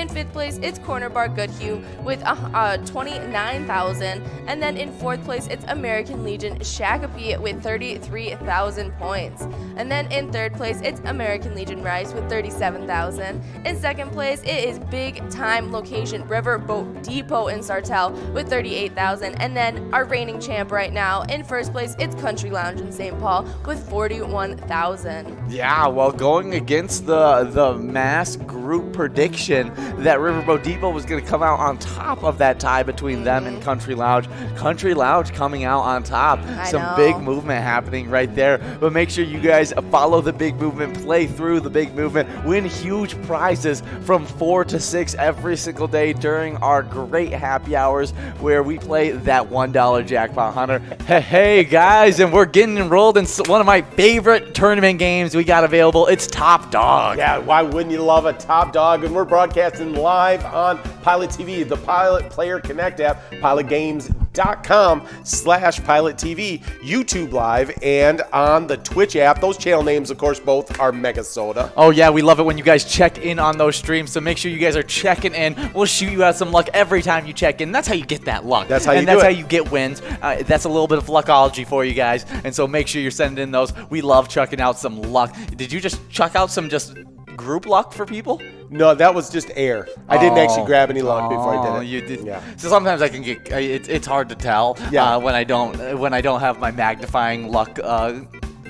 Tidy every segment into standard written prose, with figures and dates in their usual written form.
In 5th place, it's Corner Bar Goodhue with 29,000. And then in 4th place, it's American Legion Shakopee with 33,000 points. And then in 3rd place, it's American Legion Rice with 37,000. In 2nd place, it is Big Time Location Riverboat Depot in Sartell with 38,000. And then our reigning champ right now, in 1st place, it's Country Lounge in St. Paul with 41,000. Yeah, well, going against the mass group prediction that Riverboat Depot was going to come out on top of that tie between them and Country Lounge. Country Lounge coming out on top. Some big movement happening right there. But make sure you guys follow the big movement, play through the big movement, win huge prizes from 4 to 6 every single day during our great happy hours where we play that $1 jackpot hunter. Hey guys, and we're getting enrolled in one of my favorite tournament games we got available. It's Top Dog. Yeah, why wouldn't you love a Top Dog? And we're broadcasting live on Pilot TV, the Pilot Player Connect app, pilotgames.com/Pilot TV, YouTube Live, and on the Twitch app. Those channel names, of course, both are Mega Soda. Oh yeah, we love it when you guys check in on those streams, so make sure you guys are checking in. We'll shoot you out some luck every time you check in. That's how you get that luck. That's how you and do that's it. how you get wins. That's a little bit of luckology for you guys, and so make sure you're sending in those. We love chucking out some luck. Did you just chuck out some just group luck for people? No, that was just air. I didn't actually grab any luck before I did it. You did. Yeah. So sometimes I can get. It's hard to tell. Yeah. When I don't have my magnifying luck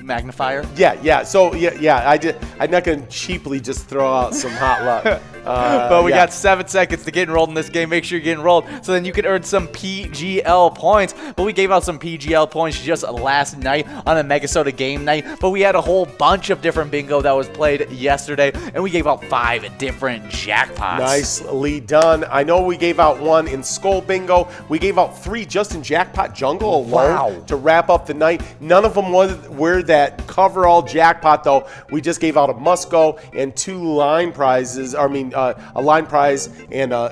magnifier. Yeah. So I did. I'm not gonna cheaply just throw out some hot luck. But we got 7 seconds to get enrolled in this game. Make sure you get enrolled so then you can earn some PGL points. But we gave out some PGL points just last night on a Mega Soda game night. But we had a whole bunch of different bingo that was played yesterday, and we gave out 5 different jackpots. Nicely done. I know we gave out 1 in Skull Bingo. We gave out 3 just in Jackpot Jungle alone to wrap up the night. None of them were that cover-all jackpot, though. We just gave out a Must-Go and 2 line prizes. A line prize and a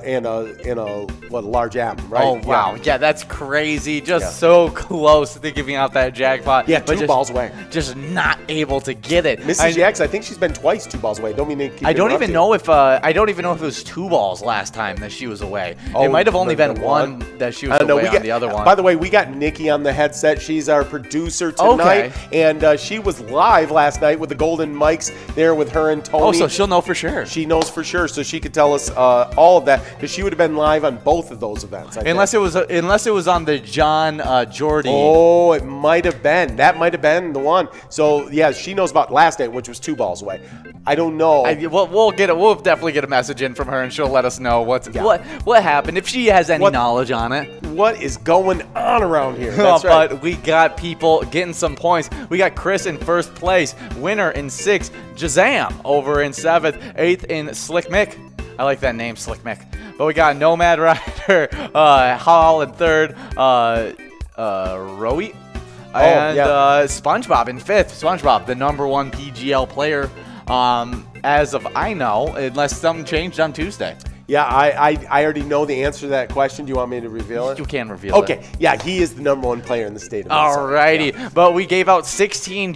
large app, right? Oh wow, yeah, that's crazy. Just so close to giving out that jackpot. Yeah, two balls away. Just not able to get it. Mrs. Jax, I think she's been twice 2 balls away. Don't mean to keep I don't even know if it was 2 balls last time that she was away. Oh, it might have only been 1 that she was away on the other one. By the way, we got Nikki on the headset. She's our producer tonight, and she was live last night with the Golden Mics there with her and Tony. Oh, so she'll know for sure. She knows for sure, so she could tell us all of that because she would have been live on both of those events. Unless it was on the John Jordy. Oh, it might have been. That might have been the one. So yeah, she knows about last night, which was 2 balls away. I don't know. We'll definitely get a message in from her, and she'll let us know what happened if she has any knowledge on it. What is going on around here? That's right. But we got people getting some points. We got Chris in 1st place, Winner in 6th, Jazam over in 7th, 8th in Slick Mick. I like that name, Slick Mick. But we got Nomad Rider, Hall in 3rd, Rowie, and SpongeBob in 5th. SpongeBob, the #1 PGL player, as of I know, unless something changed on Tuesday. Yeah, I already know the answer to that question. Do you want me to reveal it? You can reveal it. Okay, yeah, he is the #1 player in the state of Minnesota. Alrighty, but we gave out 18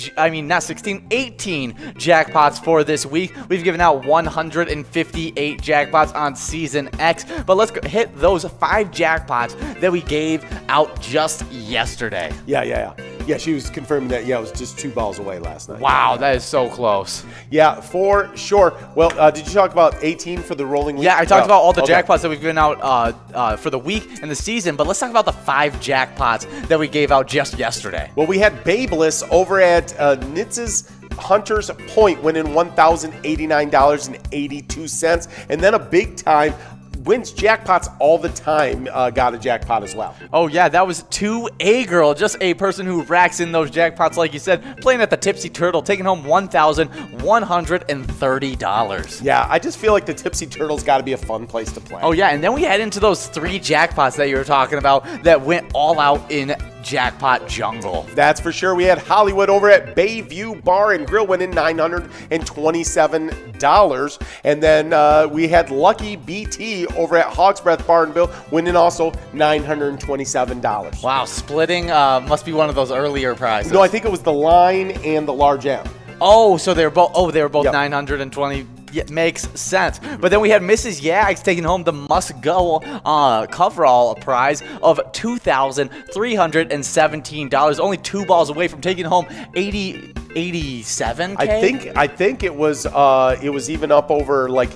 jackpots for this week. We've given out 158 jackpots on Season X, but let's hit those 5 jackpots that we gave out just yesterday. Yeah, she was confirming that, it was just 2 balls away last night. Wow, that is so close. Yeah, for sure. Well, did you talk about 18 for the rolling week? Yeah, I talked about all the jackpots that we've given out for the week and the season, but let's talk about the 5 jackpots that we gave out just yesterday. Well, we had Babeless over at Nitz's Hunter's Point winning $1,089.82, and then a big time wins jackpots all the time, got a jackpot as well. Oh yeah, that was 2A Girl, just a person who racks in those jackpots like you said, playing at the Tipsy Turtle, taking home $1,130. Yeah, I just feel like the Tipsy Turtle's got to be a fun place to play. Oh yeah, and then we head into those 3 jackpots that you were talking about that went all out in Jackpot Jungle. That's for sure. We had Hollywood over at Bayview Bar and Grill winning $927. And then we had Lucky BT over at Hog's Breath Bar and Grill winning also $927. Wow, splitting must be one of those earlier prizes. No, I think it was the line and the large M. Oh, so they were both 920 Yeah, makes sense. But then we had Mrs. Yags taking home the must-go coverall prize of $2,317. Only 2 balls away from taking home 87K. I think it was even up over like.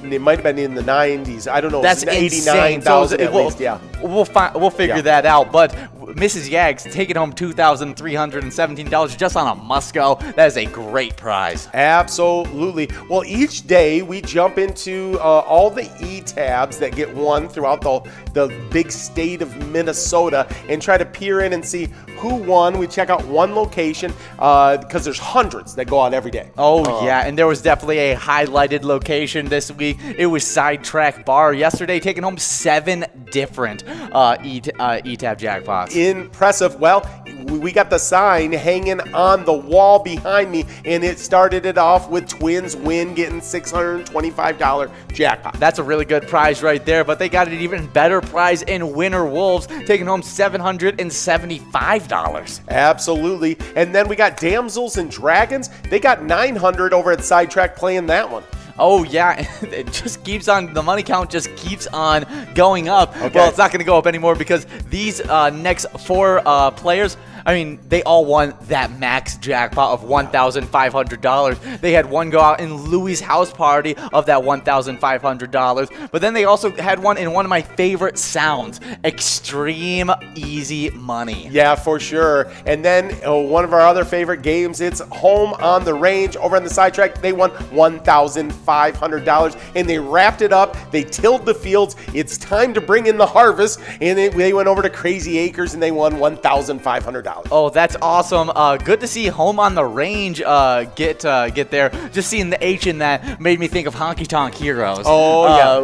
It might have been in the 90s. I don't know. That's 89,000 at least. Yeah. We'll figure that out. But Mrs. Yags taking home $2,317 just on a must-go. That is a great prize. Absolutely. Well, each day we jump into all the E-tabs that get won throughout the big state of Minnesota and try to peer in and see who won. We check out one location because there's hundreds that go out every day. Oh, yeah, and there was definitely a highlighted location this week. It was Sidetrack Bar yesterday, taking home 7 different E-tab jackpots. Impressive. Well, we got the sign hanging on the wall behind me, and it started it off with Twins win getting $625 jackpot. That's a really good prize right there, but they got an even better prize in Winter Wolves, taking home $775. Absolutely. And then we got Damsels and Dragons. They got $900 over at Sidetrack playing that one. Oh, yeah, it just keeps on, the money count just keeps on going up. Okay. Well, it's not going to go up anymore because these next 4 players, I mean, they all won that max jackpot of $1,500. They had one go out in Louie's house party of that $1,500. But then they also had one in one of my favorite sounds, Extreme Easy Money. Yeah, for sure. And then one of our other favorite games, it's Home on the Range. Over on the Sidetrack, they won $1,500. And they wrapped it up. They tilled the fields. It's time to bring in the harvest. And they went over to Crazy Acres, and they won $1,500. Oh, that's awesome. Good to see Home on the Range get there. Just seeing the H in that made me think of Honky Tonk Heroes. Oh, yeah.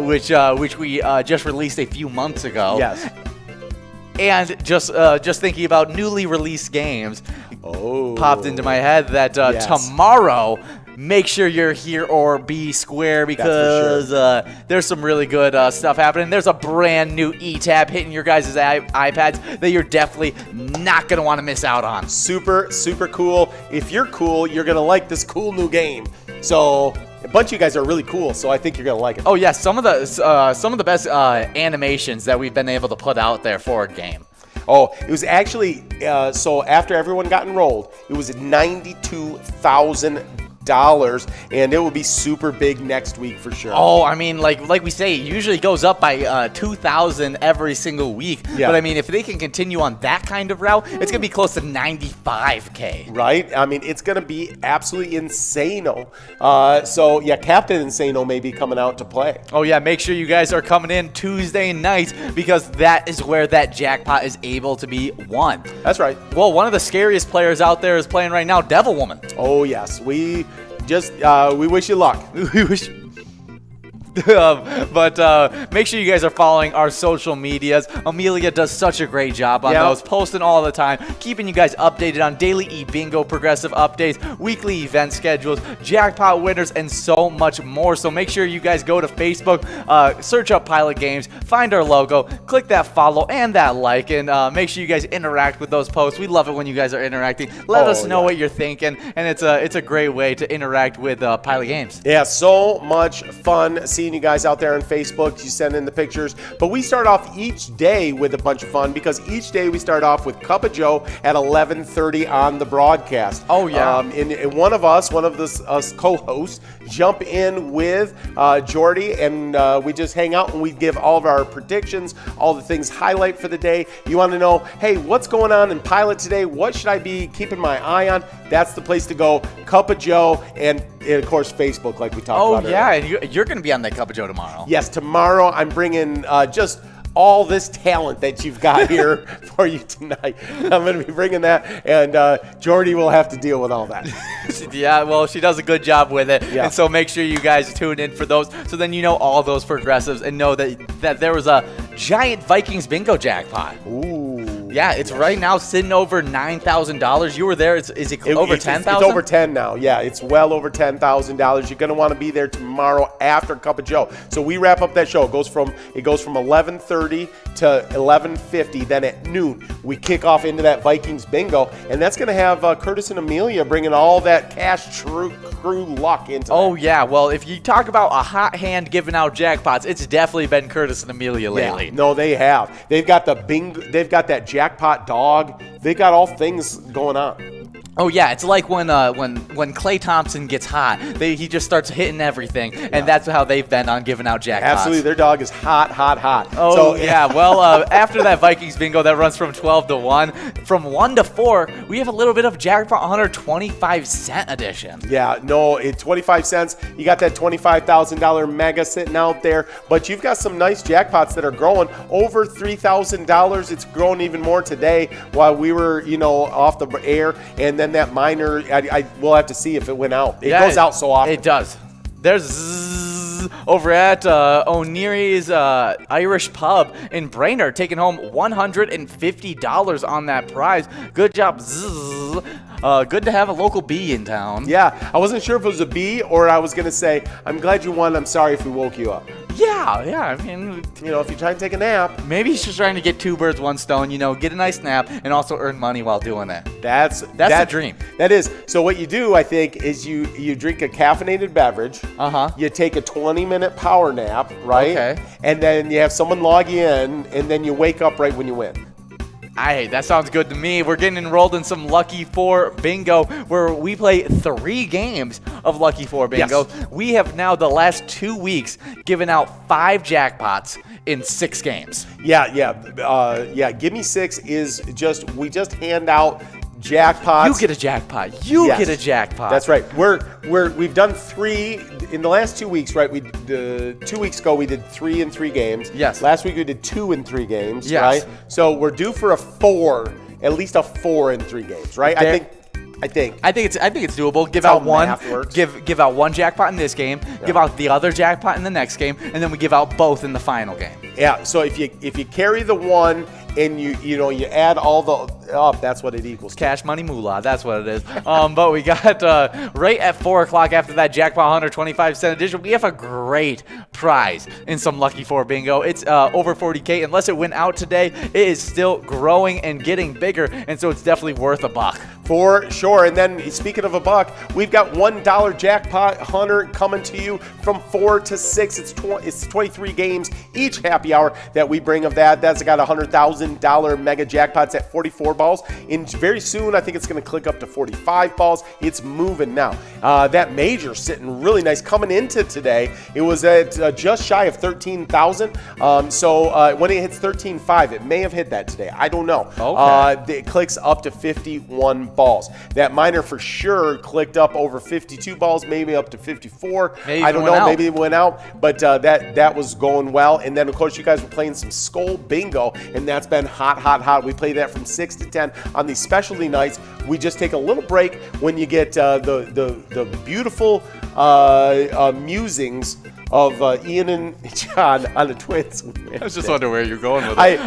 Which we just released a few months ago. Yes. And just thinking about newly released games, popped into my head that yes. tomorrow, make sure you're here or be square because there's some really good stuff happening. There's a brand new E-tab hitting your guys' iPads that you're definitely not going to want to miss out on. Super, super cool. If you're cool, you're going to like this cool new game. So a bunch of you guys are really cool, so I think you're going to like it. Oh, yeah, some of the best animations that we've been able to put out there for a game. Oh, it was actually, so after everyone got enrolled, it was $92,000. And it will be super big next week for sure. Oh, I mean, like we say, it usually goes up by 2,000 every single week. Yeah. But I mean, if they can continue on that kind of route, it's gonna be close to 95K. Right? I mean, it's gonna be absolutely insano. So yeah, Captain Insano may be coming out to play. Oh yeah, make sure you guys are coming in Tuesday night because that is where that jackpot is able to be won. That's right. Well, one of the scariest players out there is playing right now, Devil Woman. Oh yes, we wish you luck. We wish. But make sure you guys are following our social medias. Amelia does such a great job on those, posting all the time, keeping you guys updated on daily e-bingo progressive updates, weekly event schedules, jackpot winners, and so much more. So make sure you guys go to Facebook, search up Pilot Games, find our logo, click that follow and that like, and make sure you guys interact with those posts. We love it when you guys are interacting. Let us know what you're thinking, and it's a great way to interact with Pilot Games. Yeah, so much fun seeing you guys out there on Facebook. You send in the pictures, but we start off each day with a bunch of fun because each day we start off with Cup of Joe at 11:30 on the broadcast. Oh yeah. And one of us co-hosts, jump in with Jordy, and we just hang out and we give all of our predictions, all the things highlight for the day. You want to know, hey, what's going on in Pilot today? What should I be keeping my eye on? That's the place to go. Cup of Joe, and of course Facebook, like we talked about earlier. Oh yeah, and you're going to be on that Cup of Joe tomorrow. Yes, tomorrow I'm bringing just all this talent that you've got here for you tonight. I'm going to be bringing that, and Jordy will have to deal with all that. Yeah, well, she does a good job with it, yeah. And so make sure you guys tune in for those, so then you know all those progressives and know that there was a giant Vikings bingo jackpot. Ooh. Yeah, it's right now sitting over $9,000. You were there. Is it over 10,000? It's over 10 now. Yeah, it's well over $10,000. You're going to want to be there tomorrow after Cup of Joe. So we wrap up that show. It goes from 11:30 to 11:50. Then at noon, we kick off into that Vikings bingo, and that's going to have Curtis and Amelia bringing all that cash screw luck into Oh, that. yeah. Well, if you talk about a hot hand giving out jackpots, it's definitely been Curtis and Amelia lately. Yeah, no, they have. They've got the bingo. They've got that jackpot dog. They got all things going on. Oh yeah, it's like when Klay Thompson gets hot, he just starts hitting everything, and that's how they've been on giving out jackpots. Absolutely, their dog is hot, hot, hot. Oh So, yeah, well after that Vikings bingo that runs from 12 to 1, from 1 to 4, we have a little bit of jackpot 125-cent edition. Yeah, no, it's 25 cents. You got that $25,000 mega sitting out there, but you've got some nice jackpots that are growing over $3,000. It's growing even more today while we were, off the air, and then that minor, we'll have to see if it went out. It goes out so often. It does. There's zzz over at O'Neary's Irish Pub in Brainerd, taking home $150 on that prize. Good job, zzz. Good to have a local bee in town. Yeah, I wasn't sure if it was a B or I was going to say, I'm glad you won. I'm sorry if we woke you up. Yeah. I mean, If you're trying to take a nap. maybe he's just trying to get 2 birds, 1 stone. Get a nice nap and also earn money while doing it. That's the dream. That is. So what you do, I think, is you drink a caffeinated beverage. Uh-huh. You take a 20-minute power nap, right? Okay. And then you have someone log you in, and then you wake up right when you win. Hey, that sounds good to me. We're getting enrolled in some Lucky 4 bingo where we play 3 games of Lucky 4 bingo. Yes. We have now the last 2 weeks given out 5 jackpots in 6 games. Yeah. Give Me 6 is we just hand out jackpots. You get a jackpot. You Yes. get a jackpot. That's right. We've done 3 in the last 2 weeks, right? 2 weeks ago we did 3 in 3 games. Yes. Last week we did 2 in 3 games. Yes. Right. So we're due for at least a 4 in 3 games, right? I think. I think it's doable. Give how out one. math works. Give out one jackpot in this game. Give out the other jackpot in the next game, and then we give out both in the final game. Yeah. So if you carry the 1 and you add all the up, that's what it equals. Cash money moolah, that's what it is. But we got right at 4 o'clock after that jackpot 125-cent edition, we have a great prize in some Lucky 4 bingo. It's over 40K. Unless it went out today, it is still growing and getting bigger, and so it's definitely worth a buck. For sure. And then speaking of a buck, we've got $1 jackpot hunter coming to you from 4 to 6. It's 23 games each happy hour that we bring of that. That's got $100,000 mega jackpots at 44 balls. And very soon, I think it's going to click up to 45 balls. It's moving now. That major sitting really nice coming into today. It was at just shy of 13,000. So when it hits 13.5, it may have hit that today. I don't know. Okay. It clicks up to 51 balls. That minor for sure clicked up over 52 balls, maybe up to 54. I don't know. Maybe it went out, but that was going well. And then of course you guys were playing some Skull Bingo, and that's been hot. We play that from 6 to 10 on these specialty nights. We just take a little break when you get the beautiful musings of Ian and John on the Twins. I was just wondering where you're going with it.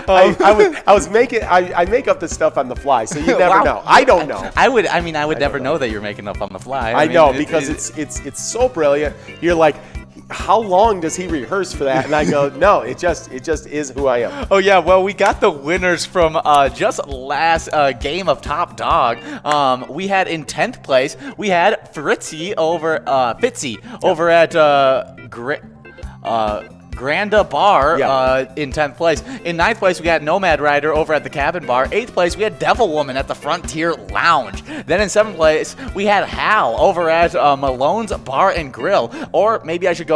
I make up this stuff on the fly, so you never know. I don't know. I would never know that you're making up on the fly. I know, because it's so brilliant. You're like, how long does he rehearse for that? And I go, no, it just is who I am. Oh yeah, well we got the winners from just last game of Top Dog. We had in 10th place, we had Fitzy over at Granda Bar in 10th place. In 9th place, we got Nomad Rider over at the Cabin Bar. 8th place, we had Devil Woman at the Frontier Lounge. Then in 7th place, we had Hal over at Malone's Bar and Grill. Or maybe I should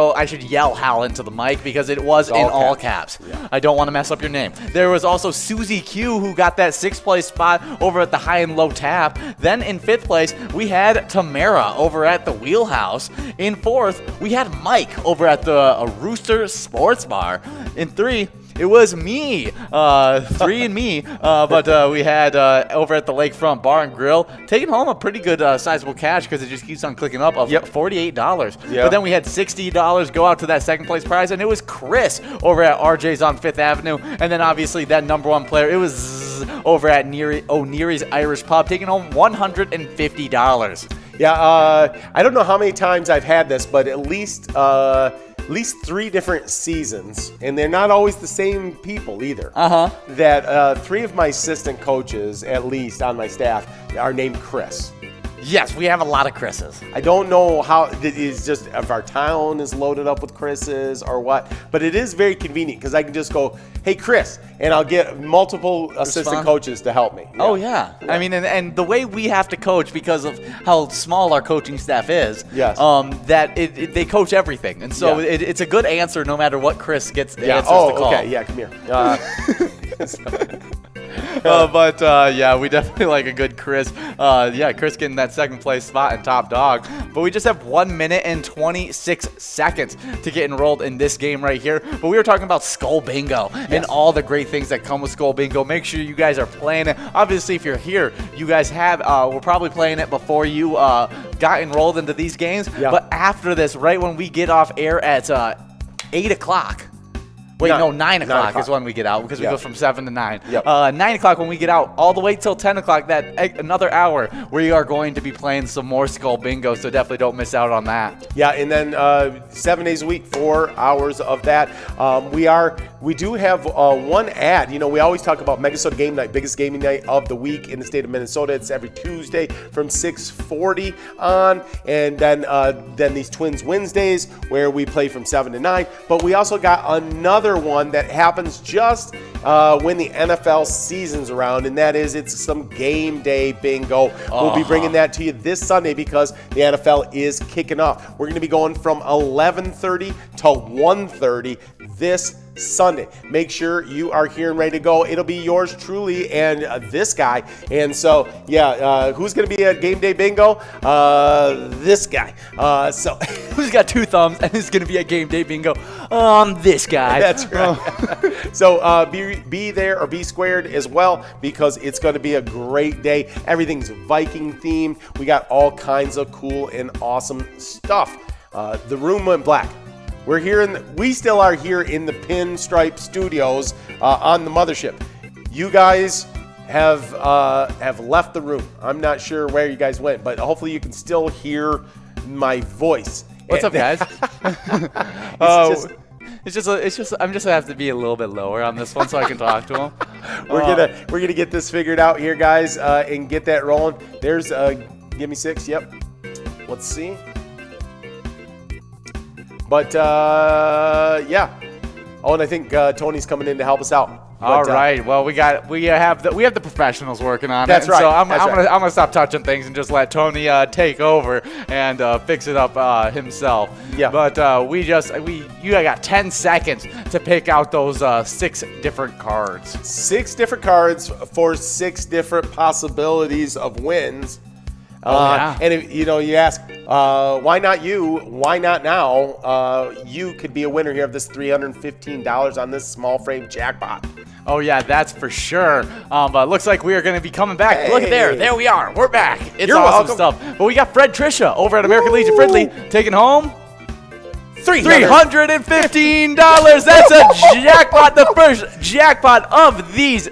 yell Hal into the mic because it was in all caps. Yeah. I don't want to mess up your name. There was also Susie Q who got that 6th place spot over at the High and Low Tap. Then in 5th place, we had Tamara over at the Wheelhouse. In 4th, we had Mike over at the Rooster Sports Bar. In 3, it was me, 3 and me, but we had over at the Lakefront Bar and Grill, taking home a pretty good sizable cash because it just keeps on clicking up of $48. But then we had $60 go out to that 2nd place prize, and it was Chris over at RJ's on 5th Avenue. And then obviously that number 1 player, it was over at O'Neary's Irish Pub, taking home $150. Yeah, I don't know how many times I've had this, but at least 3 different seasons, and they're not always the same people either. That 3 of my assistant coaches, at least on my staff, are named Chris. Yes, we have a lot of Chris's. I don't know how it is, just if our town is loaded up with Chris's or what, but it is very convenient because I can just go, hey, Chris, and I'll get multiple assistant coaches to help me. Oh, yeah. I mean, and the way we have to coach because of how small our coaching staff is, that they coach everything. And so it's a good answer no matter what Chris gets the answers to call. Okay. Yeah, come here. We definitely like a good Chris. Chris getting that second place spot and top dog. But we just have 1 minute and 26 seconds to get enrolled in this game right here. But we were talking about Skull Bingo and all the great things that come with Skull Bingo. Make sure you guys are playing it. Obviously, if you're here, you guys have, we're probably playing it before you got enrolled into these games. Yeah. But after this, right when we get off air at 8 o'clock. Wait, no, 9 o'clock is when we get out because we go from 7 to 9. 9 o'clock when we get out, all the way till 10 o'clock, another hour, we are going to be playing some more Skull Bingo, so definitely don't miss out on that. Yeah, and then 7 days a week, 4 hours of that. We do have one ad. You know, we always talk about Minnesota Game Night, biggest gaming night of the week in the state of Minnesota. It's every Tuesday from 6:40 on, and then these Twins Wednesdays where we play from 7 to 9. But we also got another one that happens just when the NFL season's around, and that is it's some game day bingo. We'll be bringing that to you this Sunday because the NFL is kicking off. We're going to be going from 11:30 to 1:30 this Sunday. Make sure you are here and ready to go. It'll be yours truly and this guy. And so, who's going to be at game day bingo? This guy. Who's got 2 thumbs and is going to be at game day bingo? This guy. That's right. So be there or be squared as well because it's going to be a great day. Everything's Viking themed. We got all kinds of cool and awesome stuff. The room went black. We still are here in the Pinstripe Studios on the mothership. You guys have left the room. I'm not sure where you guys went, but hopefully you can still hear my voice. What's up, guys? I'm just gonna have to be a little bit lower on this one so I can talk to him. We're gonna get this figured out here, guys, and get that rolling. There's give me 6. Yep. Let's see. But yeah. Oh, and I think Tony's coming in to help us out. All right. Well, we have the professionals working on it. That's right. So I'm gonna stop touching things and just let Tony take over and fix it up himself. Yeah. But you got 10 seconds to pick out those 6 different cards. 6 different cards for 6 different possibilities of wins. And if, you ask, why not you? Why not now? You could be a winner here of this $315 on this small frame jackpot. Oh, yeah, that's for sure. But looks like we are going to be coming back. Hey. Look at there. There we are. We're back. It's awesome stuff. But we got Fred Trisha over at American Legion Fridley taking home $315. That's a jackpot. The first jackpot of these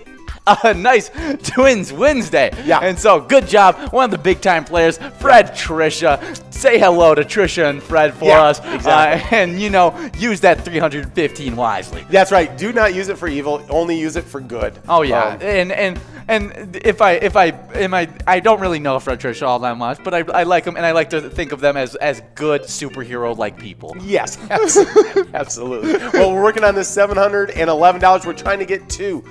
nice Twins Wednesday. Yeah. And so, good job. One of the big-time players, Fred Trisha. Say hello to Trisha and Fred for us. Exactly. And, use that 315 wisely. That's right. Do not use it for evil. Only use it for good. Oh, yeah. And if I don't really know Fred Trisha all that much, but I like him, and I like to think of them as good superhero-like people. Yes, absolutely. Well, we're working on this $711 we're trying to get to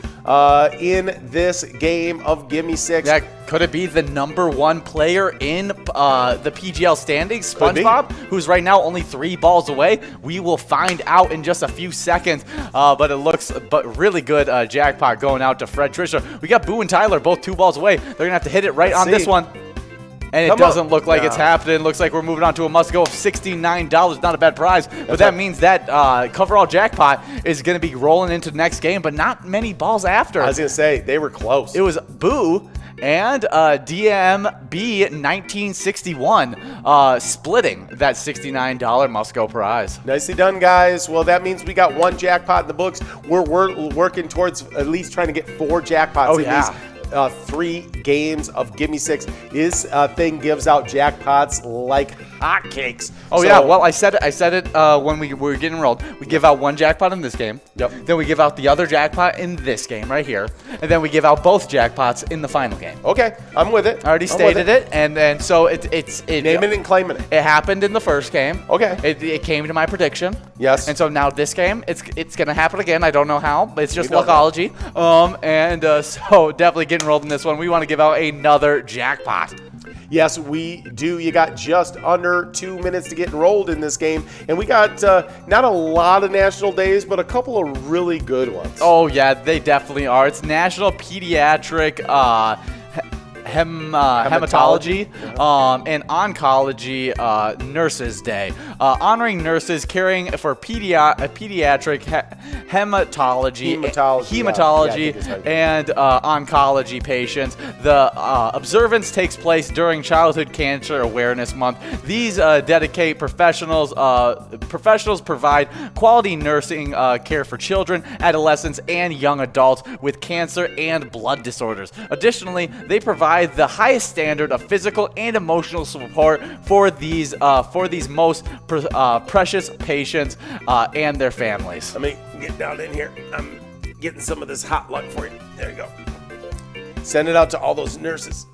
in this game of Gimme 6. Yeah, could it be the number 1 player in the PGL standings, SpongeBob, who's right now only 3 balls away? We will find out in just a few seconds. But it looks really good jackpot going out to Fred Trisha. We got Boo and Tyler both 2 balls away. They're going to have to hit it right on this one. And it doesn't look like it's happening. Looks like we're moving on to a must-go of $69. Not a bad prize. But that means that coverall jackpot is going to be rolling into the next game, but not many balls after. I was going to say, they were close. It was Boo and DMB 1961 splitting that $69 must-go prize. Nicely done, guys. Well, that means we got 1 jackpot in the books. We're working towards at least trying to get 4 jackpots in these 3 games of Gimme 6. This thing gives out jackpots like hotcakes. Oh, yeah. Well, I said it when we were getting enrolled. We give out one jackpot in this game. Yep. Then we give out the other jackpot in this game right here. And then we give out both jackpots in the final game. Okay, I'm with it. I already stated it. And then so it's Naming and claiming it. It happened in the first game. Okay. It came to my prediction. Yes. And so now this game, it's going to happen again. I don't know how, but it's just We don't know. luckology. So definitely get enrolled in this one. We want to give out another jackpot. Yes, we do. You got just under 2 minutes to get enrolled in this game. And we got not a lot of national days, but a couple of really good ones. Oh, yeah, they definitely are. It's National Pediatric Hematology and Oncology Nurses Day, honoring nurses caring for pediatric hematology and oncology patients. The observance takes place during Childhood Cancer Awareness Month. These dedicate professionals provide quality nursing care for children, adolescents, and young adults with cancer and blood disorders. Additionally, they provide the highest standard of physical and emotional support for these most precious patients and their families. Let me get down in here. I'm getting some of this hot luck for you. There you go. Send it out to all those nurses.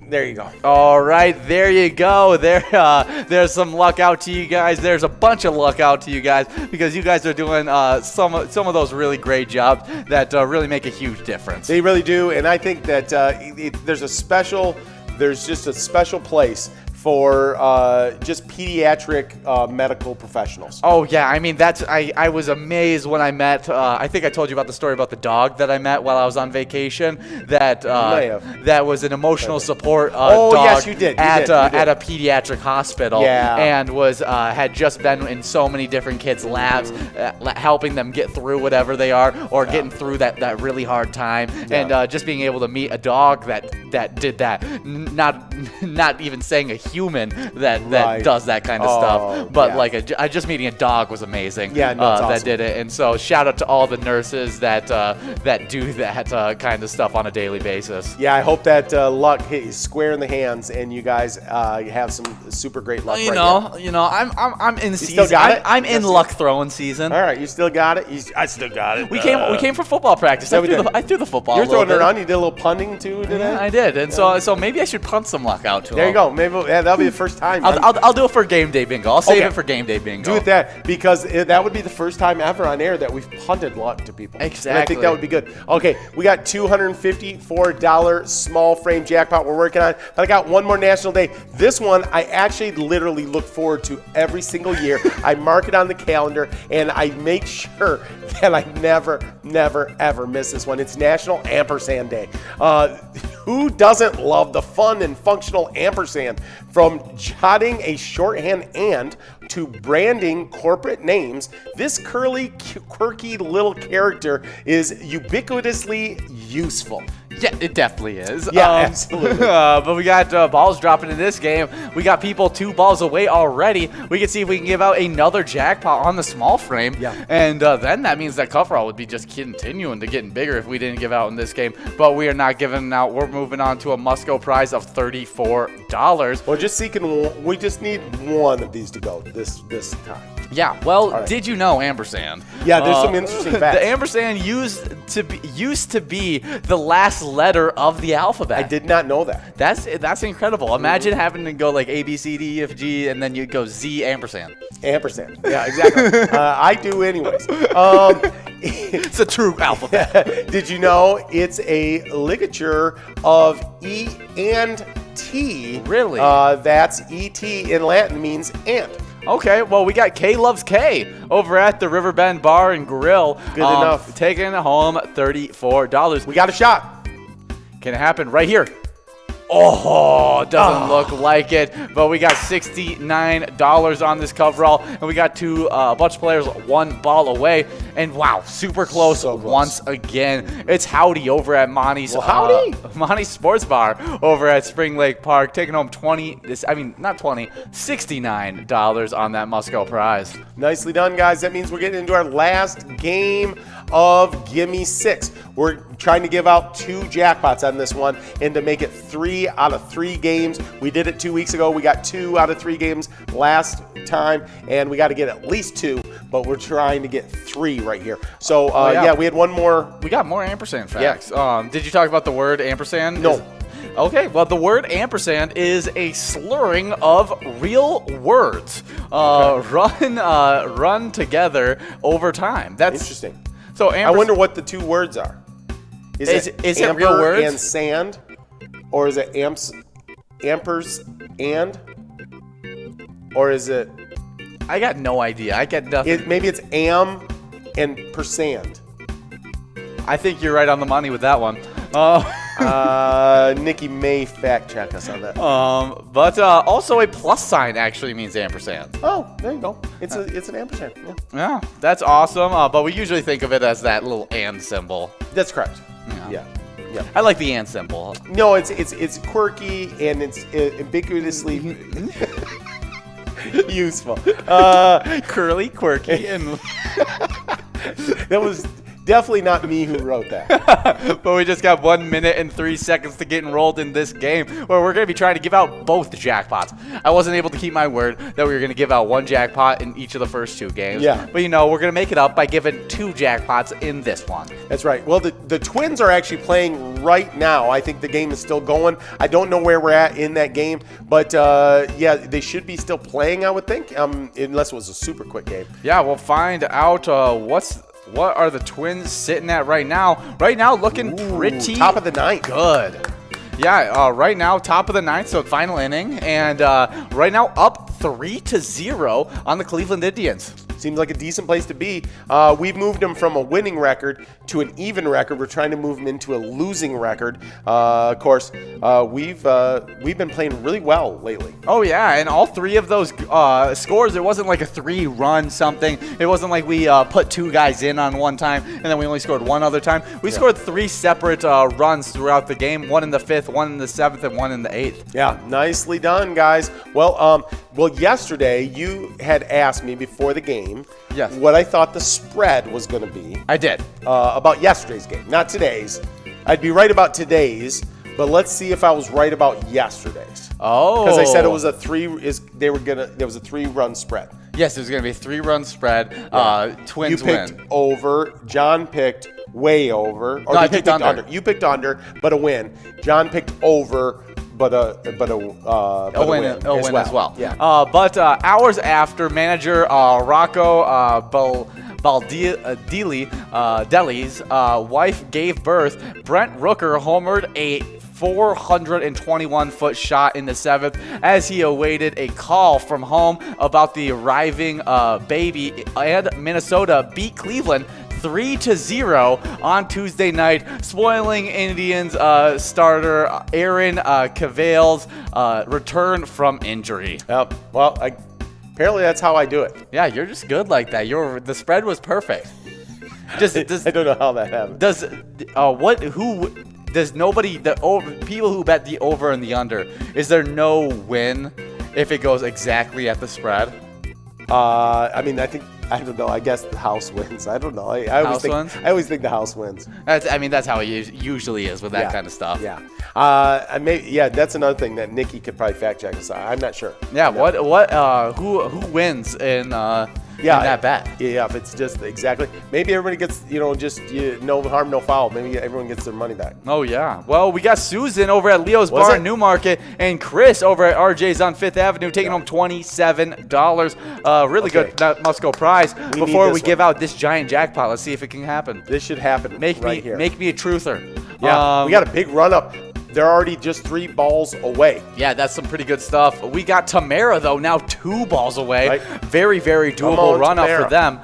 There you go. All right, there you go. There's some luck out to you guys. There's a bunch of luck out to you guys because you guys are doing some of those really great jobs that really make a huge difference. They really do, and I think that there's just a special place for just pediatric medical professionals. Oh yeah, I mean I was amazed when I met. I think I told you about the story about the dog that I met while I was on vacation. That was an emotional support dog. Yes, you did. At a pediatric hospital. Yeah. And was had just been in so many different kids' labs, helping them get through whatever they are or getting through that really hard time. And just being able to meet a dog that did that, not even saying a human that does that kind of stuff, but just meeting a dog was amazing. Yeah, no, it's awesome. That did it. And so shout out to all the nurses that do that kind of stuff on a daily basis. Yeah, I hope that luck hit you square in the hands and you guys have some super great luck. I'm in season. Still got it? I'm in luck throwing season. All right, you still got it. I still got it. We came for football practice. I threw the football. You're throwing it bit. around. You did a little punting too today. Yeah, I did. And so maybe I should punt some luck out to There him. you go. Maybe that'll be the first time. I'll do it for game day bingo. I'll save it for game day bingo. Do it that because that would be the first time ever on air that we've punted luck to people. Exactly. And I think that would be good. Okay, we got $254 small frame jackpot we're working on, but I got one more national day. This one I actually literally look forward to every single year. I mark it on the calendar and I make sure that I never, ever miss this one. It's National Ampersand Day. Who doesn't love the fun and functional ampersand? From jotting a shorthand and to branding corporate names, this curly, quirky little character is ubiquitously useful. Yeah, it definitely is. Yeah, absolutely. But we got balls dropping in this game. We got people 2 balls away already. We can see if we can give out another jackpot on the small frame. Yeah. And then that means that coverall would be just continuing to getting bigger if we didn't give out in this game. But we are not giving out. We're moving on to a must-go prize of $34. Well, we just need one of these to go this time. Yeah, well, right. Did you know ampersand? Yeah, there's some interesting facts. The ampersand used to be the last letter of the alphabet. I did not know that. That's incredible. Imagine having to go like A, B, C, D, E, F, G, and then you go Z ampersand. Ampersand. Yeah, exactly. I do anyways. It's a true alphabet. Did you know it's a ligature of E and T? Really? That's E-T in Latin means and. Okay, well, we got K Loves K over at the Riverbend Bar and Grill. Good enough. Taking home $34. We got a shot. Can it happen right here? Oh, doesn't look like it, but we got $69 on this coverall, and we got a bunch of players 1 ball away, and wow, super close, So close. Once again. It's Howdy over at Monty's Sports Bar over at Spring Lake Park, taking home $69 on that must-go prize. Nicely done, guys. That means we're getting into our last game of Gimme 6. We're trying to give out 2 jackpots on this one, and to make it 3 3 out of 3 games. We did it 2 weeks ago. We got 2 out of 3 games last time, and we got to get at least 2, but we're trying to get 3 right here. So, yeah, we had one more. We got more ampersand facts. Yeah. Did you talk about the word ampersand? No. Okay, well, the word ampersand is a slurring of real words run together over time. That's interesting. So I wonder what the 2 words are. Is it real words? And sand, or is it ampers and, or is it? I got no idea. I get nothing. Maybe it's am and percent. I think you're right on the money with that one. Nikki may fact check us on that. But also a plus sign actually means ampersand. Oh, there you go. It's an ampersand. Yeah, that's awesome. But we usually think of it as that little and symbol. That's correct. Yeah. I like the and symbol. No, it's quirky and it's ambiguously useful. Curly, quirky, and that was definitely not me who wrote that. But we just got 1 minute and 3 seconds to get enrolled in this game where we're going to be trying to give out both jackpots. I wasn't able to keep my word that we were going to give out 1 jackpot in each of the first 2 games. Yeah. But, we're going to make it up by giving 2 jackpots in this one. That's right. Well, the Twins are actually playing right now. I think the game is still going. I don't know where we're at in that game, but, yeah, they should be still playing, I would think, unless it was a super quick game. Yeah, we'll find out what are the Twins sitting at right now? Right now, looking pretty top of the 9th. Good. Yeah, right now, top of the 9th, so final inning. And right now, up 3-0 on the Cleveland Indians. Seems like a decent place to be. We've moved them from a winning record to an even record. We're trying to move them into a losing record. Of course, we've been playing really well lately. Oh, yeah, and all 3 of those scores, it wasn't like a 3-run something. It wasn't like we put 2 guys in on one time, and then we only scored 1 other time. We scored 3 separate runs throughout the game, 1 in the 5th, 1 in the 7th, and 1 in the 8th. Yeah, nicely done, guys. Well, yesterday you had asked me before the game what I thought the spread was going to be. I did. About yesterday's game, not today's. I'd be right about today's, but let's see if I was right about yesterday's. Oh. Because I said it was a 3-run spread. Yes, it was going to be a 3-run spread. Twins win. You picked over. John picked way over. Or no, I picked under. You picked under, but a win. John picked over, but a win as well. Yeah. But hours after, manager Rocco Deli's wife gave birth, Brent Rooker homered a 421-foot shot in the 7th as he awaited a call from home about the arriving baby, and Minnesota beat Cleveland 3-0 on Tuesday night, spoiling Indians starter Aaron Cavale's return from injury. Yep. Well, apparently that's how I do it. Yeah, you're just good like that. The spread was perfect. I don't know how that happened. People who bet the over and the under, is there no win if it goes exactly at the spread? I don't know. I guess the house wins. I don't know. I always think the house wins. That's how it usually is with that kind of stuff. Yeah. That's another thing that Nikki could probably fact check us on. I'm not sure. Yeah. Who wins in that bet? Yeah. If it's just exactly, maybe everybody gets no harm, no foul. Maybe everyone gets their money back. Oh yeah. Well, we got Susan over at Leo's Bar in Newmarket and Chris over at RJ's on 5th Avenue taking home $27. Really good. That must go prize. Before we give out this giant jackpot, let's see if it can happen. This should happen. Make me a truther. Yeah. We got a big run up. They're already just 3 balls away. Yeah, that's some pretty good stuff. We got Tamara, though, now 2 balls away. Right. Very, very doable run up for them.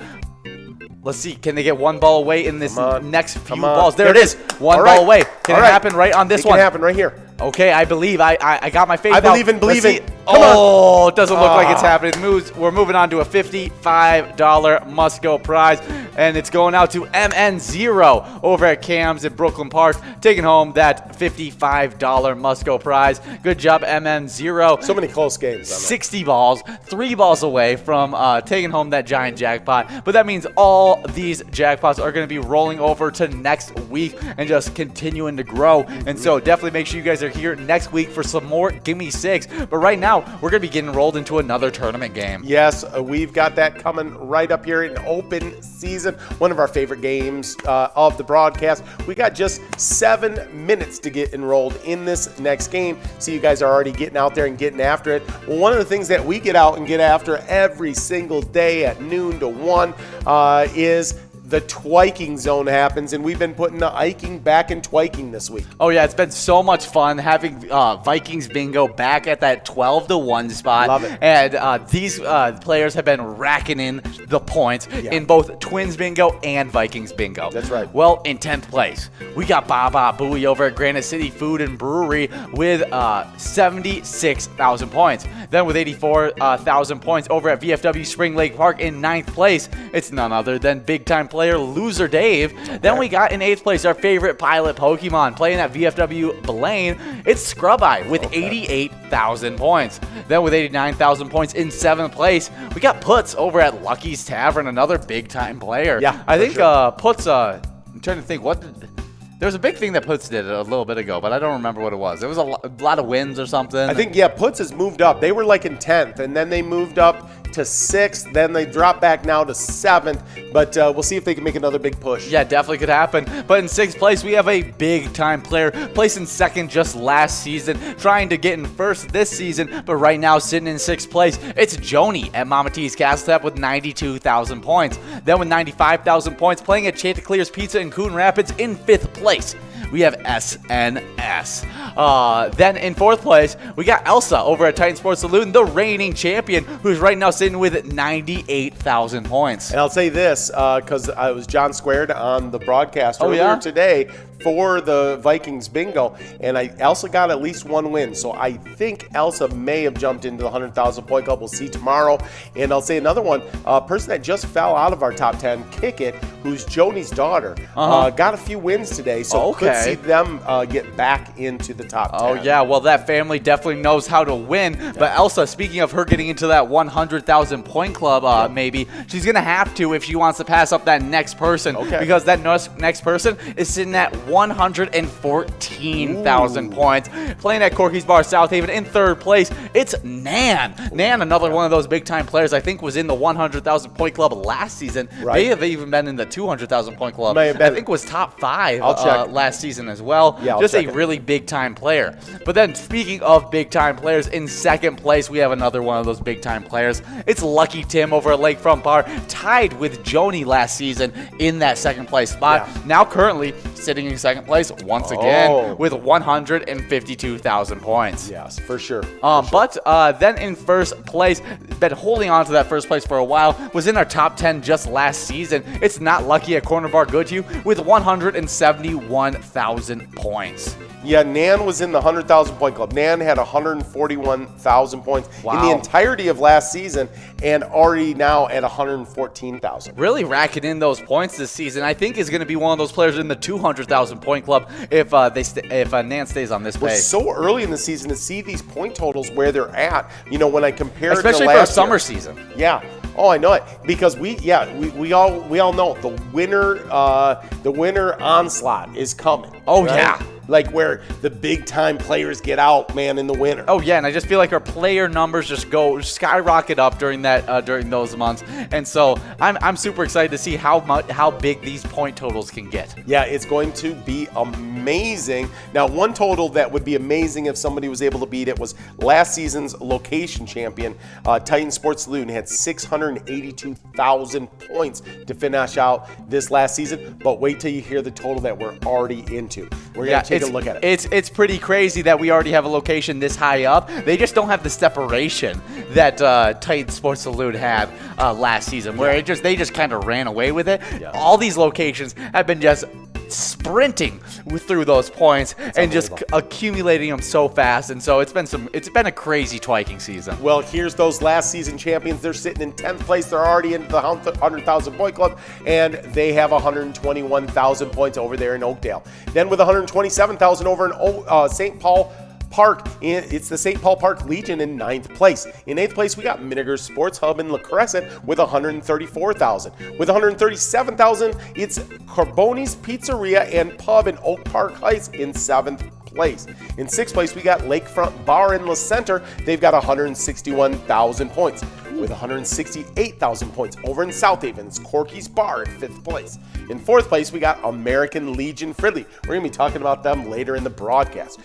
Let's see. Can they get 1 ball away in this next few balls? There it is. 1 ball away. Can it happen right on this one? It can happen right here. Okay, I believe. I got my faith. I believe in believing. Oh, it doesn't look like it's happening. We're moving on to a $55 must-go prize. and it's going out to MN0 over at Cam's in Brooklyn Park, taking home that $55 must-go prize. Good job, MN0. So many close games. 60 balls, 3 balls away from taking home that giant jackpot. But that means all these jackpots are going to be rolling over to next week and just continuing to grow. And so definitely make sure you guys are here next week for some more Gimme 6. But right now, we're going to be getting rolled into another tournament game. Yes, we've got that coming right up here in open season. One of our favorite games of the broadcast. We got just 7 minutes to get enrolled in this next game. So you guys are already getting out there and getting after it. Well, one of the things that we get out and get after every single day at noon to 1 is the twiking zone happens, and we've been putting the hiking back in twiking this week. Oh yeah, it's been so much fun having Vikings bingo back at that 12-1 spot. Love it. And these players have been racking in the points in both Twins bingo and Vikings bingo. That's right. Well, in 10th place, we got Baba Booey over at Granite City Food and Brewery with 76,000 points. Then with 84,000 points over at VFW Spring Lake Park in 9th place, it's none other than big-time player Loser Dave. Then we got in 8th place our favorite pilot Pokemon playing at VFW Blaine. It's Scrub Eye with 88,000 points. Then with 89,000 points in 7th place, we got Puts over at Lucky's Tavern, another big-time player. Yeah, I think sure. Puts, I'm trying to think, there was a big thing that Puts did a little bit ago, but I don't remember what it was. It was a lot of wins or something. I think, Puts has moved up. They were like in 10th, and then they moved up to 6th. Then they dropped back now to 7th, but we'll see if they can make another big push. Yeah, definitely could happen. But in 6th place, we have a big-time player placing 2nd just last season, trying to get in 1st this season, but right now sitting in 6th place, it's Joni at Mama T's Castle Tap with 92,000 points. Then with 95,000 points, playing at Chanticleer's Pizza in Coon Rapids in 5th place, we have SNS. Then in 4th place, we got Elsa over at Titan Sports Saloon, the reigning champion, who's right now sitting with 98,000 points. And I'll say this, because I was John Squared on the broadcast earlier today for the Vikings bingo, and Elsa got at least 1 win. So I think Elsa may have jumped into the 100,000 point club. We'll see tomorrow. And I'll say another one, a person that just fell out of our top 10, Kick It, who's Joni's daughter, got a few wins today. So could see them get back into the top 10. Oh yeah, well that family definitely knows how to win. But Elsa, speaking of her getting into that 100,000 point club, maybe she's gonna have to if she wants to pass up that next person, because that next person is sitting at 114,000 points, playing at Corky's Bar South Haven in 3rd place. It's Nan, another one of those big time players. I think was in the 100,000 point club last season. May have even been in the 200,000 point club. I think was top 5 last season as well. Just a really big time player. But then speaking of big time players, in 2nd place we have another one of those big time players. It's Lucky Tim over at Lakefront Bar, tied with Joni last season in that 2nd place spot. Now currently sitting in 2nd place once again with 152,000 points. Yes, for sure. But then in 1st place, been holding on to that 1st place for a while, was in our top 10 just last season. It's Not Lucky at Corner Bar Goodhue with 171,000 points. Yeah, Nan was in the 100,000 point club. Nan had 141,000 points in the entirety of last season, and already now at 114,000. Really racking in those points this season. I think is going to be one of those players in the 200,000 point club if Nan stays on this pace. We're so early in the season to see these point totals where they're at. You know, when I compare it to especially for a summer season. Yeah. Oh, I know it, because we all know the winter onslaught is coming. Oh yeah. Like where the big time players get out, man, in the winter. Oh yeah, and I just feel like our player numbers just skyrocket up during those months, and so I'm super excited to see how big these point totals can get. Yeah, it's going to be amazing. Now, one total that would be amazing if somebody was able to beat it was last season's location champion, Titan Sports Saloon, had 682,000 points to finish out this last season. But wait till you hear the total that we're already into. We're gonna take a look at it. It's pretty crazy that we already have a location this high up. They just don't have the separation that Titan Sports Saloon had last season, where they just kind of ran away with it. All these locations have been just sprinting through those points and just accumulating them so fast. And so it's been a crazy twiking season. Well, here's those last season champions. They're sitting in 10th place. They're already in the 100,000 point club, and they have 121,000 points over there in Oakdale. Then with 127,000 over in St. Paul Park, it's the St. Paul Park Legion in 9th place. In 8th place, we got Minniger's Sports Hub in La Crescent with 134,000. With 137,000, it's Carboni's Pizzeria and Pub in Oak Park Heights in 7th place. In 6th place, we got Lakefront Bar in La Center. They've got 161,000 points. With 168,000 points over in South Haven, it's Corky's Bar in 5th place. In 4th place, we got American Legion Fridley. We're going to be talking about them later in the broadcast.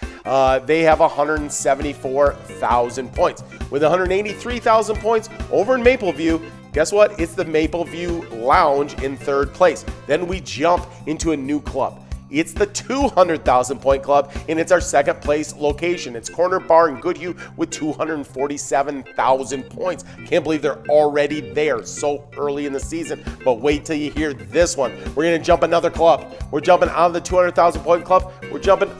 They have 174,000 points. With 183,000 points over in Mapleview, guess what? It's the Mapleview Lounge in 3rd place. Then we jump into a new club. It's the 200,000 point club, and it's our 2nd place location. It's Corner Bar in Goodhue with 247,000 points. Can't believe they're already there so early in the season, but wait till you hear this one. We're going to jump another club. We're jumping out of the 200,000 point club. We're jumping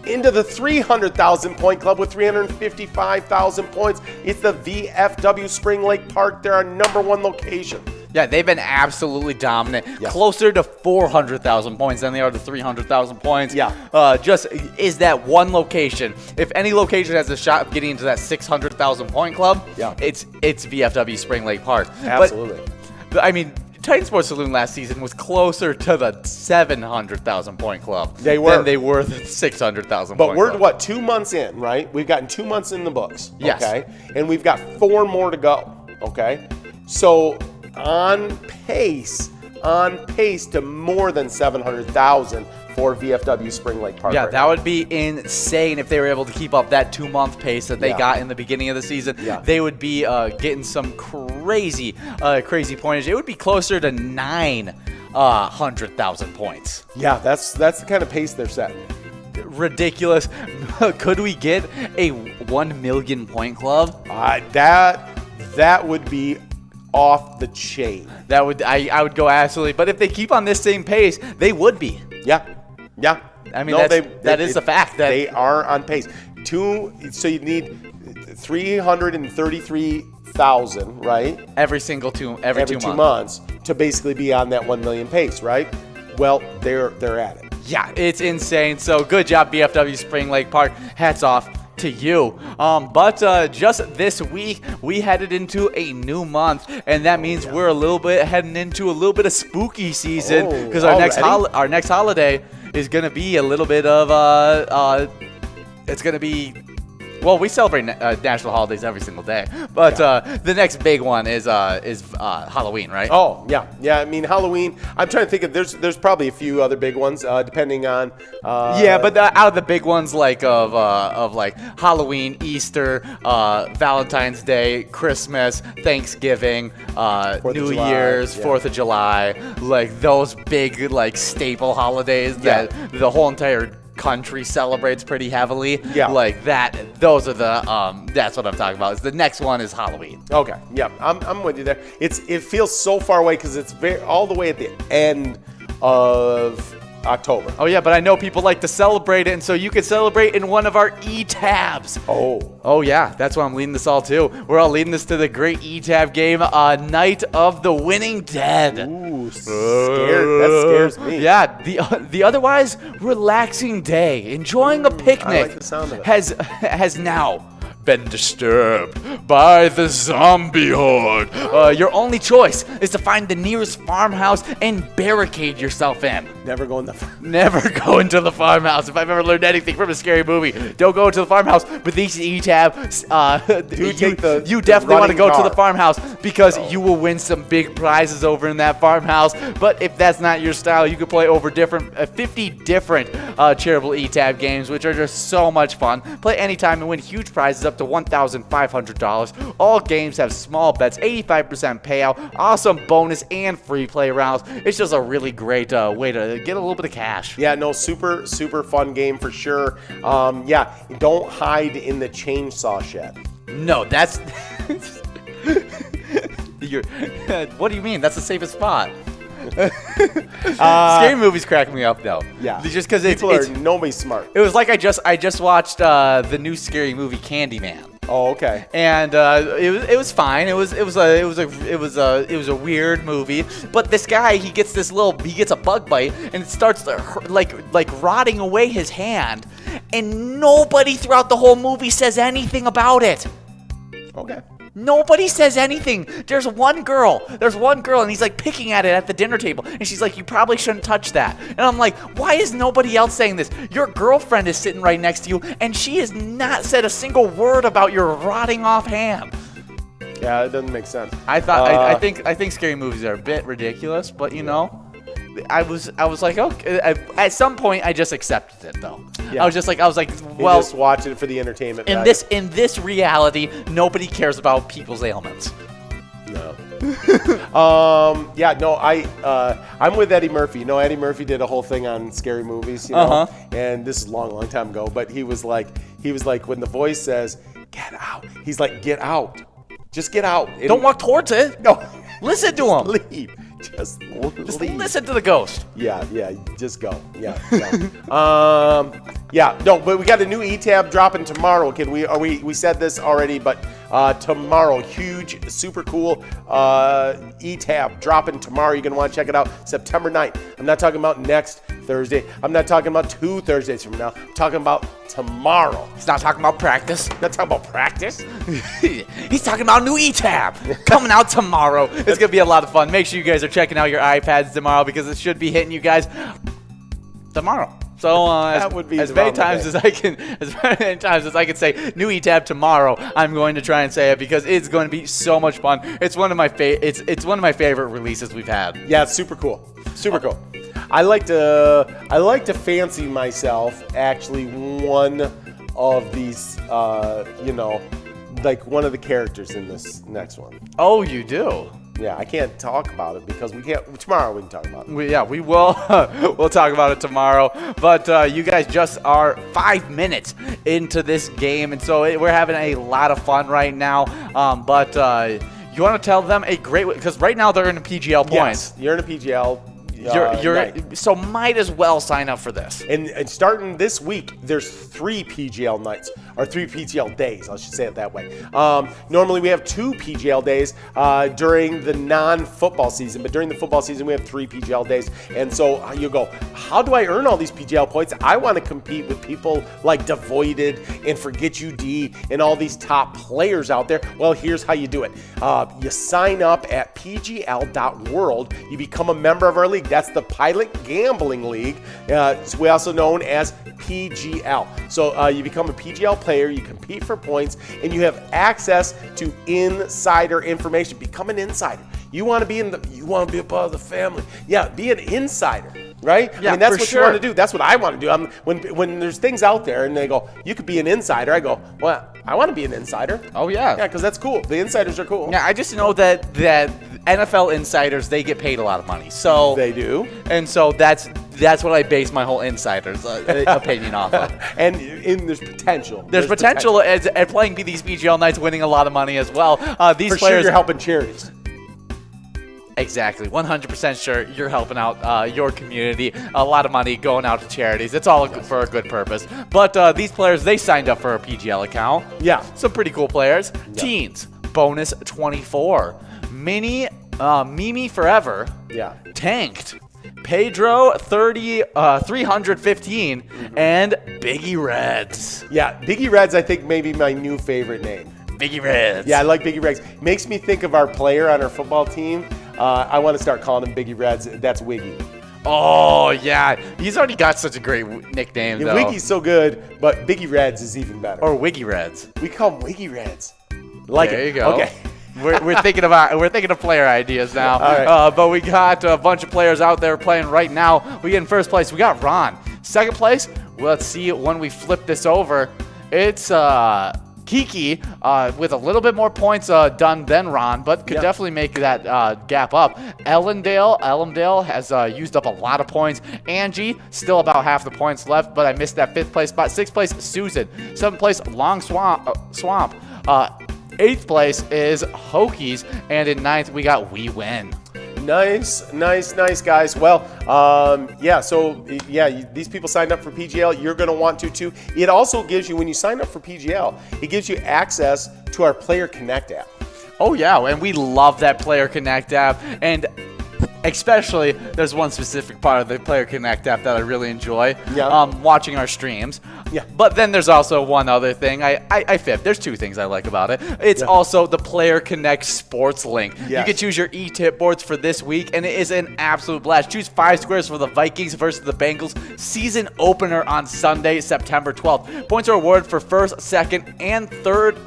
into the 300,000 point club with 355,000 points. It's the VFW Spring Lake Park. They're our #1 location. Yeah, they've been absolutely dominant. Yes. Closer to 400,000 points than they are to 300,000 points. Yeah. Just is that one location. If any location has a shot of getting into that 600,000 point club, yeah, it's VFW Spring Lake Park. Absolutely. But I mean, Titan Sports Saloon last season was closer to the 700,000 point club than they were the 600,000 point club. But we're, what, 2 months in, right? We've gotten 2 months in the books. Yes. Okay. And we've got 4 more to go. Okay. So on pace to more than 700,000 for VFW Spring Lake Park. Yeah, right that now. would be insane if they were able to keep up that 2-month pace that they got in the beginning of the season. Yeah. They would be getting some crazy pointage. It would be closer to 900,000 points. Yeah, that's the kind of pace they're setting. Ridiculous. Could we get a 1 million point club? That would be off the chain. That would I would go absolutely. But if they keep on this same pace, they would be. Yeah. I mean, that is a fact. That they are on pace. So you need 333,000, right? Every 2 months to basically be on that 1 million pace, right? Well, they're at it. Yeah, it's insane. So good job, BFW Spring Lake Park. Hats off to you. But just this week, we headed into a new month, and that means we're heading into a little bit of spooky season because our next holiday is going to be a little bit of it's going to be. Well, we celebrate national holidays every single day, but the next big one is Halloween, right? Oh, yeah. I mean, Halloween. I'm trying to think of. There's probably a few other big ones, depending on. But out of the big ones, like of like Halloween, Easter, Valentine's Day, Christmas, Thanksgiving, New Year's, 4th of July, like those big like staple holidays that the whole entire country celebrates pretty heavily. Yeah, like that. Those are the that's what I'm talking about. The next one is Halloween. Okay, yeah, I'm with you there. It feels so far away because it's all the way at the end of October. Oh yeah, but I know people like to celebrate it, and so you can celebrate in one of our e-tabs. Oh yeah, that's why I'm leading this all to. We're all leading this to the great e-tab game, Night of the Winning Dead. Ooh, that scares me. Yeah, the otherwise relaxing day, enjoying a picnic, I like the sound of it. has now been disturbed by the zombie horde. Your only choice is to find the nearest farmhouse and barricade yourself in. Never go into the farmhouse. If I've ever learned anything from a scary movie, don't go into the farmhouse. But these e-tabs, you definitely want to go to the farmhouse because you will win some big prizes over in that farmhouse. But if that's not your style, you can play over 50 different charitable e-tab games, which are just so much fun. Play anytime and win huge prizes up to $1,500. All games have small bets, 85% payout, awesome bonus, and free play rounds. It's just a really great way to get a little bit of cash. Yeah, no, super fun game for sure. Don't hide in the chainsaw shed. No, that's what do you mean? That's the safest spot. Scary movies crack me up though. Yeah. Just because nobody's smart. it was like I just watched the new scary movie Candyman. Oh, okay. And it was fine. It was a weird movie. But this guy, he gets a bug bite and it starts to like rotting away his hand, and nobody throughout the whole movie says anything about it. Okay. Nobody says anything. There's one girl, and he's like picking at it at the dinner table, and she's like, "You probably shouldn't touch that." And I'm like, "Why is nobody else saying this? Your girlfriend is sitting right next to you, and she has not said a single word about your rotting off hand." Yeah, it doesn't make sense. I think scary movies are a bit ridiculous, but you know, I was like, okay. At some point, I just accepted it though. Yeah. I was like, Well, well, just watch it for the entertainment. in this reality, nobody cares about people's ailments. No. Yeah, no, I'm with Eddie Murphy. You know, Eddie Murphy did a whole thing on scary movies, you know, and this is a long time ago, but he was like, when the voice says, "Get out," he's like, "Get out. Just get out. And Don't walk towards it. No. Listen to him. Leave. Just leave. Listen to the ghost. Yeah, just go. Yeah. Yeah, no, but we got a new E-Tab dropping tomorrow. We said this already, but tomorrow, huge, super cool E-Tab dropping tomorrow. You're going to want to check it out September 9th. I'm not talking about next Thursday. I'm not talking about 2 Thursdays from now. I'm talking about tomorrow. He's not talking about practice. Not talking about practice. He's talking about new E-Tab coming out tomorrow. It's going to be a lot of fun. Make sure you guys are checking out your iPads tomorrow because it should be hitting you guys tomorrow. So as many times as I can say new E-Tab tomorrow, I'm going to try and say it because it's going to be so much fun. It's one of my it's one of my favorite releases we've had. Yeah, it's super cool. Super cool. I like to fancy myself actually one of these like one of the characters in this next one. Oh, you do? Yeah, I can't talk about it because we can't. Tomorrow we can talk about it. We will. We'll talk about it tomorrow. But you guys just are 5 minutes into this game, and so we're having a lot of fun right now. But you want to tell them a great way, because right now they're in a PGL points. Yes, you're in a PGL. So might as well sign up for this. And starting this week, there's 3 PGL nights, or 3 PGL days, I should say it that way. Normally we have 2 PGL days during the non-football season, but during the football season we have 3 PGL days. And so you go, how do I earn all these PGL points? I want to compete with people like Devoided and Forget You D and all these top players out there. Well, here's how you do it. You sign up at pgl.world. You become a member of our league. That's the Pilot Gambling League. We also known as PGL. So you become a PGL player, you compete for points, and you have access to insider information. Become an insider. You want to be a part of the family. Yeah, be an insider, right? Yeah, I mean, that's for what sure. you want to do. That's what I want to do. When there's things out there and they go, you could be an insider, I go, well, I want to be an insider. Oh yeah. Yeah, because that's cool. The insiders are cool. Yeah, I just know that NFL insiders, they get paid a lot of money. So They do. And so that's what I base my whole insiders opinion off of. And there's potential. There's potential at playing these PGL nights, winning a lot of money as well. These For players, sure you're helping charities. Exactly, 100% sure you're helping out your community. A lot of money going out to charities. It's all for a good purpose. But these players, they signed up for a PGL account. Yeah. Some pretty cool players. Yeah. Teens, bonus 24. Mimi Forever. Yeah. Tanked. Pedro 315 and Biggie Reds. Yeah, Biggie Reds, I think, maybe my new favorite name. Biggie Reds. Yeah, I like Biggie Reds. Makes me think of our player on our football team. I want to start calling him Biggie Reds. That's Wiggy. Oh, yeah. He's already got such a great nickname, though. Wiggy's so good, but Biggie Reds is even better. Or Wiggy Reds. We call him Wiggy Reds. Like there it. you go. Okay. We're thinking of player ideas now. All right. But we got a bunch of players out there playing right now. We get in first place. We got Ron. Second place. Well, let's see when we flip this over. It's Kiki with a little bit more points done than Ron, but could definitely make that gap up. Ellendale has used up a lot of points. Angie, still about half the points left, but I missed that 5th place spot. 6th place, Susan. 7th place, Long Swamp. 8th place is Hokies, and in 9th we got We Win. Nice, guys. Well, these people signed up for PGL. You're going to want to too. It also gives you, when you sign up for PGL, it gives you access to our Player Connect app. Oh, yeah, and we love that Player Connect app. And especially, there's one specific part of the Player Connect app that I really enjoy, watching our streams. Yeah. But then there's also one other thing. I fib. There's two things I like about it. It's also the Player Connect Sports link. Yes. You can choose your e-tip boards for this week, and it is an absolute blast. Choose 5 squares for the Vikings versus the Bengals season opener on Sunday, September 12th. Points are awarded for first, second, and third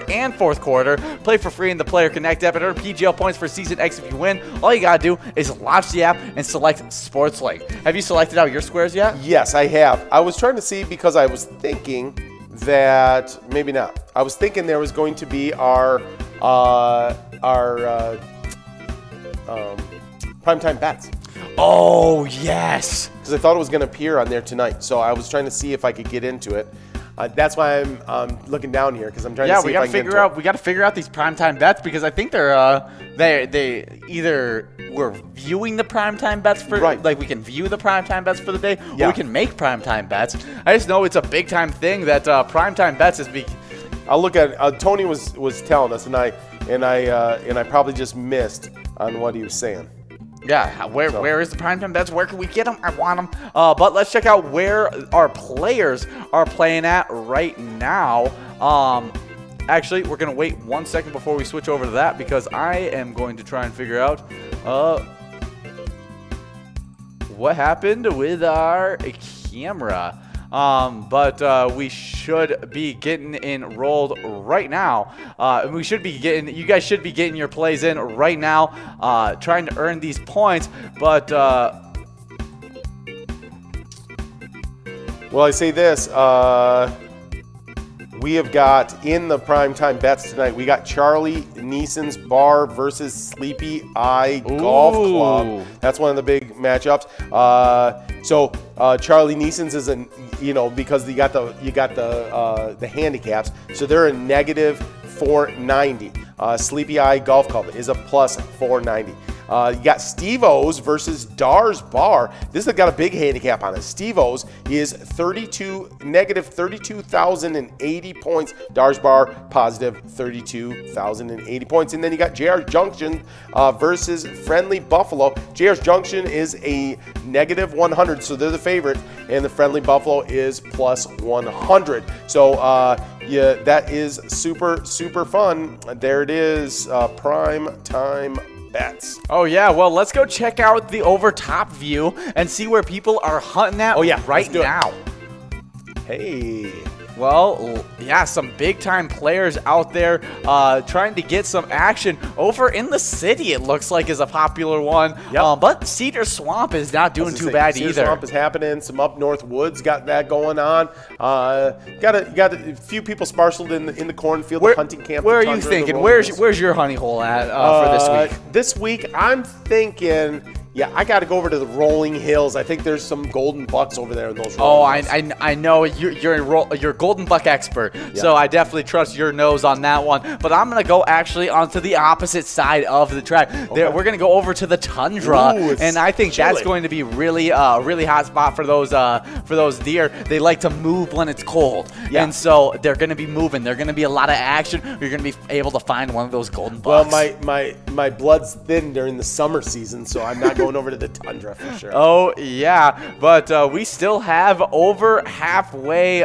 and fourth quarter. Play for free in the Player Connect app and earn PGL points for Season X if you win. All you gotta do is launch the app and select Sports Link. Have you selected out your squares yet? Yes, I have. I was trying to see because I was thinking that maybe not. I was thinking there was going to be our primetime bets. Oh, yes. Because I thought it was going to appear on there tonight. So I was trying to see if I could get into it. That's why I'm looking down here, because I'm trying to see if I can get into it. We got to figure out these primetime bets, because I think they either we're viewing the primetime bets for like we can view the primetime bets for the day, or we can make primetime bets. I just know it's a big time thing that primetime bets is big. I'll look at Tony was telling us, and I probably just missed on what he was saying. Yeah, where is the primetime bets? Where can we get them? I want them. But let's check out where our players are playing at right now. Actually, we're going to wait 1 second before we switch over to that, because I am going to try and figure out what happened with our camera. But we should be getting enrolled right now. You guys should be getting your plays in right now, trying to earn these points. But, well, I say this, we have got in the primetime bets tonight, we got Charlie Neeson's Bar versus Sleepy Eye Golf Club. That's one of the big matchups. So Charlie Neeson's is because you got the handicaps, so they're a negative 490. Sleepy Eye Golf Club is a plus 490. You got Steve-O's versus Dar's Bar. This has got a big handicap on it. Steve-O's is negative 32,080 points. Dar's Bar, positive 32,080 points. And then you got JR Junction versus Friendly Buffalo. JR Junction is a negative 100, so they're the favorite, and the Friendly Buffalo is plus 100. So that is super, super fun. There it is, prime time bets. Oh yeah, well, let's go check out the over top view and see where people are hunting at right now. Hey. Well, yeah, some big-time players out there trying to get some action. Over in the city, it looks like, is a popular one. Yep. But Cedar Swamp is not doing too bad either. Cedar Swamp is happening. Some up north woods got that going on. Got a few people sparselled in the cornfield, the hunting camp. Where are you thinking? Where's your honey hole at for this week? This week, I'm thinking, I got to go over to the rolling hills. I think there's some golden bucks over there in those rolling hills. I know you're a golden buck expert, so I definitely trust your nose on that one. But I'm gonna go actually onto the opposite side of the track. Okay. We're gonna go over to the tundra, and I think that's going to be really hot spot for those deer. They like to move when it's cold, and so they're gonna be moving. There's gonna be a lot of action. You're gonna be able to find one of those golden bucks. Well, my blood's thin during the summer season, so I'm not going over to the tundra for sure. Oh yeah, but we still have over halfway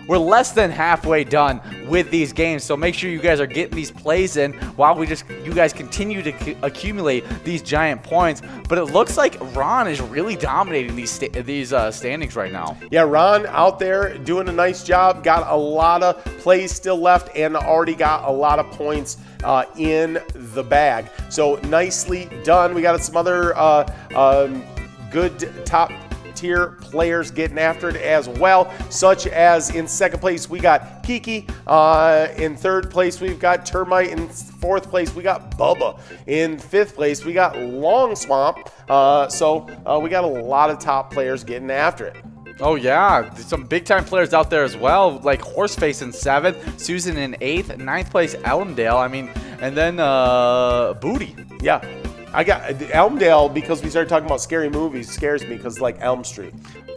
we're less than halfway done with these games, so make sure you guys are getting these plays in while you guys continue to accumulate these giant points. But it looks like Ron is really dominating these standings right now. Yeah, Ron out there doing a nice job. Got a lot of plays still left and already got a lot of points in the bag. So nicely done. We got some other good top tier players getting after it as well, such as in second place we got Kiki, in third place we've got Termite, in fourth place we got Bubba, in fifth place we got Long Swamp. So we got a lot of top players getting after it. Oh, yeah. There's some big-time players out there as well, like Horseface in 7th, Susan in 8th, 9th place Elmdale. I mean, and then Booty. Yeah. I got Elmdale because we started talking about scary movies. Scares me because like Elm Street.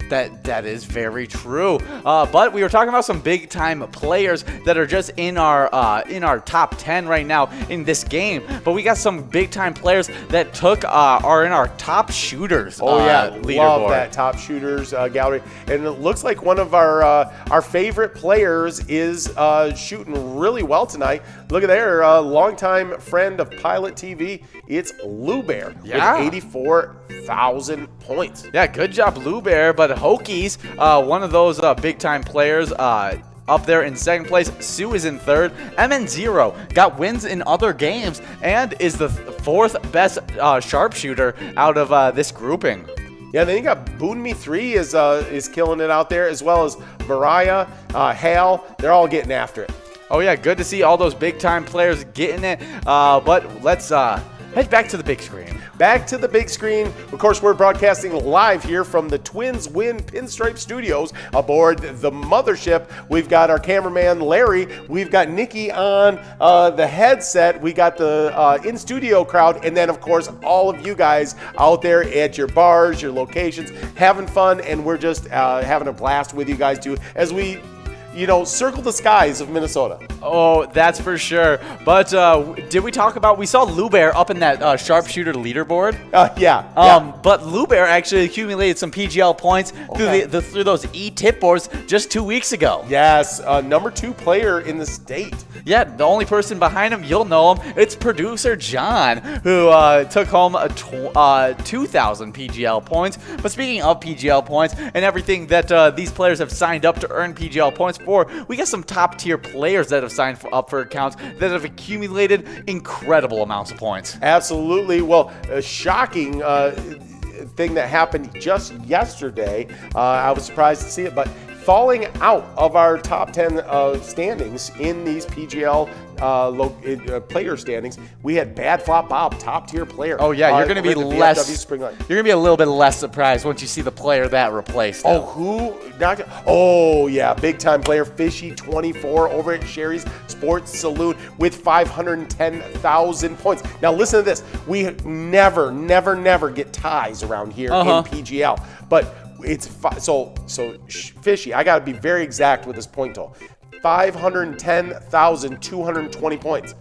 That is very true. But we were talking about some big time players that are just in our top 10 right now in this game. But we got some big time players that are in our top shooters. Oh yeah, leaderboard. love that top shooters gallery. And it looks like one of our favorite players is shooting really well tonight. Look at there, longtime friend of Pilot TV. It's Lou Bear with 84,000 points. Yeah, good job, Lou Bear. But Hokies, one of those big-time players up there in 2nd place. Sue is in 3rd. MN0 got wins in other games and is the 4th best sharpshooter out of this grouping. Yeah, then you got Boonme 3 is killing it out there, as well as Mariah, Hale. They're all getting after it. Oh, yeah, good to see all those big-time players getting it. But let's head back to the big screen. Back to the big screen. Of course, we're broadcasting live here from the Twins Win Pinstripe Studios aboard the mothership. We've got our cameraman, Larry. We've got Nikki on the headset. We got the in-studio crowd. And then, of course, all of you guys out there at your bars, your locations, having fun. And we're just having a blast with you guys, too, as we circle the skies of Minnesota. Oh, that's for sure. But did we talk about, we saw Lou Bear up in that sharpshooter leaderboard? Yeah. But Lou Bear actually accumulated some PGL points through those E-tip boards just 2 weeks ago. Yes, number 2 player in the state. Yeah, the only person behind him, you'll know him. It's producer John, who took home 2,000 PGL points. But speaking of PGL points and everything that these players have signed up to earn PGL points for, we got some top tier players that have signed up for accounts that have accumulated incredible amounts of points. Absolutely. Well, a shocking thing that happened just yesterday. I was surprised to see it, but falling out of our top 10 standings in these PGL player standings, we had Bad Flop Bob, top tier player. Oh yeah, you're going to be less. Spring Line. You're going to be a little bit less surprised once you see the player that replaced him. Oh, who? Oh yeah, big time player Fishy 24 over at Sherry's Sports Saloon with 510,000 points. Now listen to this. We never get ties around here in PGL, but it's so Fishy. I got to be very exact with this point total. 510,220 points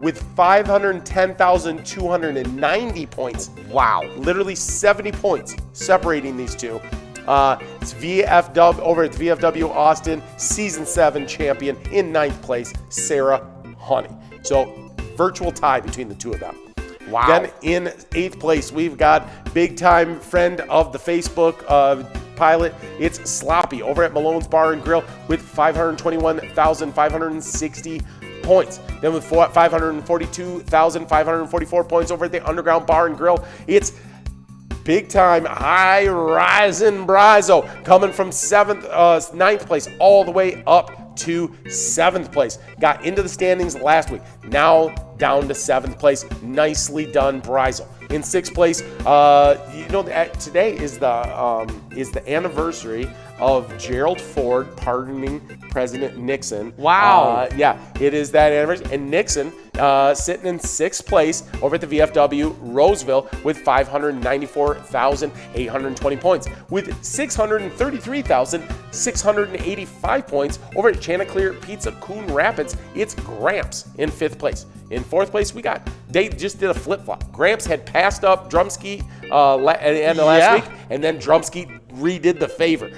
with 510,290 points. Wow, literally 70 points separating these two. It's VFW over at VFW Austin, season 7 champion in 9th place, Sarah Honey. So virtual tie between the two of them. Wow. Then in 8th place, we've got big time friend of the Facebook Pilot. It's Sloppy over at Malone's Bar and Grill with 521,560 points. Then with 542,544 points over at the Underground Bar and Grill, it's big time high rising Brizo coming from 9th place all the way up to 7th place. Got into the standings last week. Now down to 7th place. Nicely done, Brizo. In 6th place, today is the anniversary of Gerald Ford pardoning President Nixon. Wow. Yeah, it is that anniversary. And Nixon sitting in 6th place over at the VFW Roseville with 594,820 points. With 633,685 points over at Chanticleer Pizza Coon Rapids, it's Gramps in 5th place. In 4th place, they just did a flip-flop. Gramps had passed up Drumski at the end of last week, and then Drumski redid the favor.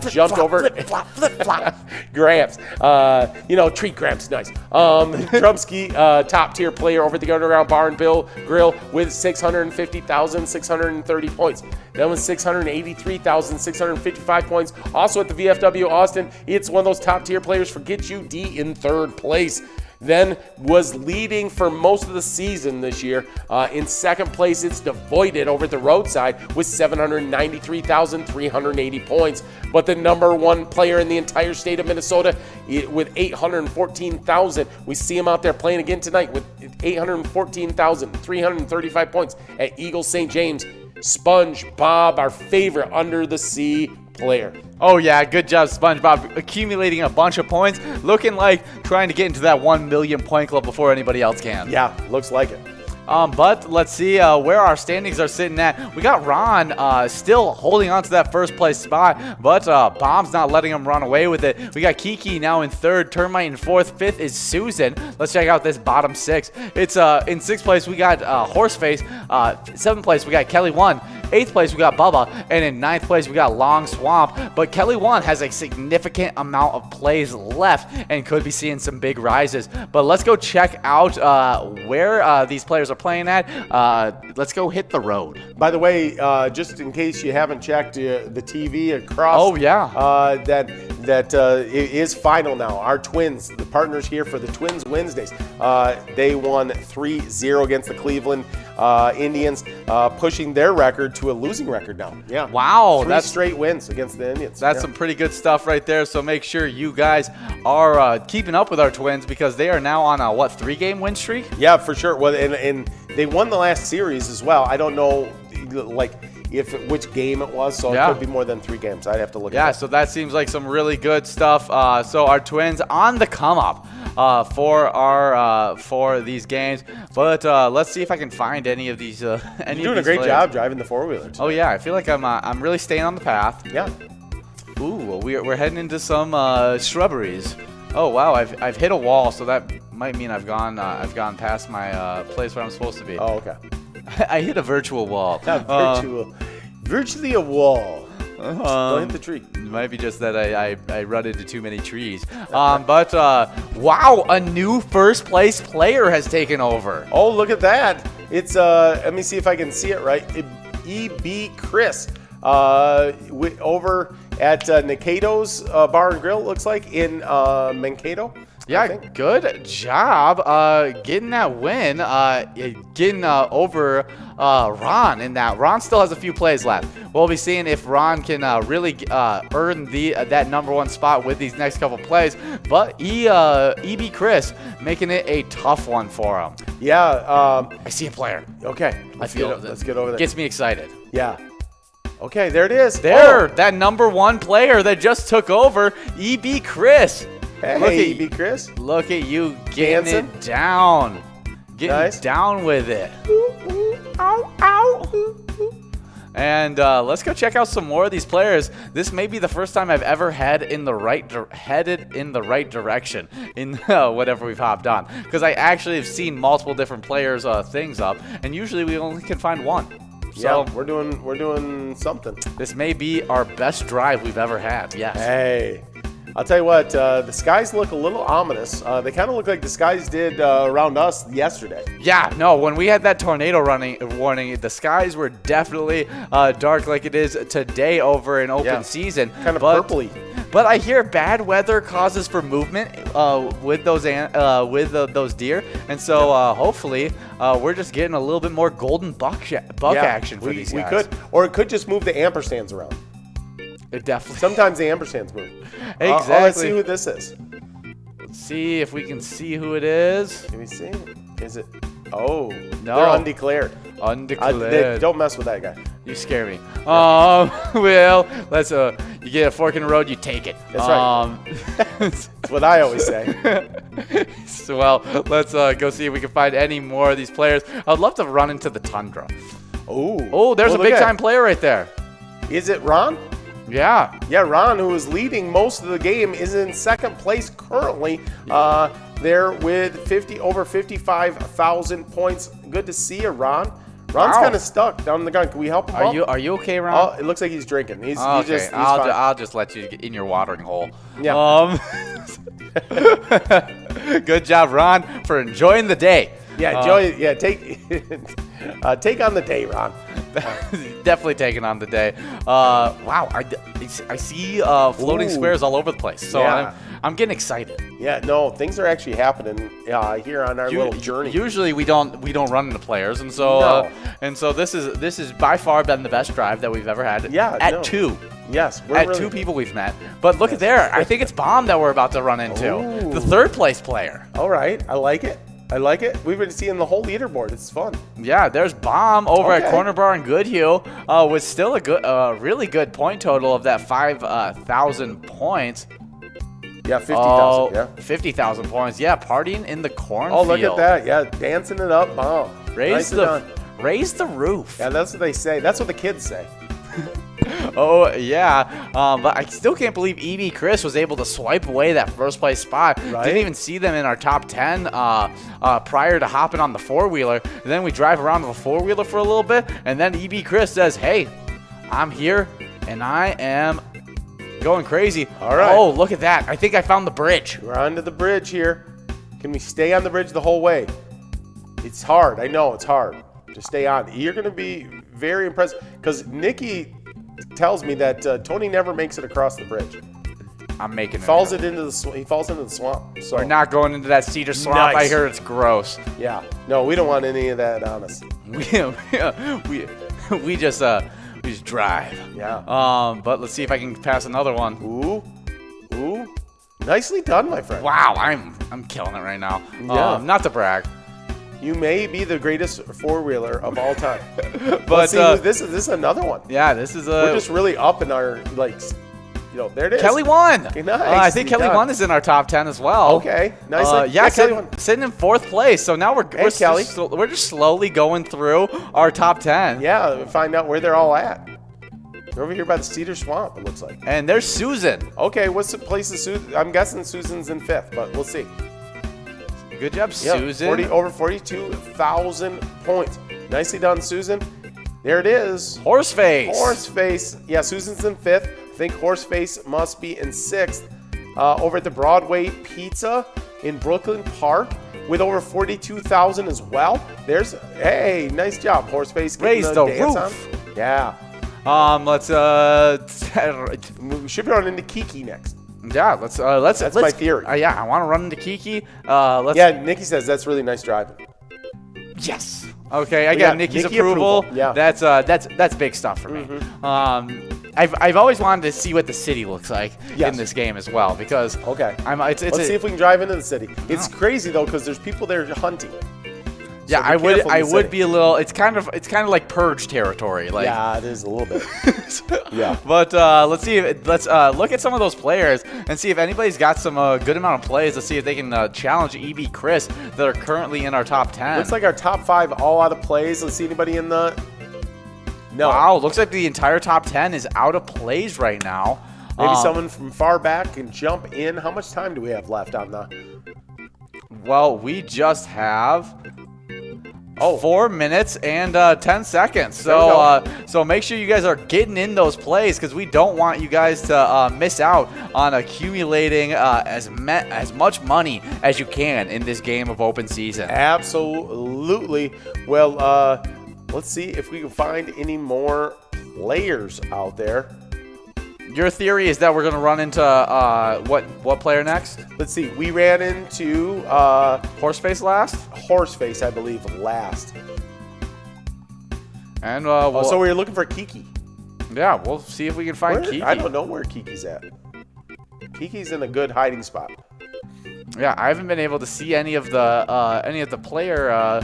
Jumped over. Flip-flop. Gramps. Treat Gramps nice. Drumski, top-tier player over at the Underground Bar and Grill with 650,630 points. Then with 683,655 points. Also at the VFW Austin, it's one of those top-tier players for Get You D in 3rd place. Then was leading for most of the season this year. In 2nd place, it's Devoided over at the Roadside with 793,380 points. But the number 1 player in the entire state of Minnesota with 814,000. We see him out there playing again tonight with 814,335 points at Eagle St. James. Sponge Bob, our favorite under the sea player. Oh, yeah, good job, SpongeBob, accumulating a bunch of points, looking like trying to get into that 1 million point club before anybody else can. Yeah, looks like it. But let's see where our standings are sitting at. We got Ron still holding on to that first place spot, but Bomb's not letting him run away with it. We got Kiki now in third, Termite in fourth, fifth is Susan. Let's check out this bottom six. It's in sixth place we got Horseface, seventh place we got Kelly 1. 8th place, we got Bubba, and in 9th place, we got Long Swamp. But Kelly 1 has a significant amount of plays left and could be seeing some big rises. But let's go check out where these players are playing at. Let's go hit the road. By the way, just in case you haven't checked the TV across, oh yeah, that it is final now. Our Twins, the partners here for the Twins Wednesdays, they won 3-0 against the Cleveland Indians, pushing their record to a losing record now. Yeah. Wow. That's straight wins against the Indians. That's some pretty good stuff right there. So make sure you guys are keeping up with our Twins because they are now on a, 3-game win streak? Yeah, for sure. Well, and they won the last series as well. I don't know, which game it was, so it could be more than 3 games. I'd have to look at that. Yeah, so that seems like some really good stuff. So our Twins on the come up for these games. But let's see if I can find any of these. You're doing a great job driving the 4-wheeler. Oh yeah, I feel like I'm really staying on the path. Yeah. Ooh, we're heading into some shrubberies. Oh wow, I've hit a wall, so that might mean I've gone past my place where I'm supposed to be. Oh okay. I hit a virtual wall. Virtually a wall. Don't hit the tree. It might be just that I run into too many trees. But wow, a new first place player has taken over. Oh, look at that. It's let me see if I can see it right. EB Chris over at Nikado's Bar and Grill, looks like, in Mankato. Yeah, good job getting that win, getting over Ron in that. Ron still has a few plays left. We'll be seeing if Ron can really earn that #1 spot with these next couple plays. But EB Chris making it a tough one for him. Yeah. I see a player. Okay. Let's get over there. Gets me excited. Yeah. Okay, there it is. That #1 player that just took over, EB Chris. Hey, EB Chris. Look at you getting it down. Getting down with it. Ow, ow. And let's go check out some more of these players. This may be the first time I've ever headed in the right direction in whatever we've hopped on. Because I actually have seen multiple different players' things up, and usually we only can find one. So yeah, we're doing something. This may be our best drive we've ever had. Yes. Hey. I'll tell you what, the skies look a little ominous. They kind of look like the skies did around us yesterday. Yeah, no, when we had that tornado warning, the skies were definitely dark like it is today over in open season. Kind of purpley. But I hear bad weather causes for movement with those deer, and so hopefully we're just getting a little bit more golden buck action for these guys. We could, or it could just move the ampersands around. It definitely. Sometimes the ampersands move. Exactly. Let's see who this is. Let's see if we can see who it is. Can we see? Is it? Oh, no. They're undeclared. Undeclared. Don't mess with that guy. You scare me. Well, let's. You get a fork in the road, you take it. That's right. That's what I always say. So, well, let's go see if we can find any more of these players. I'd love to run into the tundra. Oh, there's a big time player right there. Is it Ron? Yeah. Yeah, Ron, who is leading most of the game, is in second place currently. There with over 55,000 points. Good to see you, Ron. Ron's kind of stuck down the gun. Can we help him out? Are you okay, Ron? Oh, it looks like he's drinking. He's okay. He's fine. I'll just let you get in your watering hole. Yeah. Good job, Ron, for enjoying the day. Yeah, enjoy it. Yeah, take on the day, Ron. Definitely taking on the day. Wow, I see floating squares all over the place. So I'm getting excited. Yeah, no, things are actually happening here on our little journey. Usually we don't run into players, and so this is by far been the best drive that we've ever had. Yeah, at 2. Yes, at 2 people we've met. But look at there. I think it's Bomb that we're about to run into. The third place player. All right, I like it. I like it. We've been seeing the whole leaderboard. It's fun. Yeah, there's Bomb over at Okay. Corner Bar in Goodhue with still a good, really good point total of that 5,000 points. Yeah, 50,000. Oh, Yeah. 50,000 points. Yeah, partying in the cornfield. Oh, look at that. Yeah, dancing it up. Bomb. Raise Nicely done. raise the roof. Yeah, that's what they say. That's what the kids say. Oh, yeah. But I still can't believe EB Chris was able to swipe away that first place spot. Right. Didn't even see them in our top 10 prior to hopping on the four-wheeler. And then we drive around the four-wheeler for a little bit, and then EB Chris says, hey, I'm here, and I am going crazy. All right. Oh, look at that. I think I found the bridge. We're onto the bridge here. Can we stay on the bridge the whole way? It's hard. I know it's hard to stay on. You're going to be very impressed because Nikki tells me that Tony never makes it across the bridge. I'm making it. He falls into the swamp. So We're not going into that cedar swamp. Nice. I hear it's gross. Yeah. No, we don't want any of that on us. We just drive. Yeah. But let's see if I can pass another one. Ooh. Ooh. Nicely done, my friend. Wow, I'm killing it right now. Yeah. Not to brag, You may be the greatest four-wheeler of all time. but See, this is another one. yeah, this is We're just really up in our, there it is. Kelly won. Okay, I think nicely Kelly done. 1 is in our top 10 as well. Okay, nicely. Yeah, Kelly won. sitting in 4th place. So now we're Kelly. we're just slowly going through our top 10. Yeah, find out where they're all at. They're over here by the Cedar Swamp, it looks like. And there's Susan. Okay, what's the place of Susan? I'm guessing Susan's in 5th, but we'll see. Good job, Yeah, Susan. over 42,000 points. Nicely done, Susan. There it is. Horseface. Horseface. Yeah, Susan's in 5th. I think Horseface must be in 6th. Over at the Broadway Pizza in Brooklyn Park with over 42,000 as well. Hey, nice job, Horseface. Getting Raise the dance roof. on. Yeah. Let's We should be running into Kiki next. yeah, let's That's my theory. Yeah, I want to run into Kiki. Let's Yeah, Nikki says that's really nice driving. Yes. Okay, I We got got Nikki's Nikki approval. approval. Yeah. That's big stuff for me. I've always wanted to see what the city looks like Yes. in this game as well because Okay. It's Let's see if we can drive into the city. It's crazy though because there's people there hunting. yeah, So be careful in I the would city. be a little. It's kind of like purge territory. Like, Yeah, it is a little bit. Yeah. But let's look at some of those players and see if anybody's got some good amount of plays. Let's see if they can challenge EB Chris that are currently in our top 10. Looks like our top 5 all out of plays. Let's see anybody in the. No. Wow, looks like the entire top 10 is out of plays right now. Maybe someone from far back can jump in. How much time do we have left on the? Well, we just have 4 minutes and 10 seconds. There we So so make sure you guys are getting in those plays because we don't want you guys to miss out on accumulating as much money as you can in this game of open season. Absolutely. Well, let's see if we can find any more players out there. Your theory is that we're going to run into what player next? Let's see. We ran into Horseface last? Horseface, I believe, last. And So we were looking for Kiki. yeah, we'll see if we can find Where- Kiki. I don't know where Kiki's at. Kiki's in a good hiding spot. Yeah, I haven't been able to see any of the player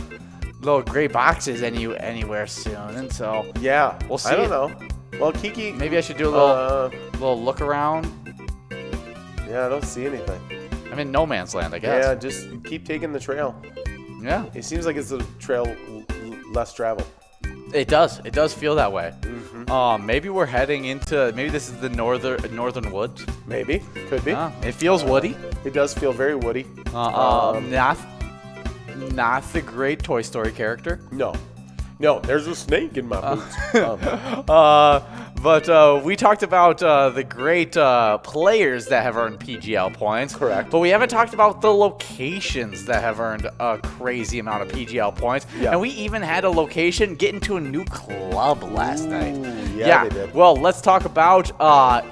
little gray boxes anywhere soon, and so Yeah. We'll see. I don't know. Well, Kiki. maybe I should do a little look around. Yeah, I don't see anything. I'm in no man's land, I guess. Yeah, just keep taking the trail. Yeah, It seems like it's a trail less traveled. it does. It does feel that way. Mm-hmm. Maybe we're heading into. Maybe this is the northern woods. Maybe. Could be. It feels woody. It does feel very woody. Not the great Toy Story character. No. No, there's a snake in my boots. But we talked about the great players that have earned PGL points. Correct. But we haven't talked about the locations that have earned a crazy amount of PGL points. Yeah. And we even had a location get into a new club last night. yeah, they did. Well, let's talk about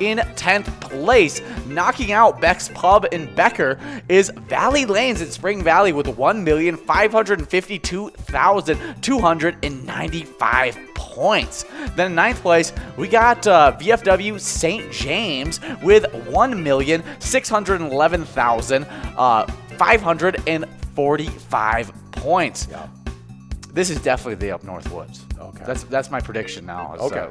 in 10th place, knocking out Beck's Pub in Becker, is Valley Lanes in Spring Valley with 1,552,295 points. Then in 9th place, we got VFW St. James with 1,611,530 45 points. Yeah. This is definitely the up north woods. Okay. That's my prediction now. Okay.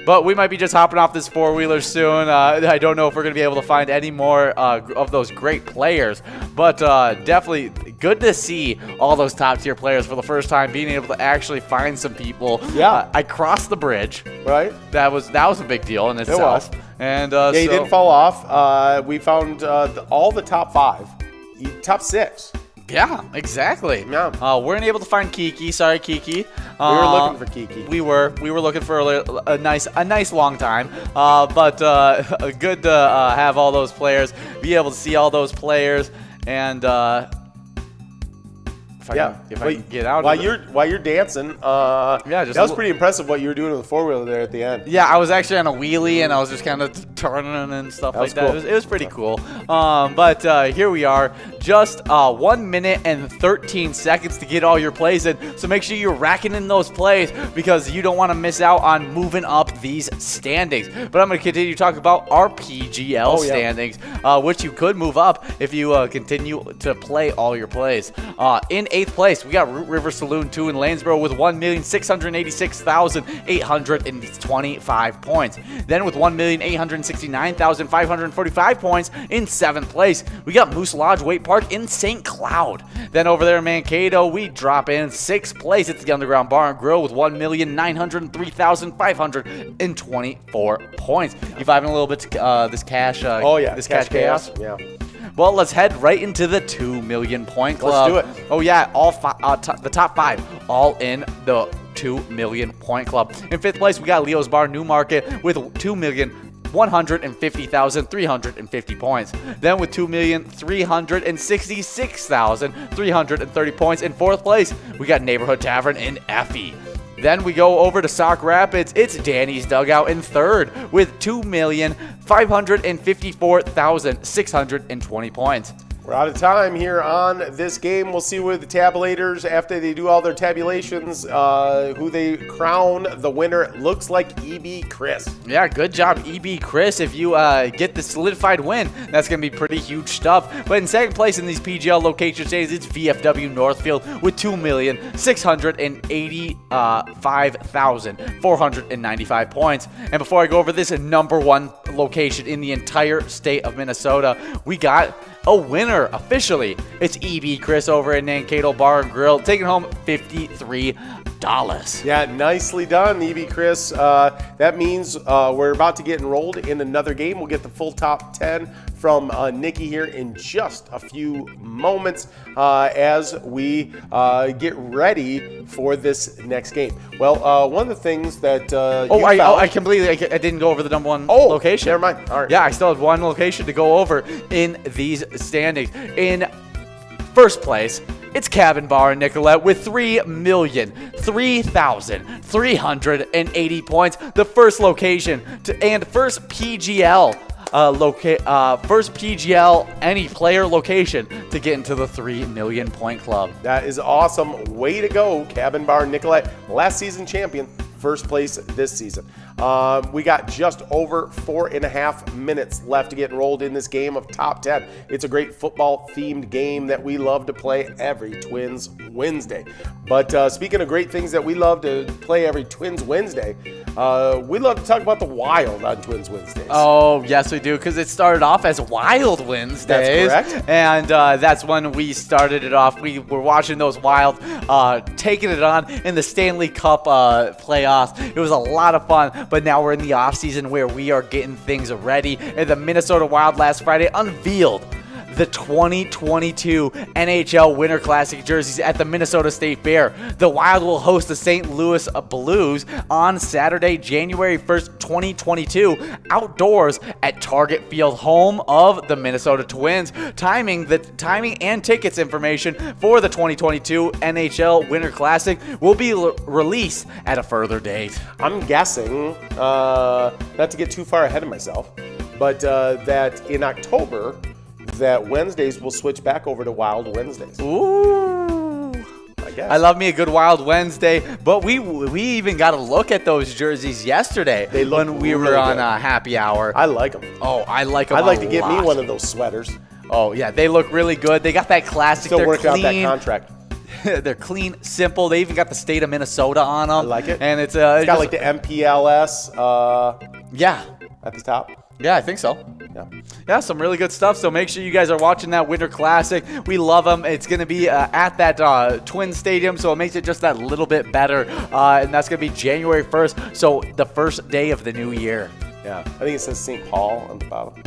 But we might be just hopping off this four-wheeler soon. I don't know if we're going to be able to find any more of those great players. But definitely good to see all those top-tier players for the first time, being able to actually find some people. Yeah. I crossed the bridge. Right. That was a big deal in itself. It was. And yeah, you didn't fall off. We found all the top 5. Top 6. Yeah, exactly. Yeah. Weren't able to find Kiki. Sorry, Kiki. We were looking for Kiki. We were looking for a nice long time. But good to have all those players, be able to see all those players, and if I can get out while of it. while you're dancing, that was pretty impressive what you were doing with the 4-wheeler there at the end. Yeah, I was actually on a wheelie and I was just kind of turning and stuff like that. Cool. It was pretty cool. But here we are, just 1 minute and 13 seconds to get all your plays in. So make sure you're racking in those plays because you don't want to miss out on moving up these standings. But I'm going to continue to talk about our PGL standings, which you could move up if you continue to play all your plays. In 8th place, we got Root River Saloon 2 in Lanesboro with 1,686,825 points. Then with 1,869,545 points in 7th place, we got Moose Lodge Wait Park in St. Cloud. Then over there in Mankato, we drop in 6th place. It's the Underground Bar and Grill with 1,903,524 points. You vibing a little bit to this cash? This cash chaos. Yeah. Well, let's head right into the 2 million point club. Let's do it. Oh yeah, the top 5 all in the 2 million point club. In 5th place, we got Leo's Bar Newmarket with 2,150,350 points. Then with 2,366,330 points. In 4th place, we got Neighborhood Tavern in Effie. Then we go over to Sauk Rapids. It's Danny's Dugout in 3rd with 2,554,620 points. We're out of time here on this game. We'll see where the tabulators, after they do all their tabulations, who they crown the winner. It looks like EB Chris. Yeah, good job, EB Chris. If you get the solidified win, that's going to be pretty huge stuff. But in 2nd place in these PGL location stages, it's VFW Northfield with 2,685,495 points. And before I go over this number 1 location in the entire state of Minnesota, we got a winner officially. It's EB Chris over at Mankato Bar and Grill, taking home $53. Yeah, nicely done, EB Chris. That means we're about to get enrolled in another game. We'll get the full top 10 from Nikki here in just a few moments as we get ready for this next game. Well, one of the things that I didn't go over the number 1 location. Never mind. All right. Yeah, I still have 1 location to go over in these standings. In 1st place, it's Cabin Bar in Nicollet with 3,003,380 points. The first location and first PGL first PGL any player location to get into the 3 million point club. That is awesome. Way to go, Cabin Bar Nicollet. Last season champion, first place this season. We got just over 4.5 minutes left to get enrolled in this game of top 10. It's a great football-themed game that we love to play every Twins Wednesday. But speaking of great things that we love to play every Twins Wednesday, we love to talk about the Wild on Twins Wednesdays. Oh, yes, we do, because it started off as Wild Wednesdays. That's correct. And that's when we started it off. We were watching those Wild taking it on in the Stanley Cup playoffs. It was a lot of fun. But now we're in the offseason where we are getting things ready. And the Minnesota Wild last Friday unveiled the 2022 NHL Winter Classic jerseys at the Minnesota State Fair. The Wild will host the St. Louis Blues on Saturday, January 1st, 2022, outdoors at Target Field, home of the Minnesota Twins. Timing and tickets information for the 2022 NHL Winter Classic will be released at a further date. I'm guessing, not to get too far ahead of myself, but that in October, that Wednesdays will switch back over to Wild Wednesdays. Ooh. I guess. I love me a good Wild Wednesday, but we even got a look at those jerseys yesterday when we were on a happy hour. I like them. Oh, I like them I'd like to a get me lot. one of those sweaters. Oh, yeah, they look really good. They got that classic. Still They're working out that clean. contract. They're clean, simple. They even got the state of Minnesota on them. I like it. And it's got just, like the MPLS yeah. at the top. Yeah, I think so. Yeah. Yeah, some really good stuff. So make sure you guys are watching that Winter Classic. We love them. It's going to be at that Twin Stadium, so it makes it just that little bit better. And that's going to be January 1st, so the first day of the new year. Yeah. I think it says St. Paul on the bottom.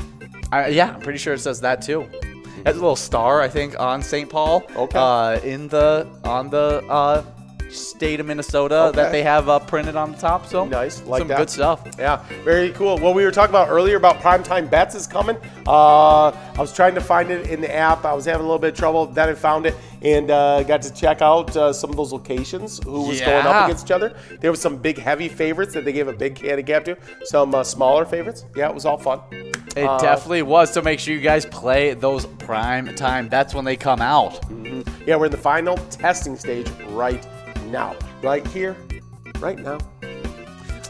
Yeah, I'm pretty sure it says that too. It has a little star, I think, on St. Paul. Okay. On the state of Minnesota that they have printed on the top. So nice, like some that. good stuff. Yeah, very cool. Well, we were talking about earlier about primetime bets is coming. I was trying to find it in the app. I was having a little bit of trouble. Then I found it and got to check out some of those locations. Who was going up against each other? There was some big heavy favorites that they gave a big handicap to. Some smaller favorites. Yeah, it was all fun. It definitely was. So make sure you guys play those prime time bets when they come out. Mm-hmm. Yeah, we're in the final testing stage right now. Right here, right now.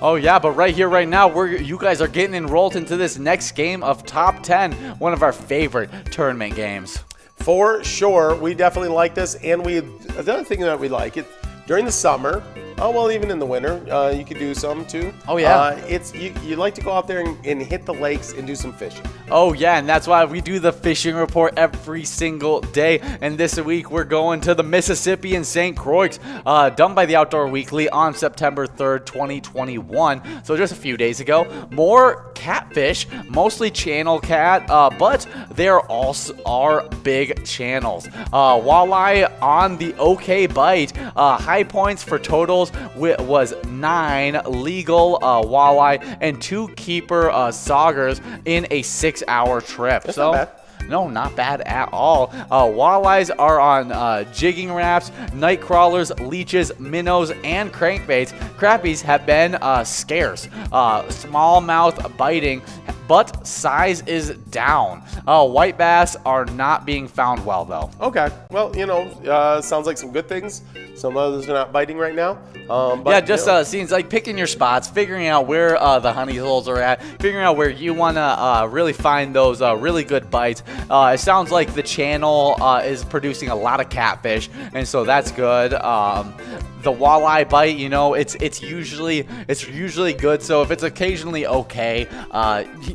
Oh yeah, but right here, right now, you guys are getting enrolled into this next game of Top 10, one of our favorite tournament games. For sure, we definitely like this, and the other thing that we like it during the summer. Oh well, even in the winter, you could do some too. Oh yeah, you like to go out there and hit the lakes and do some fishing. Oh yeah, and that's why we do the fishing report every single day. And this week we're going to the Mississippi in St. Croix, done by the Outdoor Weekly on September 3rd, 2021. So just a few days ago. More catfish, mostly channel cat, but there also are big channels. Walleye on the OK Bite. High points for totals was 9 legal walleye and 2 keeper saugers in a 6-hour trip. That's not bad. No, not bad at all. Walleyes are on jigging rafts, night crawlers, leeches, minnows, and crankbaits. Crappies have been scarce. Smallmouth biting, but size is down. White bass are not being found well, though. Okay. Well, sounds like some good things. Some others are not biting right now. But, yeah, just seems like picking your spots, figuring out where the honey holes are at, figuring out where you want to really find those really good bites. It sounds like the channel is producing a lot of catfish, and so that's good. The walleye bite, it's usually good. So if it's occasionally okay,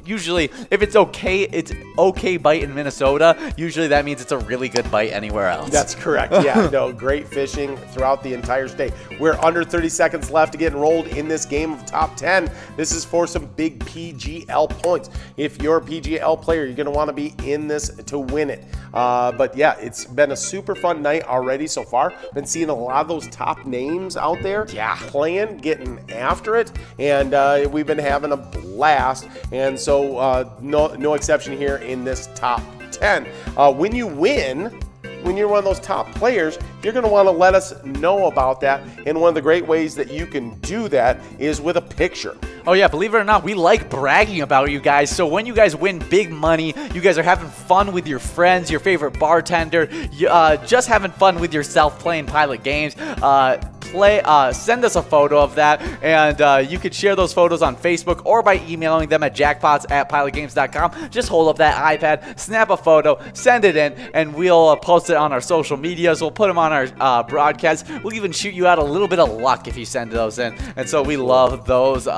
usually if it's okay bite in Minnesota, usually that means it's a really good bite anywhere else. That's correct. Yeah, no, great fishing throughout the entire state. We're under 30 seconds left to get enrolled in this game of top 10. This is for some big PGL points. If you're a PGL player, you're going to want to be in this to win it. But yeah, it's been a super fun night already so far. Been seeing a lot of those top names out there playing, getting after it, and we've been having a blast. And so no exception here in this top 10. When you win, when you're one of those top players, you're going to want to let us know about that. And one of the great ways that you can do that is with a picture. Oh yeah, believe it or not, we like bragging about you guys. So when you guys win big money, you guys are having fun with your friends, your favorite bartender, just having fun with yourself playing Pilot games. Send us a photo of that, and you could share those photos on Facebook or by emailing them at jackpots@pilotgames.com. Just hold up that iPad, snap a photo, send it in, and we'll post it on our social medias. We'll put them on our broadcast. We'll even shoot you out a little bit of luck if you send those in. And so we love those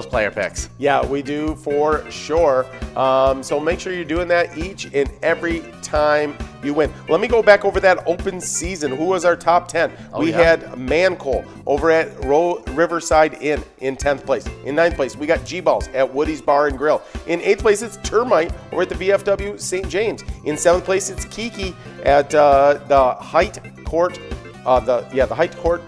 player picks. Yeah, we do for sure. So make sure you're doing that each and every time you win. Let me go back over that open season. Who was our top 10? We had Mancole over at Riverside Inn in 10th place. In 9th place, we got G-Balls at Woody's Bar and Grill. In 8th place, it's Termite over at the VFW St. James. In 7th place, it's Kiki at the Height Court, the Height Court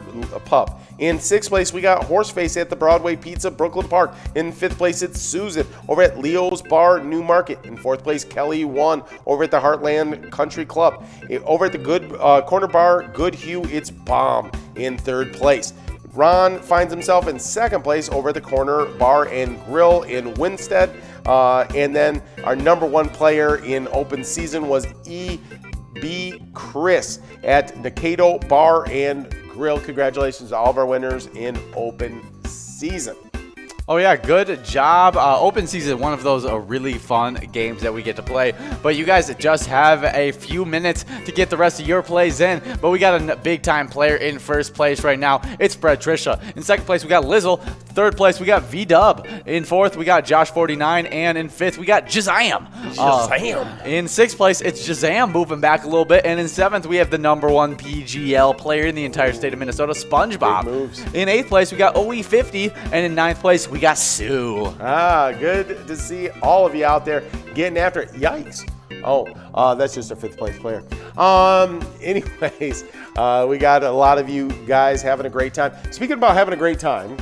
Pub. In 6th place, we got Horseface at the Broadway Pizza, Brooklyn Park. In 5th place, it's Susan over at Leo's Bar, New Market. In 4th place, Kelly 1 over at the Heartland Country Club. Over at the Good Corner Bar, Good Hue, it's Bomb in 3rd place. Ron finds himself in 2nd place over at the Corner Bar and Grill in Winstead. And then our number 1 player in open season was E.B. Chris at Nakado Bar and Grill. Congratulations to all of our winners in open season. Oh, yeah, good job. Open season, one of those really fun games that we get to play. But you guys just have a few minutes to get the rest of your plays in. But we got a big-time player in first place right now. It's Fred Trisha. In second place, we got Lizzle. Third place, we got V-Dub. In fourth, we got Josh49. And in fifth, we got Jazam. In sixth place, it's Jazam moving back a little bit. And in seventh, we have the #1 PGL player in the entire state of Minnesota, SpongeBob. Big moves. In eighth place, we got OE50. And in ninth place, we got Sue. Good to see all of you out there getting after it. Yikes. That's just a fifth place player. Anyways, we got a lot of you guys having a great time. Speaking about having a great time,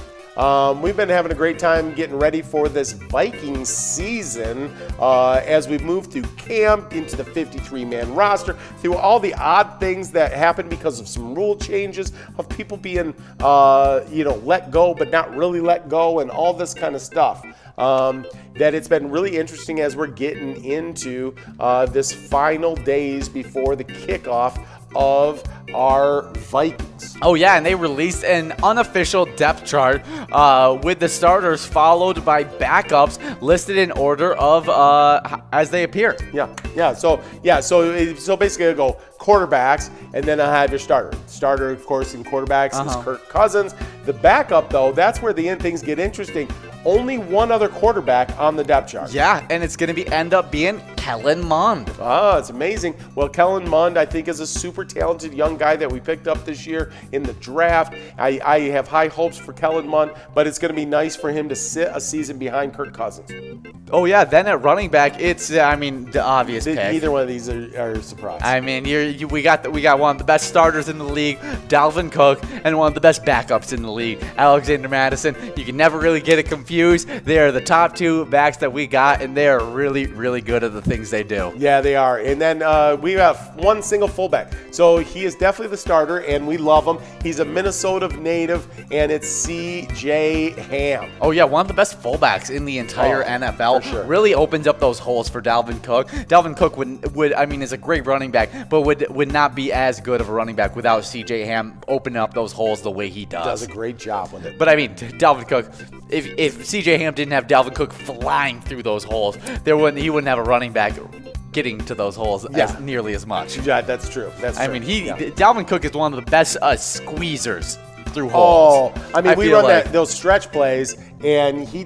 we've been having a great time getting ready for this Viking season as we move through camp into the 53-man roster, through all the odd things that happen because of some rule changes of people being, let go but not really let go and all this kind of stuff. That it's been really interesting as we're getting into this final days before the kickoff of our Vikings. Oh, yeah, and they released an unofficial depth chart with the starters followed by backups listed in order of as they appear. So basically I go quarterbacks, and then I have your starter. Starter, of course, in quarterbacks is Kirk Cousins. The backup, though, that's where the things get interesting. Only one other quarterback on the depth chart. Yeah, and it's going to end up being Kellen Mond. It's amazing. Well, Kellen Mond, I think, is a super talented young guy that we picked up this year in the draft. I have high hopes for Kellen Mond, but it's going to be nice for him to sit a season behind Kirk Cousins. Oh, yeah, then at running back, it's, the obvious pick. Neither one of these are a surprise. I mean, we got one of the best starters in the league, Dalvin Cook, and one of the best backups in the league, Alexander Madison. You can never really get it confused. They are the top two backs that we got, and they are really, really good at the things they do. Yeah, they are. And then we have one single fullback. So he is definitely the starter, and we love him. He's a Minnesota native, and it's C.J. Ham. Oh, yeah, one of the best fullbacks in the entire NFL. For sure. Really opens up those holes for Dalvin Cook. Dalvin Cook is a great running back, but would not be as good of a running back without C.J. Ham opening up those holes the way he does. Does a great job with it. But, Dalvin Cook, if C.J. Ham didn't have Dalvin Cook flying through those holes, he wouldn't have a running back getting to those holes as nearly as much. Yeah, that's true. Dalvin Cook is one of the best squeezers through holes. We run those stretch plays, and he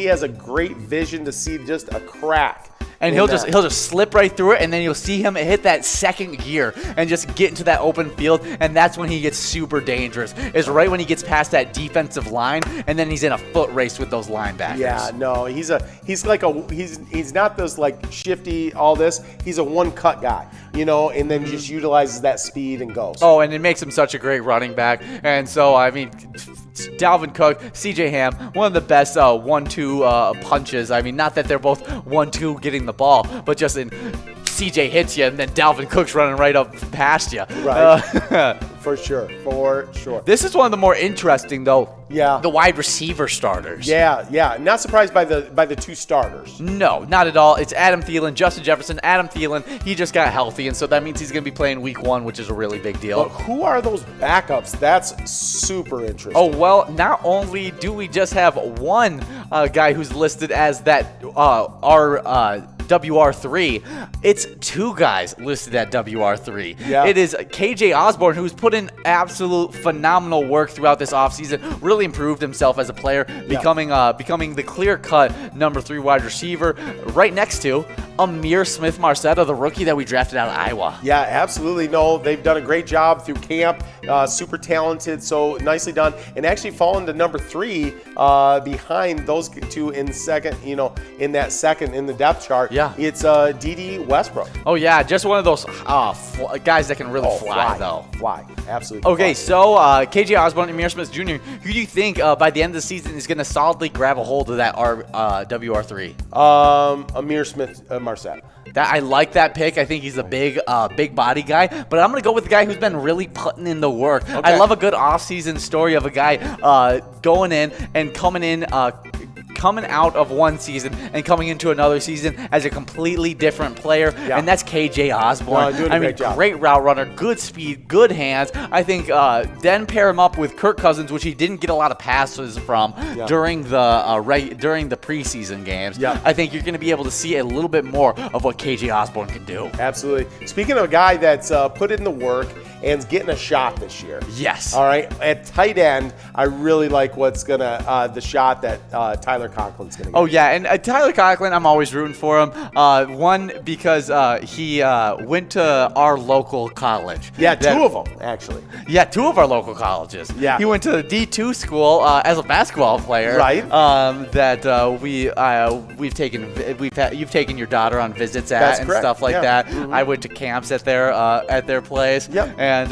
has a great vision to see just a crack. And he'll just slip right through it, and then you'll see him hit that second gear and just get into that open field, and that's when he gets super dangerous. Is right when he gets past that defensive line, and then he's in a foot race with those linebackers. Yeah, no, he's not this like shifty all this. He's a one cut guy, and then just utilizes that speed and goes. Oh, and it makes him such a great running back. And so Dalvin Cook, C.J. Ham, one of the best 1-2 punches. Not that they're both 1-2 getting the ball, but just in C.J. hits you, and then Dalvin Cook's running right up past you. Right. For sure. This is one of the more interesting, though. Yeah. The wide receiver starters. Yeah. Not surprised by the two starters. No, not at all. It's Adam Thielen, Justin Jefferson. Adam Thielen, he just got healthy, and so that means he's going to be playing week 1, which is a really big deal. But who are those backups? That's super interesting. Oh, well, not only do we just have one guy who's listed as that our WR3, it's two guys listed at WR3. Yeah. It is KJ Osborne, who's put in absolute phenomenal work throughout this offseason, really improved himself as a player, becoming the clear-cut number 3 wide receiver, right next to Amir Smith-Marsetto, the rookie that we drafted out of Iowa. Yeah, absolutely. No, they've done a great job through camp. Super talented, so nicely done. And actually fallen to number 3 behind those two in second, in that second in the depth chart. Yeah. It's D.D. Westbrook. Oh, yeah, just one of those guys that can really fly, though. Fly, absolutely. Okay, so KJ Osborne and Amir Smith Jr., who do you think by the end of the season is going to solidly grab a hold of that WR3? Amir Smith-Marsetto. I like that pick. I think he's a big body guy, but I'm going to go with the guy who's been really putting in the work. Okay. I love a good offseason story of a guy going in and coming in coming out of one season and coming into another season as a completely different player, and that's KJ Osborne. Doing a great job. Great route runner, good speed, good hands. I think then pair him up with Kirk Cousins, which he didn't get a lot of passes from during the preseason games. I think you're going to be able to see a little bit more of what KJ Osborne can do. Absolutely. Speaking of a guy that's put in the work and's getting a shot this year. Yes. All right. At tight end, I really like the shot that Tyler Conklin's going to get. Oh, yeah. And Tyler Conklin, I'm always rooting for him. One, because he went to our local college. Yeah, two of them, actually. Yeah, two of our local colleges. Yeah. He went to the D2 school as a basketball player. Right. You've taken your daughter on visits at That's and correct. stuff like Yeah. that. I went to camps at their place. Yep. And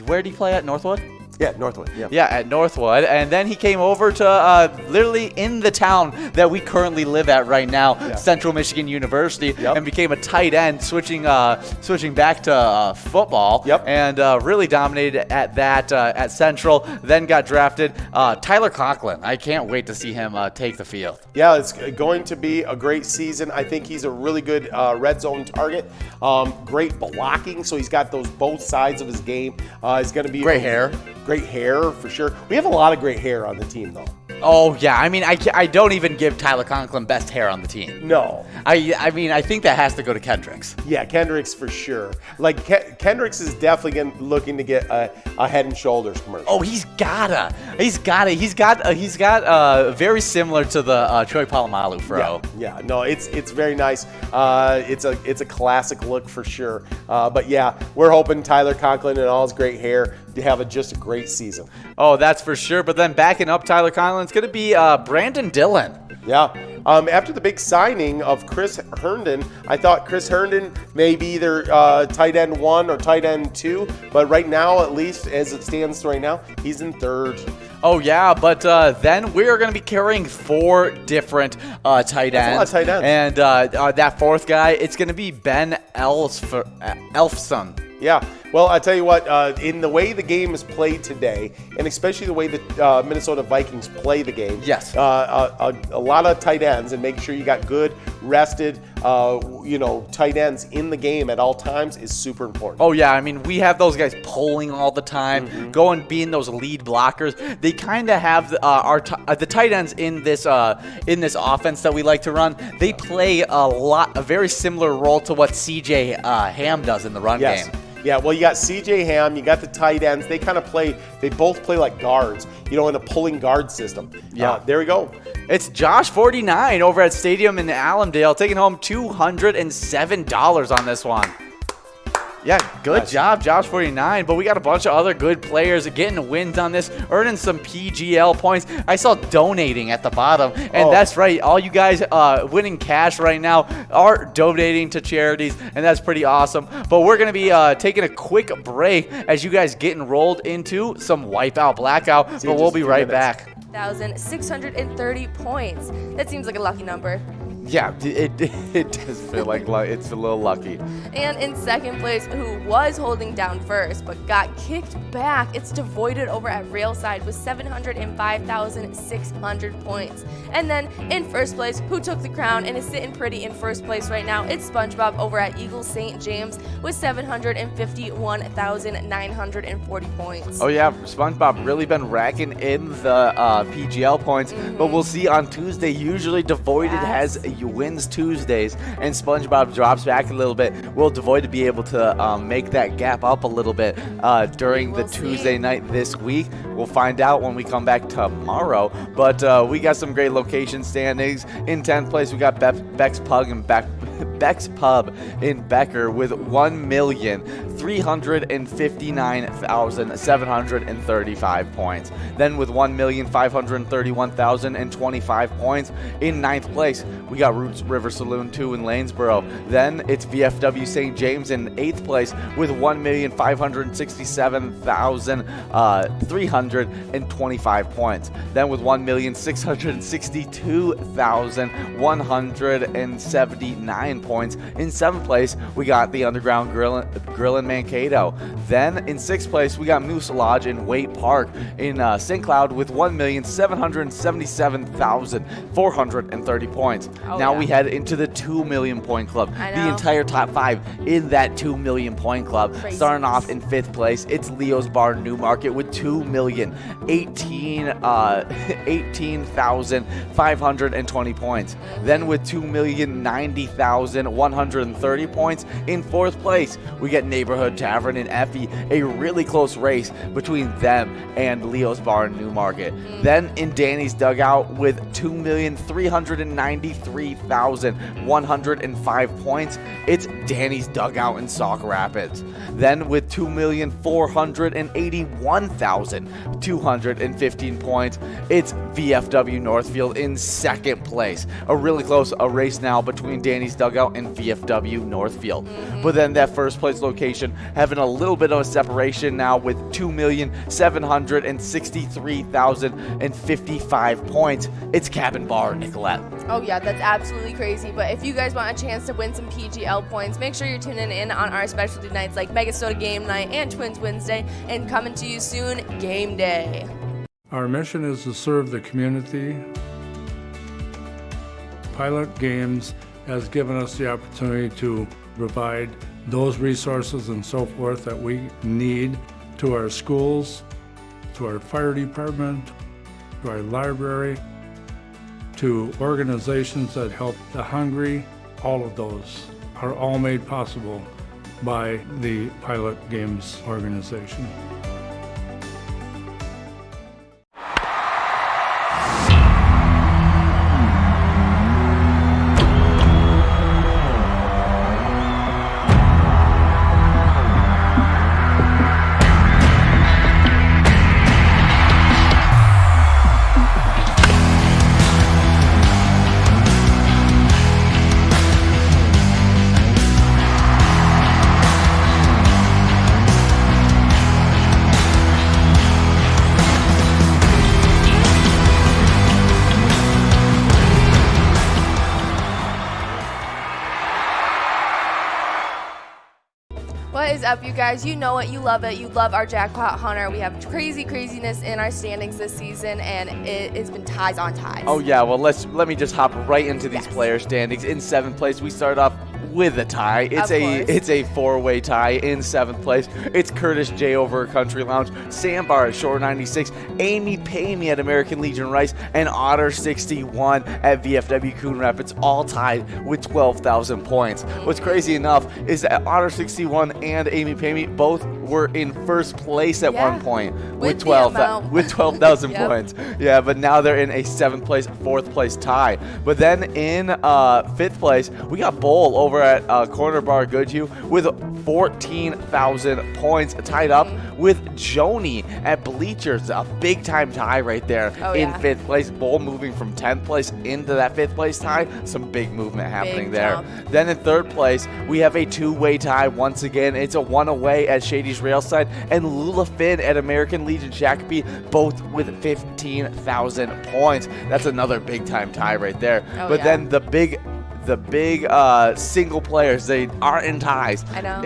where did he play at? Northwood? Yeah, Northwood. Yeah. Yeah, at Northwood. And then he came over to literally in the town that we currently live at right now, Central Michigan University, and became a tight end, switching back to football. And really dominated at that at Central. Then got drafted. Tyler Conklin. I can't wait to see him take the field. Yeah, it's going to be a great season. I think he's a really good red zone target. Great blocking, so he's got those both sides of his game. He's going to be Great hair. Great hair, for sure. We have a lot of great hair on the team, though. Oh, yeah. I mean, I don't even give Tyler Conklin best hair on the team. No. I mean, I think that has to go to Kendricks. Yeah, Kendricks for sure. Like, Kendricks is definitely looking to get a Head and Shoulders commercial. Oh, he's got very similar to the Troy Polamalu fro. Yeah. No, it's very nice. It's a classic look for sure. But yeah, we're hoping Tyler Conklin and all his great hair to have just a great season. Oh, that's for sure. But then backing up Tyler Conklin, it's going to be Brandon Dillon. Yeah. After the big signing of Chris Herndon, I thought Chris Herndon may be either tight end 1 or tight end 2, but right now, at least as it stands right now, he's in 3rd. Oh, yeah, but then we're going to be carrying 4 different tight ends. That's a lot of tight ends. And that 4th guy, it's going to be Ben Elfson. Yeah. Well, I tell you what, in the way the game is played today, and especially the way the Minnesota Vikings play the game, yes, a lot of tight ends, and making sure you got good, rested, tight ends in the game at all times is super important. Oh yeah, I mean we have those guys pulling all the time, going being those lead blockers. They kind of have the tight ends in this offense that we like to run. They play a very similar role to what CJ Ham does in the run game. Yeah, well, you got C.J. Ham, you got the tight ends. They both play like guards, in a pulling guard system. Yeah. There we go. It's Josh 49 over at Stadium in Allendale, taking home $207 on this one. Yeah, good job, Josh 49. But we got a bunch of other good players getting wins on this, earning some PGL points. I saw donating at the bottom, and that's right. All you guys winning cash right now are donating to charities, and that's pretty awesome. But we're going to be taking a quick break as you guys get enrolled into some Wipeout Blackout, but we'll be right back. 1,630 points. That seems like a lucky number. Yeah, it does feel like it's a little lucky. And in second place, who was holding down first but got kicked back, it's Devoided over at Railside with 705,600 points. And then in first place, who took the crown and is sitting pretty in first place right now, it's SpongeBob over at Eagle St. James with 751,940 points. Oh yeah, SpongeBob really been racking in the PGL points, but we'll see on Tuesday. Usually Devoided has wins Tuesdays, and SpongeBob drops back a little bit. Will Devoided be able to make that gap up a little bit during the Tuesday night this week? We'll find out when we come back tomorrow. But we got some great location standings. In 10th place, we got Beck's Pub in Becker with 1,359,735 points. Then with 1,531,025 points in 9th place, we got Roots River Saloon 2 in Lanesboro. Then it's VFW St. James in 8th place with 1,567,325 points. Then with 1,662,179 points. In 7th place, we got the Underground Grill in Mankato. Then in 6th place, we got Moose Lodge in Waite Park in St. Cloud with 1,777,430 points. Now we head into the 2 million point club. The entire top 5 in that 2 million point club. Crazy. Starting off in 5th place, it's Leo's Bar Newmarket with 2,018,520 points. Then with 2,090,130 points, in 4th place, we get Neighborhood Tavern in Effie, a really close race between them and Leo's Bar Newmarket. Then in Danny's Dugout with 2,393,105 points, it's Danny's Dugout in Sauk Rapids. Then with 2,481,215 points, it's VFW Northfield in 2nd place. A really close race now between Danny's Dugout and VFW Northfield. But then that 1st place location having a little bit of a separation now with 2,763,055 points. It's Cabin Bar Nicolette. Oh yeah, that's absolutely crazy. But if you guys want a chance to win some PGL points, make sure you're tuning in on our specialty nights like Mega Soda Game Night and Twins Wednesday, and coming to you soon, Game Day. Our mission is to serve the community. Pilot Games has given us the opportunity to provide those resources and so forth that we need to our schools, to our fire department, to our library, to organizations that help the hungry. All of those are all made possible by the Pilot Games organization. What is up, you guys? You know it, you love it. You love our Jackpot Hunter. We have craziness in our standings this season, and it's been ties on ties. Oh yeah, well let me just hop right into these player standings. In 7th place, we start off with a tie. It's a 4-way tie. In 7th place, it's Curtis J over at Country Lounge, Sandbar at Shore 96, Amy Pay Me at American Legion Rice, and Otter 61 at VFW Coon Rapids, all tied with 12,000 points. What's crazy enough is that Otter 61 and Amy Pay Me both were in 1st place at one point with 12,000 points. Yeah, but now they're in a 7th place, 4th place tie. But then in 5th place, we got Bowl over at Corner Bar Goodhue with 14,000 points, tied up with Joni at Bleachers. A big time tie right there in 5th place. Bowl moving from 10th place into that 5th place tie. Some big movement happening there. Then in 3rd place, we have a 2-way tie once again. It's a 1-away at Shady's Railside and Lula Finn at American Legion Shakopee, both with 15,000 points. That's another big time tie right there. But then the big single players, they aren't in ties. I know.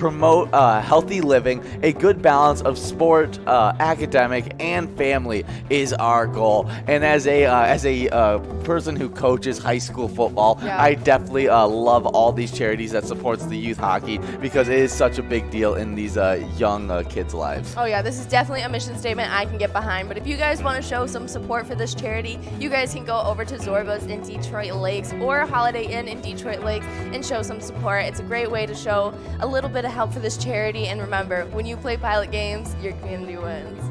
promote healthy living, a good balance of sport, academic, and family is our goal. And as a person who coaches high school football, I definitely love all these charities that supports the youth hockey because it is such a big deal in these young kids' lives. Oh yeah, this is definitely a mission statement I can get behind. But if you guys want to show some support for this charity, you guys can go over to Zorba's in Detroit Lakes or Holiday Inn in Detroit Lakes and show some support. It's a great way to show a little bit of help for this charity. And remember, when you play Pilot games, your community wins.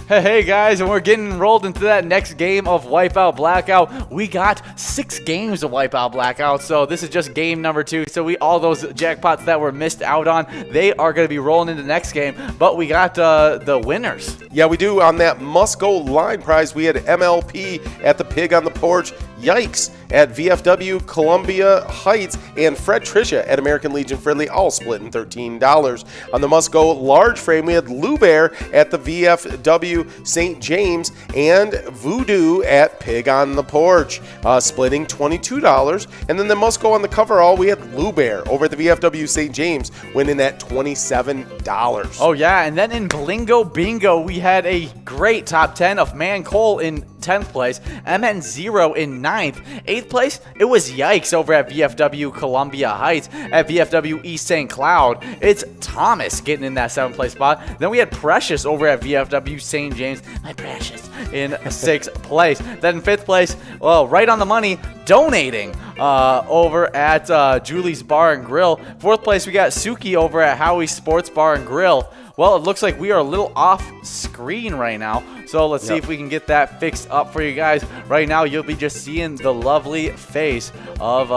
Hey guys, and we're getting rolled into that next game of Wipeout Blackout. We got 6 games of Wipeout Blackout, so this is just game number 2. So all those jackpots that were missed out on, they are going to be rolling into the next game. But we got the winners. Yeah, we do. On that must-go line prize, we had MLP at the Pig on the Porch, Yikes at VFW Columbia Heights, and Fred Tricia at American Legion Friendly, all splitting $13. On the must-go large frame, we had Lou Bear at the VFW St. James and Voodoo at Pig on the Porch, splitting $22. And then the must-go on the coverall, we had Lou Bear over at the VFW St. James, winning at $27. Oh yeah, and then in Blingo Bingo, we had a great top 10 of Man Cole in 10th place, MN0 in 9th. 8th place, it was Yikes over at VFW Columbia Heights. At VFW East St. Cloud, it's Thomas getting in that 7th place spot. Then we had Precious over at VFW St. James, my Precious, in 6th place. Then in 5th place, well, right on the money, donating over at Julie's Bar and Grill. 4th place, we got Suki over at Howie's Sports Bar and Grill. Well, it looks like we are a little off screen right now, so let's see if we can get that fixed up for you guys. Right now, you'll be just seeing the lovely face of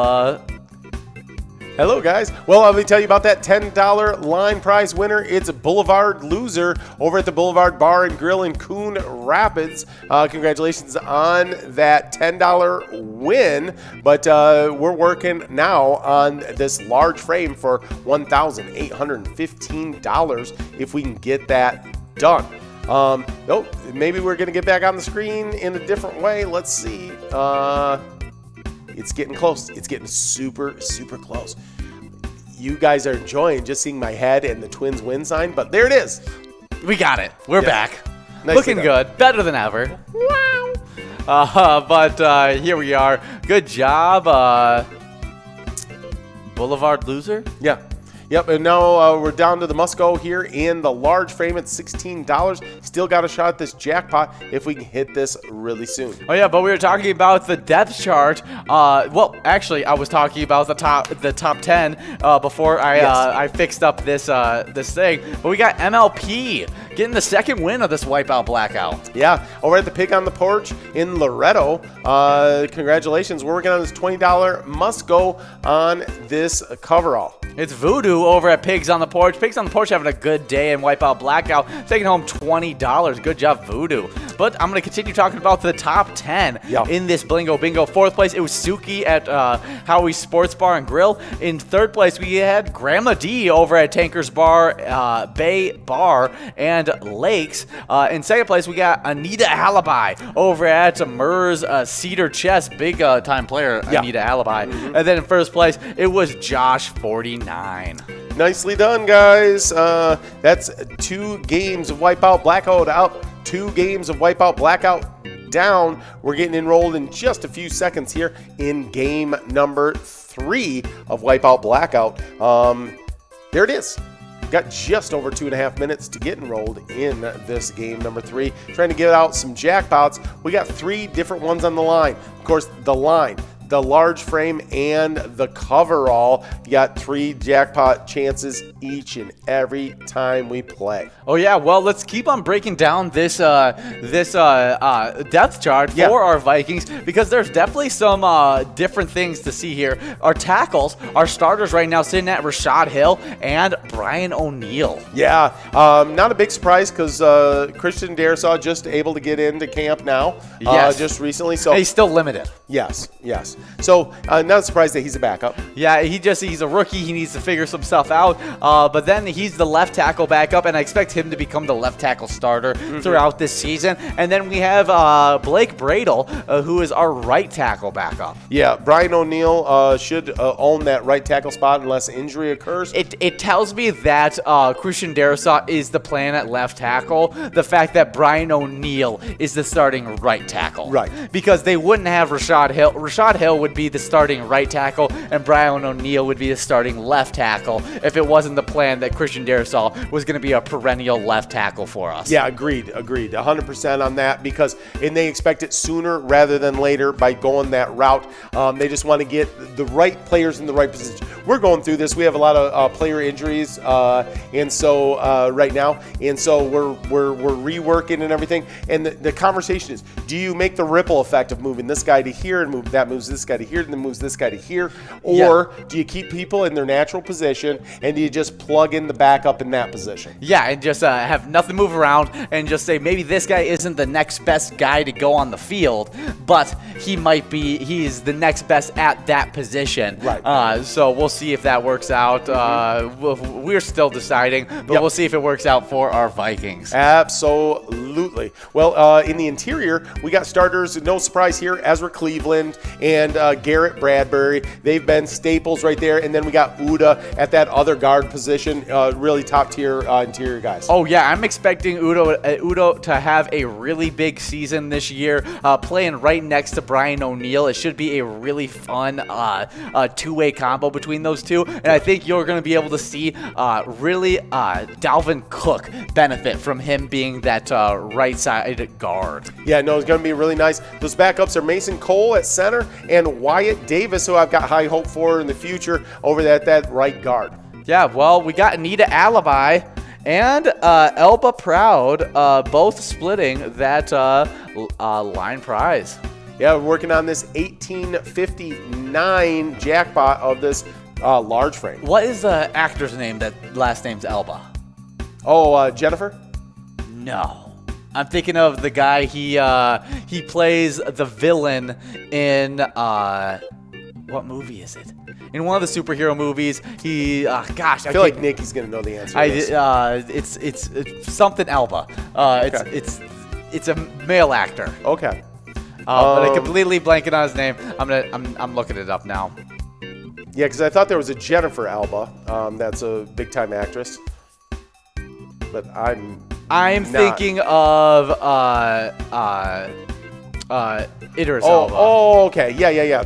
Hello, guys. Well, let me tell you about that $10 line prize winner. It's a Boulevard Loser over at the Boulevard Bar and Grill in Coon Rapids. Congratulations on that $10 win. But we're working now on this large frame for $1,815 if we can get that done. Nope, maybe we're going to get back on the screen in a different way. Let's see. It's getting close. It's getting super, super close. You guys are enjoying just seeing my head and the Twins win sign, but there it is. We got it. We're back. Nicely Looking done. good. Better than ever. Wow. But here we are. Good job, Boulevard Loser. Yeah. Yep, and now we're down to the must-go here in the large frame at $16. Still got a shot at this jackpot if we can hit this really soon. Oh yeah, but we were talking about the depth chart. Well, actually, I was talking about the top 10 before I fixed up this thing. But we got MLP getting the second win of this Wipeout Blackout. Yeah, over at the Pig on the Porch in Loretto. Congratulations, we're working on this $20 must-go on this coverall. It's Voodoo over at Pigs on the Porch. Pigs on the Porch having a good day in Wipeout Blackout, taking home $20. Good job, Voodoo. But I'm going to continue talking about the top 10 in this Blingo Bingo. 4th place, it was Suki at Howie's Sports Bar and Grill. In 3rd place, we had Grandma D over at Tanker's Bar, Bay Bar, and Lakes. In 2nd place, we got Anita Alibi over at Murs Cedar Chest. Big time player, Anita Alibi. And then in 1st place, it was Josh 49. Nicely done, guys. That's 2 games of Wipeout Blackout out. 2 games of Wipeout Blackout down. We're getting enrolled in just a few seconds here in game number 3 of Wipeout Blackout. There it is. Got just over 2.5 minutes to get enrolled in this game number 3. Trying to get out some jackpots. We got 3 different ones on the line. Of course, the line, the large frame, and the coverall. You got 3 jackpot chances each and every time we play. Oh yeah, well let's keep on breaking down this depth chart for our Vikings, because there's definitely some different things to see here. Our tackles, our starters right now sitting at Rashad Hill and Brian O'Neill. Yeah, not a big surprise because Christian Darisaw just able to get into camp now, just recently. So he's still limited. Yes. So not surprised that he's a backup. Yeah, he's a rookie. He needs to figure some stuff out. But then he's the left tackle backup, and I expect him to become the left tackle starter throughout this season. And then we have Blake Bradle, who is our right tackle backup. Yeah, Brian O'Neill should own that right tackle spot unless injury occurs. It tells me that Christian Darisaw is the plan at left tackle. The fact that Brian O'Neill is the starting right tackle. Right. Because they wouldn't have Rashad Hill. Rashad Hill would be the starting right tackle, and Brian O'Neill would be the starting left tackle if it wasn't the plan that Christian Darisaw was going to be a perennial left tackle for us. Yeah, agreed. 100% on that, and they expect it sooner rather than later by going that route. They just want to get the right players in the right position. We're going through this. We have a lot of player injuries, and so right now, and so we're reworking and everything. And the conversation is: do you make the ripple effect of moving this guy to here and moves this guy to here and then moves this guy to here, or do you keep people in their natural position and do you just plug in the backup in that position? Yeah, and just have nothing move around and just say maybe this guy isn't the next best guy to go on the field, but he's the next best at that position. Right. So we'll see if that works out. We're still deciding, but we'll see if it works out for our Vikings. Absolutely. Well, in the interior, we got starters, no surprise here, Ezra Cleveland and Garrett Bradbury. They've been staples right there. And then we got Uda at that other guard position, really top-tier interior guys. Oh, yeah, I'm expecting Udo to have a really big season this year, playing right next to Brian O'Neill. It should be a really fun two-way combo between those two. And I think you're going to be able to see really Dalvin Cook benefit from him being that right side guard. Yeah, no, it's going to be really nice. Those backups are Mason Cole at center and Wyatt Davis, who I've got high hope for in the future over that right guard. Yeah, well, we got Anita Alibi and Elba Proud both splitting that line prize. Yeah, we're working on this 1859 jackpot of this large frame. What is the actor's name that last name's Elba? Oh, Jennifer? No. I'm thinking of the guy, he plays the villain in, what movie is it? In one of the superhero movies, I feel like Nikki's going to know the answer to this. It's something Elba. Okay. It's a male actor. Okay. But I completely blanking on his name. I'm looking it up now. Yeah, because I thought there was a Jennifer Alba. That's a big-time actress. But I'm not. Thinking of Idris Elba. Oh, okay. Yeah.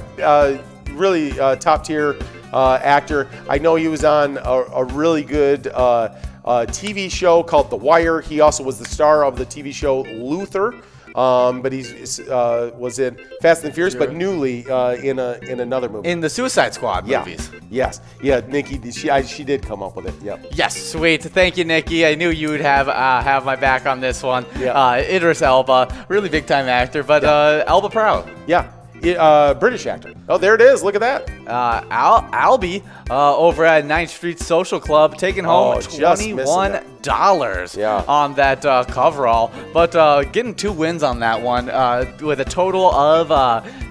Really top-tier actor. I know he was on a really good TV show called The Wire. He also was the star of the TV show Luther. But he was in Fast and Furious, but newly in another movie. In the Suicide Squad movies. Yes. Yeah, Nikki, she did come up with it. Yep. Yes, sweet. Thank you, Nikki. I knew you would have my back on this one. Yeah. Idris Elba, really big time actor, but Elba Proud. Yeah. British actor. Oh, there it is. Look at that. Albie over at 9th Street Social Club taking home $21 on that coverall. But getting 2 wins on that one with a total of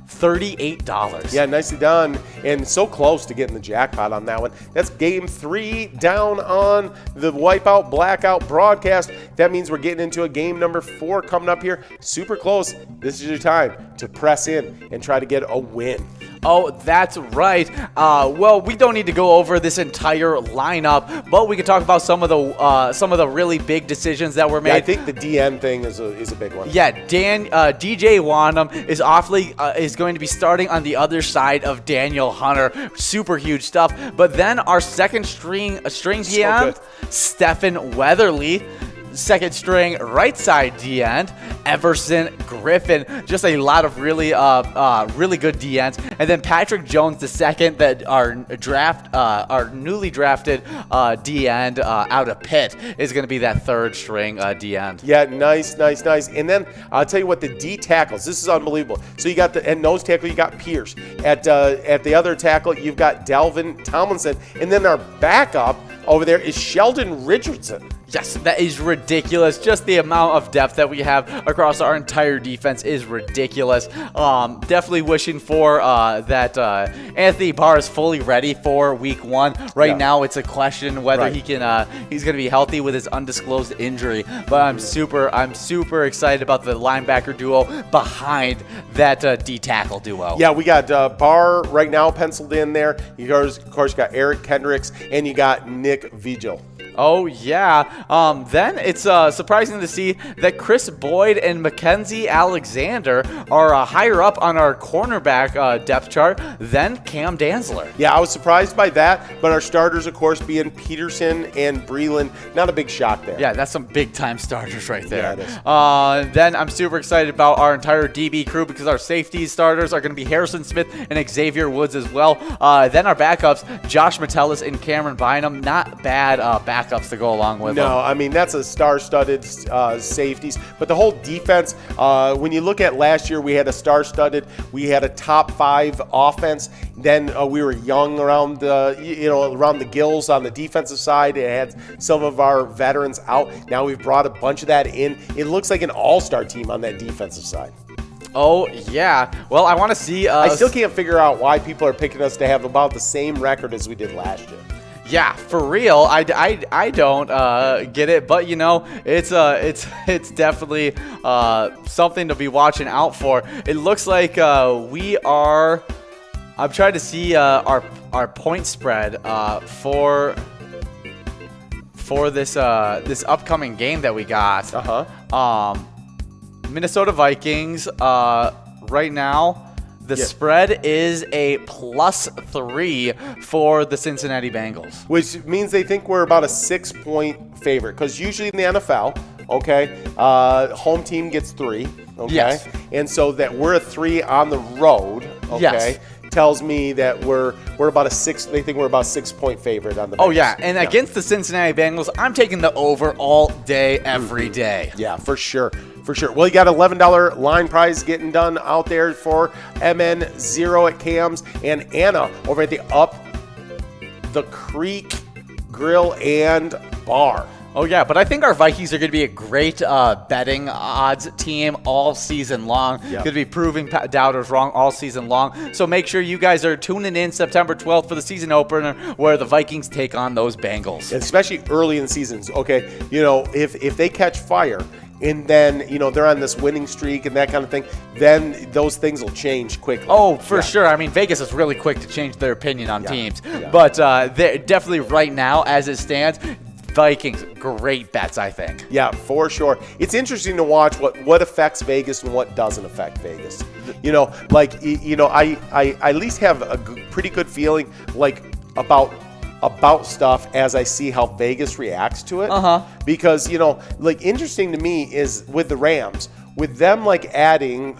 $38. Yeah, nicely done. And so close to getting the jackpot on that one. That's game 3 down on the Wipeout Blackout broadcast. That means we're getting into a game number 4 coming up here. Super close. This is your time to press in and try to get a win. Oh, that's right. Well, we don't need to go over this entire lineup, but we can talk about some of the really big decisions that were made. Yeah, I think the DN thing is a big one. Yeah, DJ Wanham is going to be starting on the other side of Daniel Hunter. Super huge stuff. But then our second string DN, Stephen Weatherly. Second string right side DN, Everson Griffin. Just a lot of really good DNs. And then Patrick Jones the second, that our newly drafted DN out of Pitt, is going to be that third string DN. Yeah, nice. And then I'll tell you what, the D tackles. This is unbelievable. So you got at nose tackle, you got Pierce. At the other tackle, you've got Delvin Tomlinson, and then our backup over there is Sheldon Richardson. Yes, that is ridiculous. Just the amount of depth that we have across our entire defense is ridiculous. Definitely wishing for that Anthony Barr is fully ready for week 1. Right now, it's a question whether he's going to be healthy with his undisclosed injury. But I'm super excited about the linebacker duo behind that D tackle duo. Yeah, we got Barr right now penciled in there. You of course got Eric Kendricks, and you got Nick Vigil. Oh, yeah. Then it's surprising to see that Chris Boyd and Mackenzie Alexander are higher up on our cornerback depth chart than Cam Danzler. Yeah, I was surprised by that, but our starters, of course, being Peterson and Breland, not a big shock there. Yeah, that's some big-time starters right there. Yeah, it is. Then I'm super excited about our entire DB crew because our safety starters are going to be Harrison Smith and Xavier Woods as well. Then our backups, Josh Metellus and Cameron Bynum, not bad backups to go along with them. No, I mean, that's a star-studded safeties. But the whole defense, when you look at last year, we had a star-studded, we had a top 5 offense. Then we were young around the gills on the defensive side. It had some of our veterans out. Now we've brought a bunch of that in. It looks like an all-star team on that defensive side. Oh, yeah. Well, I want to see... I still can't figure out why people are picking us to have about the same record as we did last year. Yeah, for real. I don't get it, but it's definitely something to be watching out for. It looks like we are. I'm trying to see our point spread for this upcoming game that we got. Minnesota Vikings right now. The spread is a +3 for the Cincinnati Bengals. Which means they think we're about a 6-point favorite. Because usually in the NFL, home team gets 3. Okay. Yes. And so that we're a 3 on the road, Yes. tells me that we're about a 6. They think we're about a 6-point favorite on the Bengals. Oh, yeah. And against the Cincinnati Bengals, I'm taking the over all day, every day. Yeah, for sure. Well, you got $11 line prize getting done out there for MN0 at Cam's and Anna over at the Creek Grill and Bar. Oh, yeah, but I think our Vikings are going to be a great betting odds team all season long. Going to be proving doubters wrong all season long. So make sure you guys are tuning in September 12th for the season opener where the Vikings take on those Bengals. Especially early in seasons, okay? If they catch fire, and then, they're on this winning streak and that kind of thing, then those things will change quickly. Oh, for sure. I mean, Vegas is really quick to change their opinion on teams. Yeah. But they're definitely right now, as it stands, Vikings, great bets, I think. Yeah, for sure. It's interesting to watch what affects Vegas and what doesn't affect Vegas. I at least have a pretty good feeling, about stuff as I see how Vegas reacts to it. Because, interesting to me is with the Rams, with them adding,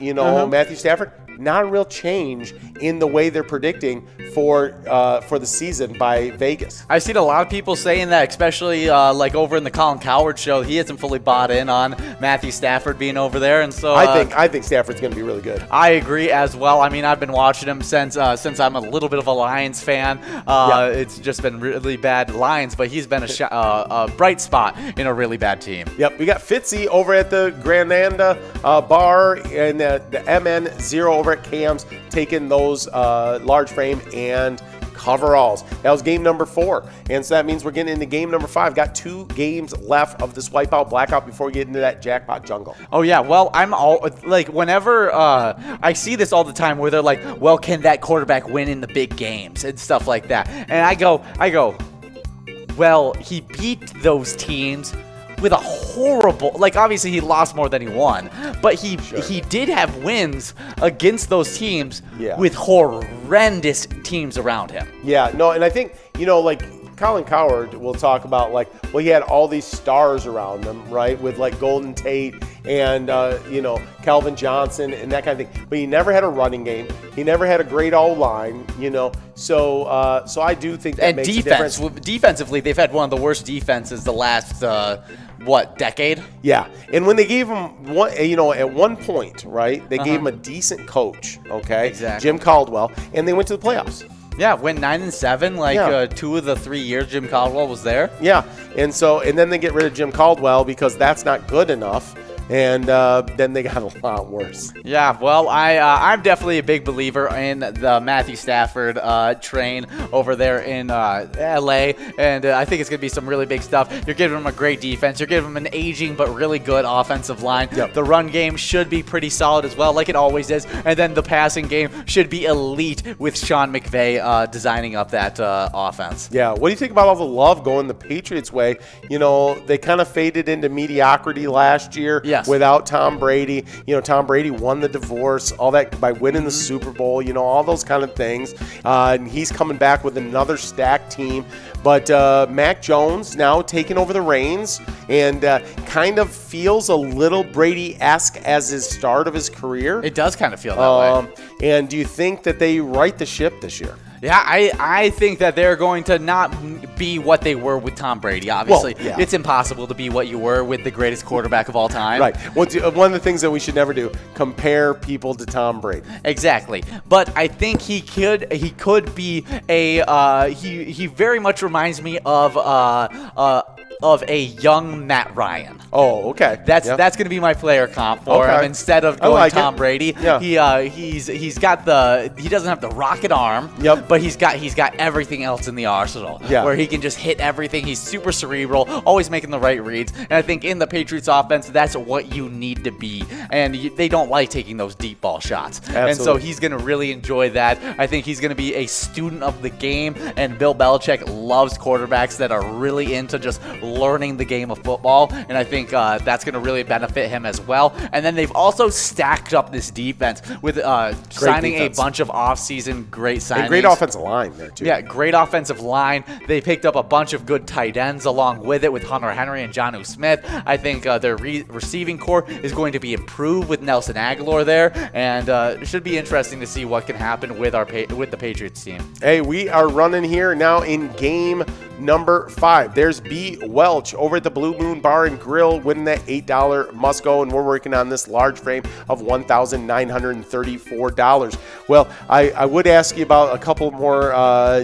Matthew Stafford, not a real change in the way they're predicting for the season by Vegas. I've seen a lot of people saying that, especially over in the Colin Cowherd show. He hasn't fully bought in on Matthew Stafford being over there, and so I think Stafford's going to be really good. I agree as well. I mean, I've been watching him since I'm a little bit of a Lions fan. It's just been really bad Lions, but he's been a bright spot in a really bad team. Yep, we got Fitzy over at the Grananda Bar and the MN0 over at Cam's, taking those large frame and coveralls. That was game number 4. And so that means we're getting into game number 5. Got 2 games left of this wipeout blackout before we get into that jackpot jungle. Oh yeah, well I'm all like whenever I see this all the time where they're like, well, can that quarterback win in the big games and stuff like that? And I go, well, he beat those teams with a horrible, like obviously he lost more than he won, but he did have wins against those teams with horrendous teams around him. Yeah, no, and I think, like Colin Cowherd will talk about he had all these stars around him, right, with like Golden Tate and Calvin Johnson and that kind of thing. But he never had a running game. He never had a great O-line, So I do think that makes a difference. Defensively, they've had one of the worst defenses the last decade? Yeah, and when they gave him one, at one point, right, they gave him a decent coach, okay, exactly. Jim Caldwell, and they went to the playoffs. Yeah, went 9-7, 2 of the 3 years Jim Caldwell was there. Yeah, and then they get rid of Jim Caldwell because that's not good enough. And then they got a lot worse. Yeah, well, I'm definitely a big believer in the Matthew Stafford train over there in L.A., and I think it's going to be some really big stuff. You're giving them a great defense. You're giving them an aging but really good offensive line. Yep. The run game should be pretty solid as well, like it always is, and then the passing game should be elite with Sean McVay designing up that offense. Yeah, what do you think about all the love going the Patriots' way? They kind of faded into mediocrity last year. Yes. Without Tom Brady. Tom Brady won the divorce, all that by winning the Super Bowl, all those kind of things. And he's coming back with another stacked team. But Mac Jones now taking over the reins and kind of feels a little Brady-esque as his start of his career. It does kind of feel that way. And do you think that they right the ship this year? Yeah, I think that they're going to not be what they were with Tom Brady. Obviously, It's impossible to be what you were with the greatest quarterback of all time. Right. One of the things that we should never do, compare people to Tom Brady. Exactly. But I think he could be he very much reminds me of a young Matt Ryan. Oh, okay. That's going to be my player comp for him. Instead of going Tom Brady, he doesn't have the rocket arm. Yep. But he's got everything else in the arsenal. Yeah. Where he can just hit everything. He's super cerebral, always making the right reads. And I think in the Patriots offense, that's what you need to be. And they don't like taking those deep ball shots. Absolutely. And so he's going to really enjoy that. I think he's going to be a student of the game. And Bill Belichick loves quarterbacks that are really into just learning the game of football. And I think that's going to really benefit him as well. And then they've also stacked up this defense with signing a bunch of offseason great signings. And great offensive line there, too. Yeah, great offensive line. They picked up a bunch of good tight ends along with it with Hunter Henry and Jonnu Smith. I think their receiving core is going to be improved with Nelson Aguilar there, and it should be interesting to see what can happen with the Patriots team. Hey, we are running here now in game number 5. There's B. Welch over at the Blue Moon Bar and Grill winning that $8 must-go, and we're working on this large frame of $1,934. Well, I would ask you about a couple more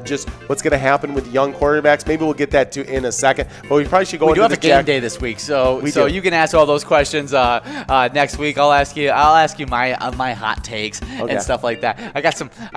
just what's going to happen with young quarterbacks. Maybe we'll get that to in a second, but we probably should go into the We do have a game day this week, so you can ask all those questions next week. I'll ask you my hot takes and stuff like that. I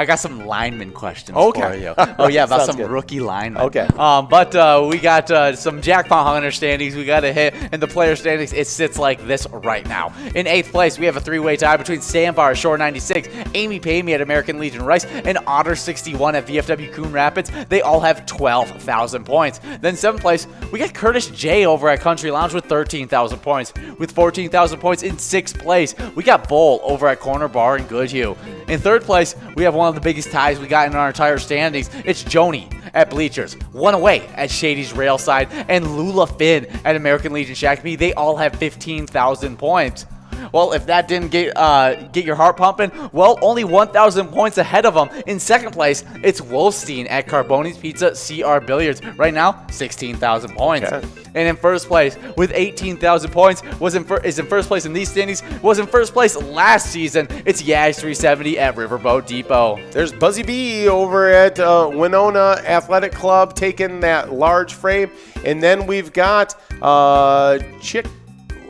got some lineman questions for you. Oh yeah, about some rookie linemen. Okay. But we got some jackpot hunter standings we got to hit, and the player standings, it sits like this right now. In 8th place, we have a 3-way tie between Sandbar, Shore 96, Amy Pamey at American Legion Rice, and Otter 61 at VFW Coon Rapids. They all have 12,000 points. Then 7th place, we got Curtis J over at Country Lounge with 13,000 points. With 14,000 points in 6th place, we got Bull over at Corner Bar in Goodhue. In 3rd place, we have one of the biggest ties we got in our entire standings. It's Joni at Bleachers, 1 away at Shady's Railside, and Lula Finn at American Legion Shakopee. They all have 15,000 points. Well, if that didn't get your heart pumping, well, only 1,000 points ahead of them. In 2nd place, it's Wolfstein at Carboni's Pizza CR Billiards. Right now, 16,000 points. Okay. And in 1st place, with 18,000 points, is in 1st place in these standings, was in 1st place last season. It's Yaz 370 at Riverboat Depot. There's Buzzy B over at Winona Athletic Club taking that large frame. And then we've got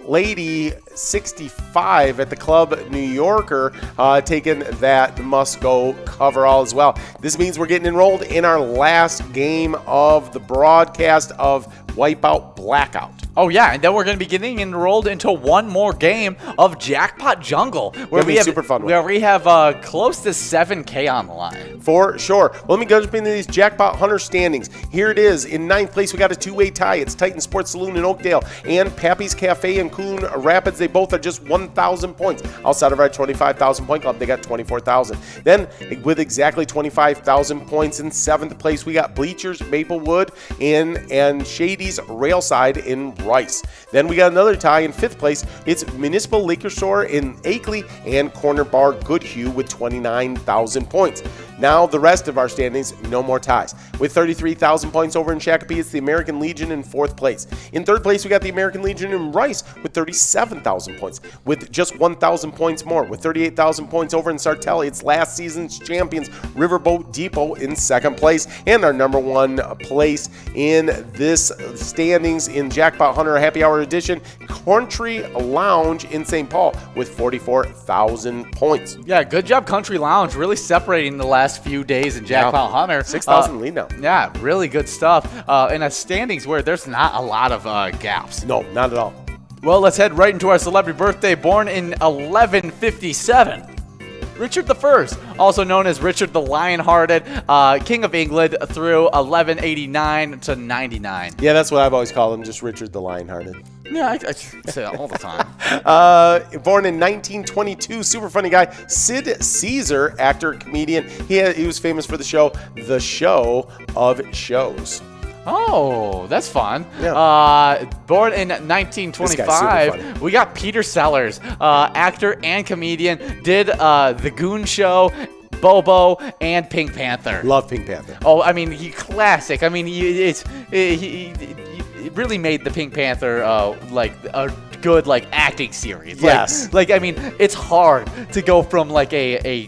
Lady 65 at the Club New Yorker, taking that must-go coverall as well. This means we're getting enrolled in our last game of the broadcast of Wipeout Blackout. Oh, yeah, and then we're going to be getting enrolled into one more game of Jackpot Jungle, where we have super fun one. where we have close to 7K on the line. For sure. Well, let me go jump into these Jackpot Hunter standings. Here it is. In 9th place, we got a two-way tie. It's Titan Sports Saloon in Oakdale and Pappy's Cafe in Coon Rapids. They both are just 1,000 points. Outside of our 25,000 point club, they got 24,000. Then, with exactly 25,000 points in 7th place, we got Bleachers, Maplewood, and Shady's Railside in Rice. Then we got another tie in 5th place. It's Municipal Liquor Store in Akeley and Corner Bar Goodhue with 29,000 points. Now the rest of our standings, no more ties. With 33,000 points over in Shakopee, it's the American Legion in 4th place. In 3rd place, we got the American Legion in Rice with 37,000 points, with just 1,000 points more. With 38,000 points over in Sartell, it's last season's champions, Riverboat Depot, in 2nd place. And our number 1 place in this standings in Jackpot Hunter Happy Hour Edition, Country Lounge in St. Paul with 44,000 points. Yeah, good job, Country Lounge, really separating the last few days in Jackpot Hunter. 6,000 lead now. Yeah, really good stuff. In a standings where there's not a lot of gaps. No, not at all. Well, let's head right into our celebrity birthday, born in 1157. Richard I, also known as Richard the Lionhearted, King of England through 1189 to 99. Yeah, that's what I've always called him, just Richard the Lionhearted. Yeah, I say that all the time. Born in 1922, super funny guy. Sid Caesar, actor, comedian. He was famous for the show of Shows. Oh, that's fun. Yeah. Born in This guy's 1925, super funny. we got Peter Sellers, actor and comedian, did The Goon Show, Bobo, and Pink Panther. Love Pink Panther. Oh, I mean, he classic. I mean, he really made the Pink Panther like a good like acting series. Yes. Like I mean, it's hard to go from like a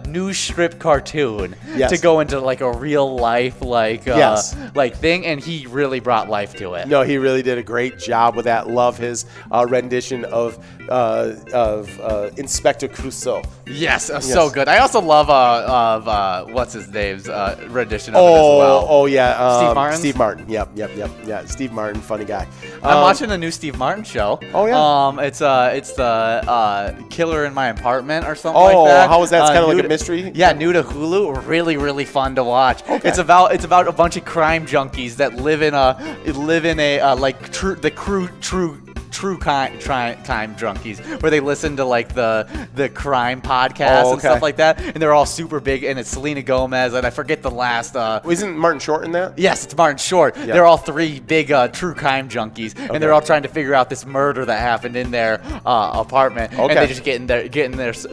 news strip cartoon Yes. to go into like a real life like Yes. like thing, and he really brought life to it. No, he really did a great job with that. Love his rendition of Inspector Clouseau. Yes, so good. I also love what's his name's rendition of it as Oh, well. oh yeah, Steve Martin's? Steve Martin. Yep. Yeah, Steve Martin, funny guy. I'm watching a new Steve Martin show. Oh, yeah? It's the Killer in My Apartment or something Oh, like that. how is that? It's kinda like new a to- mystery? Yeah, new to Hulu. Really, really fun to watch. Okay. It's about a bunch of crime junkies that live in a true crime junkies, where they listen to like the crime podcasts and okay. stuff like that, and they're all super big. And it's Selena Gomez, and I forget the last. Isn't Martin Short in that? Yes, it's Martin Short. Yeah. They're all 3 big true crime junkies, and they're all trying to figure out this murder that happened in their apartment. Okay. And they just getting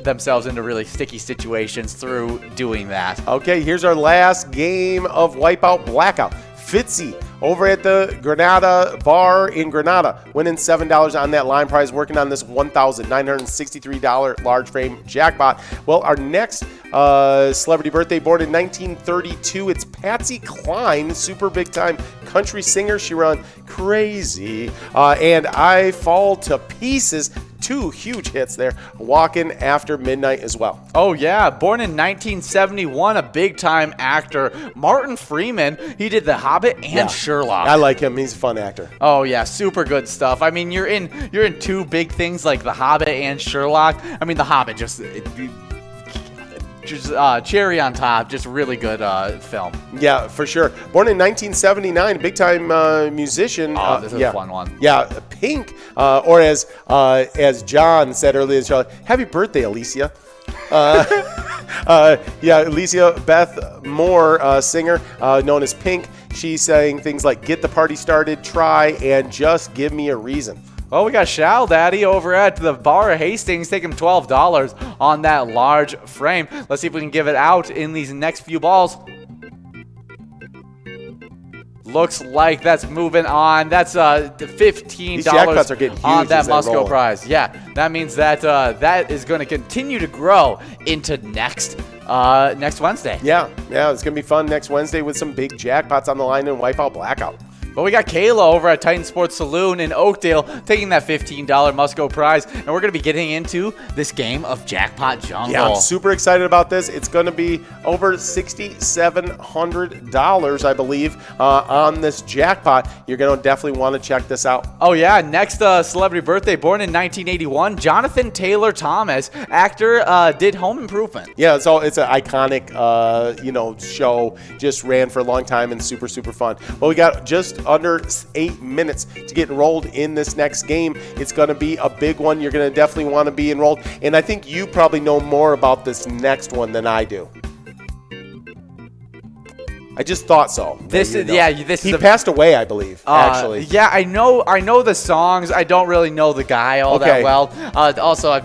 themselves into really sticky situations through doing that. Okay, here's our last game of Wipeout Blackout. Fitzy over at the Granada Bar in Granada, winning $7 on that line prize, working on this $1,963 large frame jackpot. Well, our next celebrity birthday, born in 1932, it's Patsy Cline, super big time country singer. She run Crazy and I Fall to Pieces. 2 huge hits there. Walking After Midnight as well. Oh yeah, born in 1971, a big-time actor, Martin Freeman. He did The Hobbit and Sherlock. I like him. He's a fun actor. Oh yeah, super good stuff. I mean, you're in 2 big things like The Hobbit and Sherlock. I mean, The Hobbit just cherry on top, just really good film. Yeah, for sure. Born in 1979, big-time musician. Oh, this is a fun one. Yeah, Pink, or as John said earlier in the show, happy birthday, Alicia. Yeah, Alicia Beth Moore, singer, known as Pink. She's saying things like, get the party started, try, and just give me a reason. Well, we got Shal Daddy over at the Bar of Hastings taking $12 on that large frame. Let's see if we can give it out in these next few balls. Looks like that's moving on. That's $15 These jackpots are getting huge on that as they're Musco rolling. prize. Yeah, that means that that is going to continue to grow into next Wednesday. Yeah, it's going to be fun next Wednesday with some big jackpots on the line and Wipeout Blackout. But we got Kayla over at Titan Sports Saloon in Oakdale taking that $15 Musco prize. And we're going to be getting into this game of Jackpot Jungle. Yeah, I'm super excited about this. It's going to be over $6,700, I believe, on this jackpot. You're going to definitely want to check this out. Oh, yeah. Next celebrity birthday, born in 1981, Jonathan Taylor Thomas, actor, did Home Improvement. Yeah, it's an iconic, show. Just ran for a long time and super, super fun. Well, we got just under 8 minutes to get enrolled in this next game. It's going to be a big one. You're going to definitely want to be enrolled. And I think you probably know more about this next one than I do. I just thought so. He passed away, I believe, actually. Yeah, I know the songs. I don't really know the guy all that well. Also,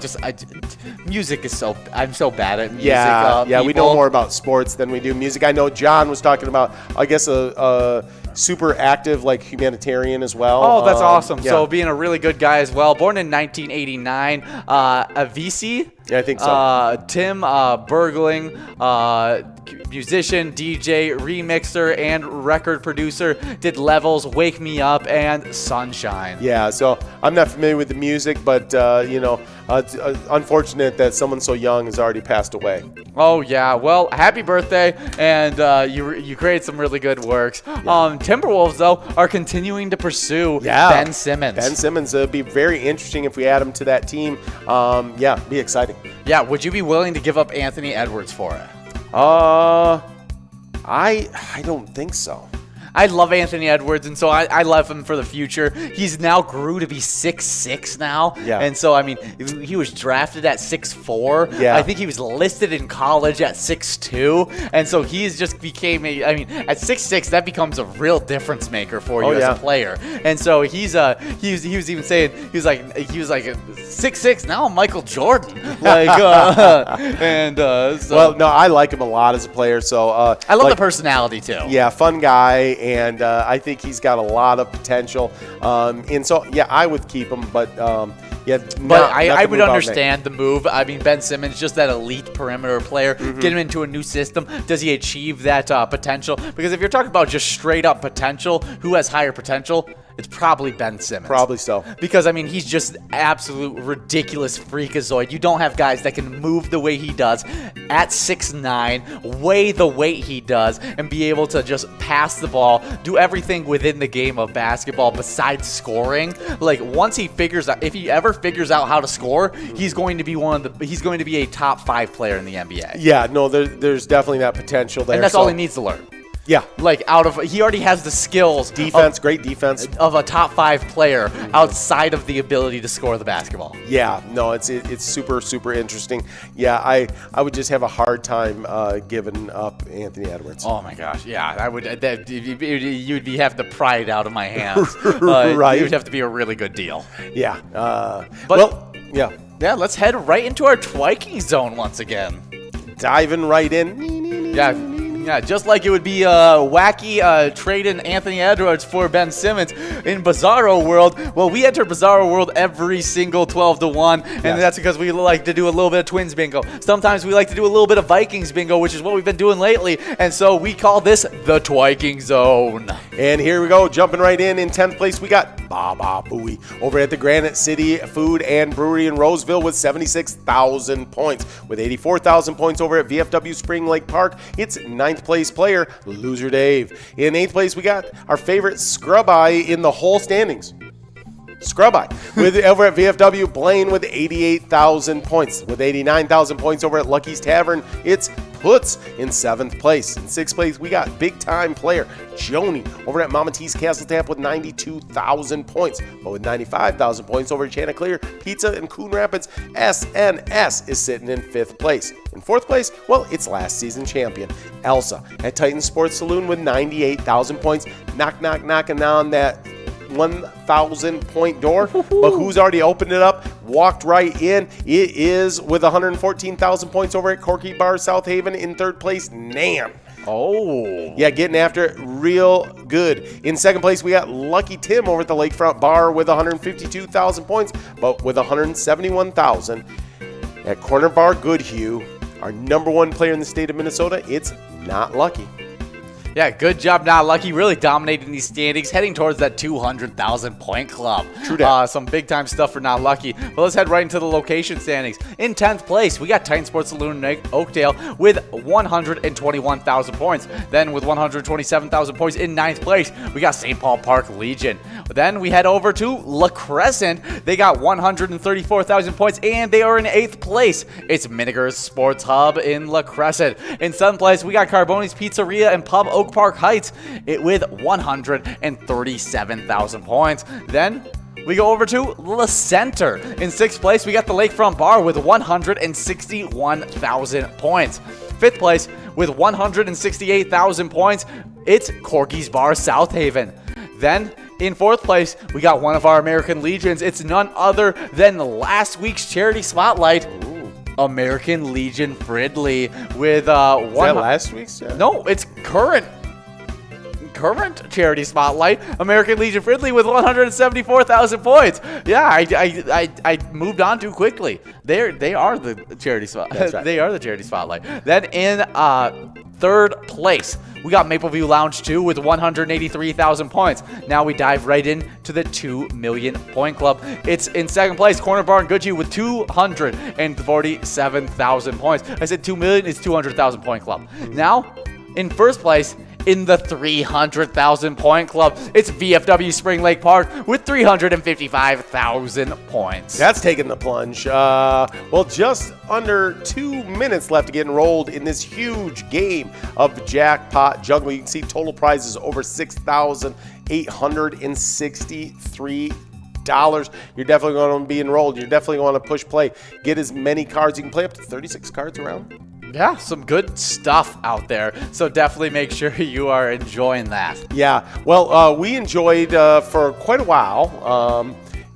music is I'm so bad at music. Yeah, we know more about sports than we do music. I know John was talking about, I guess, a super active, humanitarian as well. Oh, that's awesome. Yeah. So being a really good guy as well. Born in 1989, Avicii. Yeah, I think so. Tim Bergling, musician, DJ, remixer, and record producer, did Levels, Wake Me Up, and Sunshine. Yeah, so I'm not familiar with the music, but, it's unfortunate that someone so young has already passed away. Oh, yeah. Well, happy birthday, and you created some really good works. Yeah. Timberwolves, though, are continuing to pursue Ben Simmons. Ben Simmons, it'd be very interesting if we add him to that team. Be exciting. Yeah, would you be willing to give up Anthony Edwards for it? I don't think so. I love Anthony Edwards, and so I love him for the future. He's now grew to be 6'6" now. Yeah. And so, he was drafted at 6'4". Yeah. I think he was listed in college at 6'2". And so he's just became at 6'6", that becomes a real difference maker for you as a player. And so he was even saying, he was like 6'6", now I'm Michael Jordan. Well, no, I like him a lot as a player. So I love the personality, too. Yeah, fun guy. And I think he's got a lot of potential. And so, I would keep him. But, I would understand the move. Ben Simmons, just that elite perimeter player, get him into a new system. Does he achieve that potential? Because if you're talking about just straight up potential, who has higher potential? It's probably Ben Simmons. Probably so. Because, he's just absolute ridiculous freakazoid. You don't have guys that can move the way he does at 6'9", weigh the weight he does, and be able to just pass the ball, do everything within the game of basketball besides scoring. Once he figures out, if he ever figures out how to score, he's going to be he's going to be a top 5 player in the NBA. Yeah, no, there's definitely that potential there. And that's all he needs to learn. Yeah. He already has the skills. Great defense. Of a top 5 player outside of the ability to score the basketball. Yeah, no, it's super, super interesting. Yeah, I would just have a hard time giving up Anthony Edwards. Oh, my gosh. Yeah, I would. You'd have to pry it out of my hands. Right. It would have to be a really good deal. Yeah. Yeah, let's head right into our Twiking zone once again. Diving right in. Yeah, just like it would be wacky trading Anthony Edwards for Ben Simmons in Bizarro World. Well, we enter Bizarro World every single 12-1, and that's because we like to do a little bit of Twins bingo. Sometimes we like to do a little bit of Vikings bingo, which is what we've been doing lately, and so we call this the Twiking Zone. And here we go, jumping right in 10th place, we got Baba Booey over at the Granite City Food and Brewery in Roseville with 76,000 points. With 84,000 points over at VFW Spring Lake Park, it's 9th place player, Loser Dave. In 8th place, we got our favorite Scrub Eye in the whole standings. Scrub Eye. Over at VFW, Blaine with 88,000 points. With 89,000 points over at Lucky's Tavern, it's Puts in 7th place. In 6th place, we got big time player Joni over at Mama T's Castle Tap with 92,000 points. But with 95,000 points over at Chanticleer Pizza in Coon Rapids, SNS is sitting in 5th place. In 4th place, well, it's last season champion Elsa at Titan Sports Saloon with 98,000 points. Knocking on that 1,000 point door, but who's already opened it up, walked right in? It is with 114,000 points over at Corky Bar South Haven. In 3rd place, Nan. Oh. Yeah, getting after it real good. In 2nd place, we got Lucky Tim over at the Lakefront Bar with 152,000 points, but with 171,000 at Corner Bar Goodhue. Our number 1 player in the state of Minnesota, it's not Lucky. Yeah, good job, Not Lucky. Really dominating these standings, heading towards that 200,000 point club. True that. Some big time stuff for Not Lucky. But let's head right into the location standings. In 10th place, we got Titan Sports Saloon in Oakdale with 121,000 points. Then with 127,000 points in 9th place, we got St. Paul Park Legion. Then we head over to La Crescent. They got 134,000 points, and they are in 8th place. It's Minniger's Sports Hub in La Crescent. In 7th place, we got Carboni's Pizzeria and Pub Oak Park Heights with 137,000 points. Then we go over to La Center. In 6th place, we got the Lakefront Bar with 161,000 points. 5th place with 168,000 points, it's Corky's Bar South Haven. Then in 4th place, we got one of our American Legions. It's none other than last week's charity spotlight. American Legion Fridley with Is that last week's? No, it's current charity spotlight. American Legion Fridley with 174,000 points. Yeah, I moved on too quickly. They are the charity spot. That's right. They are the charity spotlight. Then in 3rd place, we got Mapleview Lounge 2 with 183,000 points. Now we dive right into the 2 million point club. It's in 2nd place, Corner Bar and Goodhue with 247,000 points. I said 2 million, it's 200,000 point club. Now, in 1st place, in the 300,000 point club, it's VFW Spring Lake Park with 355,000 points. That's taking the plunge. Well, just under 2 minutes left to get enrolled in this huge game of Jackpot Jungle. You can see total prizes over $6,863. You're definitely going to be enrolled. You're definitely going to push play. Get as many cards. You can play up to 36 cards around. Yeah, some good stuff out there. So definitely make sure you are enjoying that. Yeah. Well, we enjoyed for quite a while.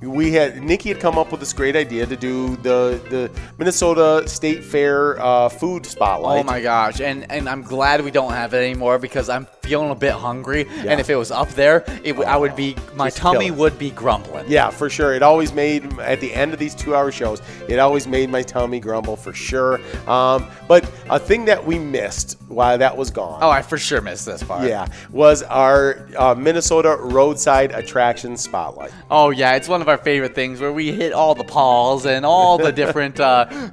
Nikki had come up with this great idea to do the Minnesota State Fair food spotlight. Oh my gosh, and I'm glad we don't have it anymore because I'm feeling a bit hungry. Yeah. And if it was up there, I would be, my tummy would be grumbling. Yeah, for sure. It always made, at the end of these 2-hour shows, it always made my tummy grumble for sure. But a thing that we missed while that was gone. Oh, I for sure missed this part. Yeah, was our Minnesota Roadside Attraction Spotlight. Oh yeah, it's one of our favorite things where we hit all the paws and all the different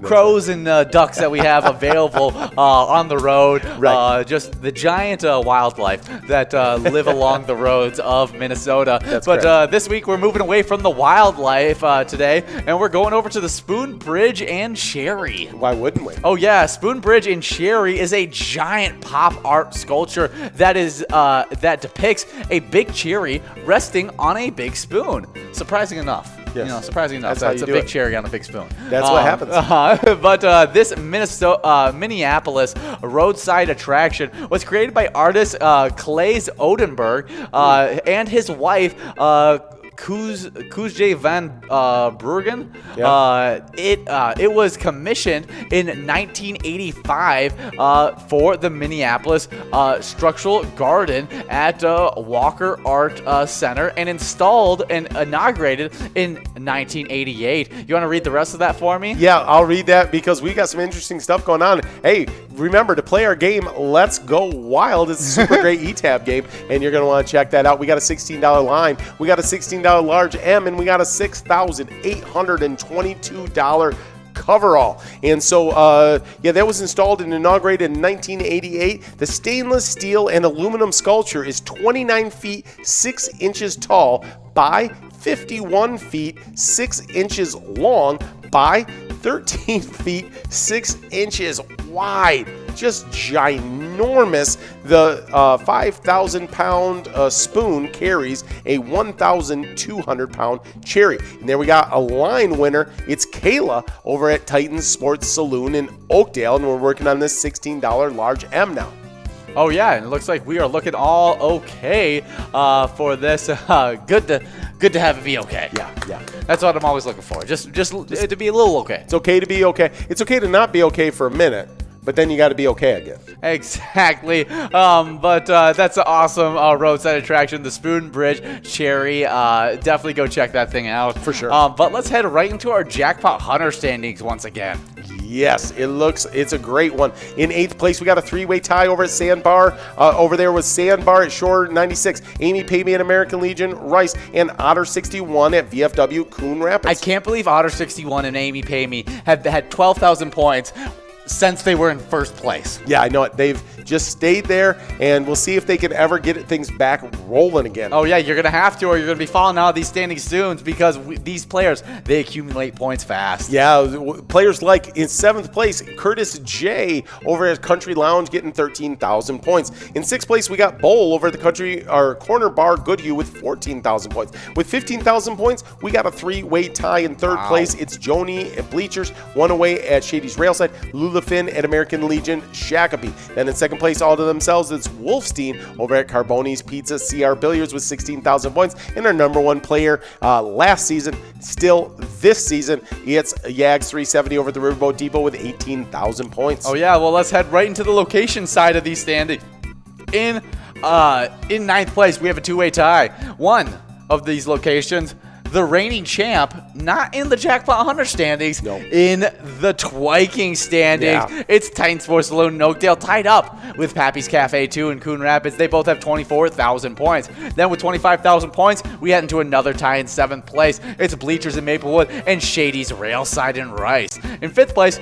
crows and ducks that we have available on the road. Right. Just the giant wildlife that live along the roads of Minnesota. That's but correct. This week we're moving away from the wildlife today, and we're going over to the Spoon Bridge and Cherry. Why wouldn't we? Oh yeah, Spoon Bridge and Cherry is a giant pop art sculpture that is that depicts a big cherry resting on a big spoon. Surprising enough. Yes. Surprising enough. That's how It's you a do big it. cherry on a big spoon. That's what happens. But this Minneapolis roadside attraction was created by artist Claes Odenberg and his wife, Koosje van Bruggen. Yeah. It was commissioned in 1985 for the Minneapolis Structural Garden at Walker Art Center and installed and inaugurated in 1988. You want to read the rest of that for me? Yeah, I'll read that because we got some interesting stuff going on. Hey, remember to play our game, Let's Go Wild. It's a super great E-Tab game, and you're going to want to check that out. We got a $16 line. We got a $16 large M, and we got a $6,822 coverall. And so, yeah, that was installed and inaugurated in 1988. The stainless steel and aluminum sculpture is 29 feet 6 inches tall by 51 feet 6 inches long by 13 feet 6 inches wide. Just ginormous. The 5,000-pound spoon carries a 1,200-pound cherry. And there we got a line winner. It's Kayla over at Titan Sports Saloon in Oakdale, and we're working on this $16 large M now. Oh yeah, and it looks like we are looking all okay for this. Good to have it be okay. Yeah. That's what I'm always looking for. Just to be a little okay. It's okay to be okay. It's okay to not be okay for a minute, but then you got to be okay again. Exactly. But that's an awesome roadside attraction, the Spoon Bridge Cherry. Definitely go check that thing out. For sure. But let's head right into our Jackpot Hunter standings once again. Yes, it's a great one. In 8th place, we got a 3-way tie over at Sandbar. Over there was Sandbar at Shore 96, Amy Pavey at American Legion, Rice, and Otter 61 at VFW Coon Rapids. I can't believe Otter 61 and Amy Pavey have had 12,000 points since they were in first place. Yeah, I know it. They've just stayed there, and we'll see if they can ever get things back rolling again. Oh, yeah, you're going to have to, or you're going to be falling out of these standings soon because these players, they accumulate points fast. Yeah, players like in 7th place, Curtis J over at Country Lounge getting 13,000 points. In 6th place, we got Bowl over at the Corner Bar Goodhue with 14,000 points. With 15,000 points, we got a 3-way tie in 3rd place. It's Joni at Bleachers, 1 away at Shady's Railside, Lula Finn at American Legion Shakopee. Then in 2nd place, all to themselves, it's Wolfstein over at Carboni's Pizza CR Billiards with 16,000 points. And our number 1 player last season, still this season, it's Yags 370 over at the Riverboat Depot with 18,000 points. Oh, yeah, well, let's head right into the location side of these standings. In 9th place, we have a 2-way tie. One of these locations, the reigning champ, not in the Jackpot Hunter standings, no. In the Twiking standings. Yeah. It's Titan Sports Saloon and Oakdale tied up with Pappy's Cafe 2 in Coon Rapids. They both have 24,000 points. Then with 25,000 points, we head into another tie in 7th place. It's Bleachers in Maplewood and Shady's Railside in Rice. In 5th place,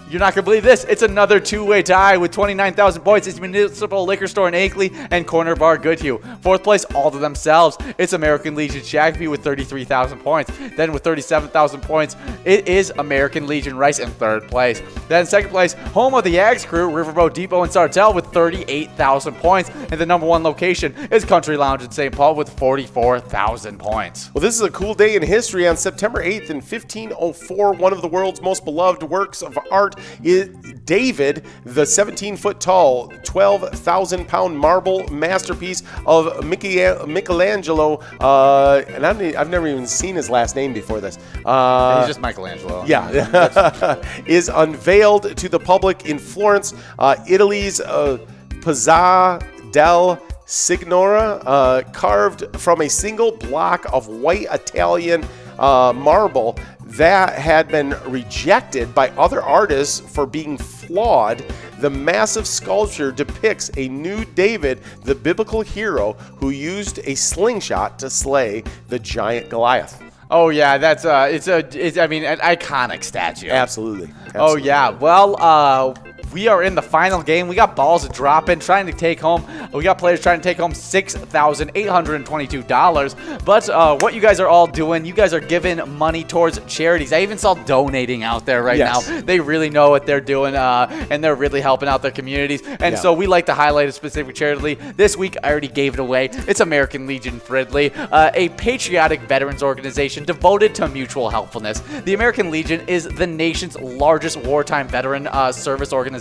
you're not going to believe this. It's another 2-way tie with 29,000 points. It's Municipal Liquor Store in Akeley and Corner Bar Goodhue. 4th place, all to themselves. It's American Legion Shakopee with 33,000 points. Then with 37,000 points, it is American Legion Rice in 3rd place. Then 2nd place, home of the Yags crew, Riverboat Depot and Sartell with 38,000 points. And the number 1 location is Country Lounge in St. Paul with 44,000 points. Well, this is a cool day in history. On September 8th in 1504, one of the world's most beloved works of art is David, the 17-foot tall, 12,000-pound marble masterpiece of Michelangelo. And I've never even seen his last name before this. He's just Michelangelo. Yeah. Is unveiled to the public in Florence, Italy's Piazza del Signora, carved from a single block of white Italian marble that had been rejected by other artists for being flawed. The massive sculpture depicts a nude David, the biblical hero who used a slingshot to slay the giant Goliath. Oh yeah, that's it's an iconic statue. Absolutely. Oh yeah. Well, we are in the final game. We got balls dropping, trying to take home. We got players trying to take home $6,822. But what you guys are all doing, you guys are giving money towards charities. I even saw donating out there right now. They really know what they're doing, and they're really helping out their communities. And so we like to highlight a specific charity. This week, I already gave it away. It's American Legion Fridley, a patriotic veterans organization devoted to mutual helpfulness. The American Legion is the nation's largest wartime veteran service organization,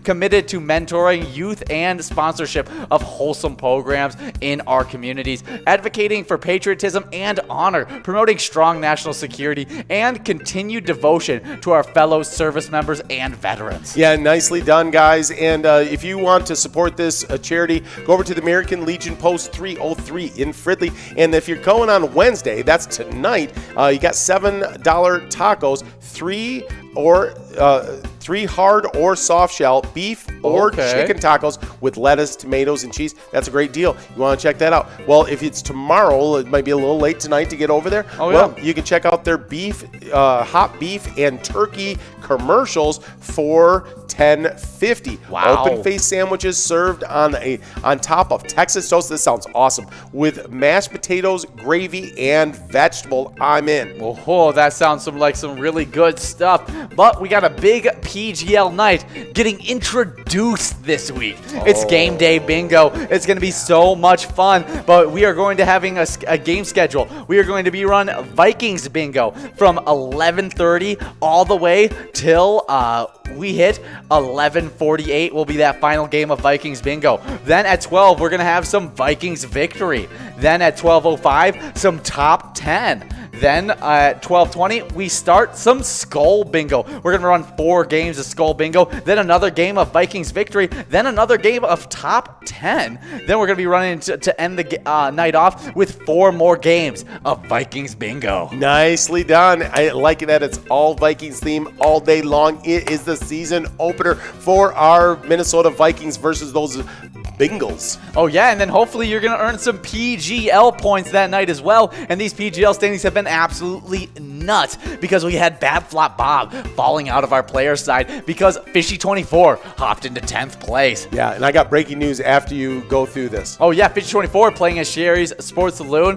committed to mentoring youth and sponsorship of wholesome programs in our communities, advocating for patriotism and honor, promoting strong national security, and continued devotion to our fellow service members and veterans. Yeah, nicely done, guys. And if you want to support this charity, go over to the American Legion Post 303 in Fridley. And if you're going on Wednesday, that's tonight, you got $7 tacos, three hard or soft shell beef or chicken tacos with lettuce, tomatoes, and cheese. That's a great deal. You want to check that out. Well, if it's tomorrow, it might be a little late tonight to get over there. You can check out their beef, hot beef and turkey commercials for $10.50. Wow. Open face sandwiches served on top of Texas toast. This sounds awesome. With mashed potatoes, gravy, and vegetable. I'm in. Oh, that sounds like some really good stuff. But we got a big PGL night getting introduced this week. It's game day bingo. It's going to be so much fun. But we are going to having a game schedule. We are going to be run Vikings bingo from 11:30 all the way till we hit 11:48 will be that final game of Vikings bingo. Then at 12, we're going to have some Vikings victory. Then at 12:05, some top 10. Then at 12:20, we start some Skull Bingo. We're going to run 4 games of Skull Bingo, then another game of Vikings victory, then another game of top 10. Then we're going to be running to end the night off with 4 more games of Vikings Bingo. Nicely done. I like that it's all Vikings theme all day long. It is the season opener for our Minnesota Vikings versus those Bengals. Oh yeah, and then hopefully you're going to earn some PGL points that night as well. And these PGL standings have been absolutely nuts because we had Bad Flop Bob falling out of our player side because Fishy24 hopped into 10th place. Yeah, and I got breaking news after you go through this. Oh yeah, Fishy24 playing at Sherry's Sports Saloon.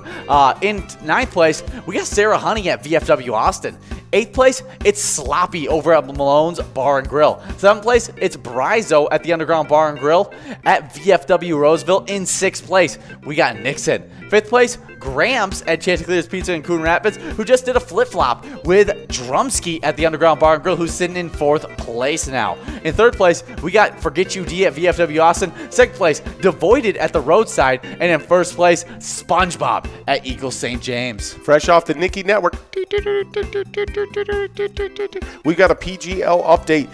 In 9th place, we got Sarah Honey at VFW Austin. 8th place, it's Sloppy over at Malone's Bar and Grill. 7th place, it's Brizo at the Underground Bar and Grill at VFW Roseville. In 6th place, we got Nixon. 5th place, Gramps at Chanticleer's Pizza in Coon Rapids, who just did a flip-flop with Drumski at the Underground Bar and Grill, who's sitting in 4th place now. In 3rd place, we got Forget You D at VFW Austin. 2nd place, Devoided at the Roadside. And in 1st place, SpongeBob at Eagle St. James. Fresh off the Nikki Network. We got a PGL update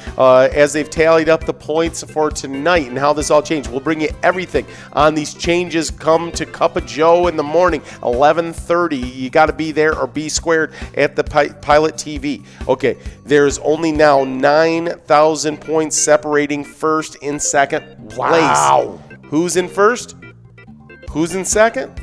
as they've tallied up the points for tonight and how this all changed. We'll bring you everything on these changes. Come to Cup of Joe in the morning, 11:30. You got to be there or be squared at the Pilot TV. Okay, there's only now 9,000 points separating first and second place. Wow. Who's in first? Who's in second?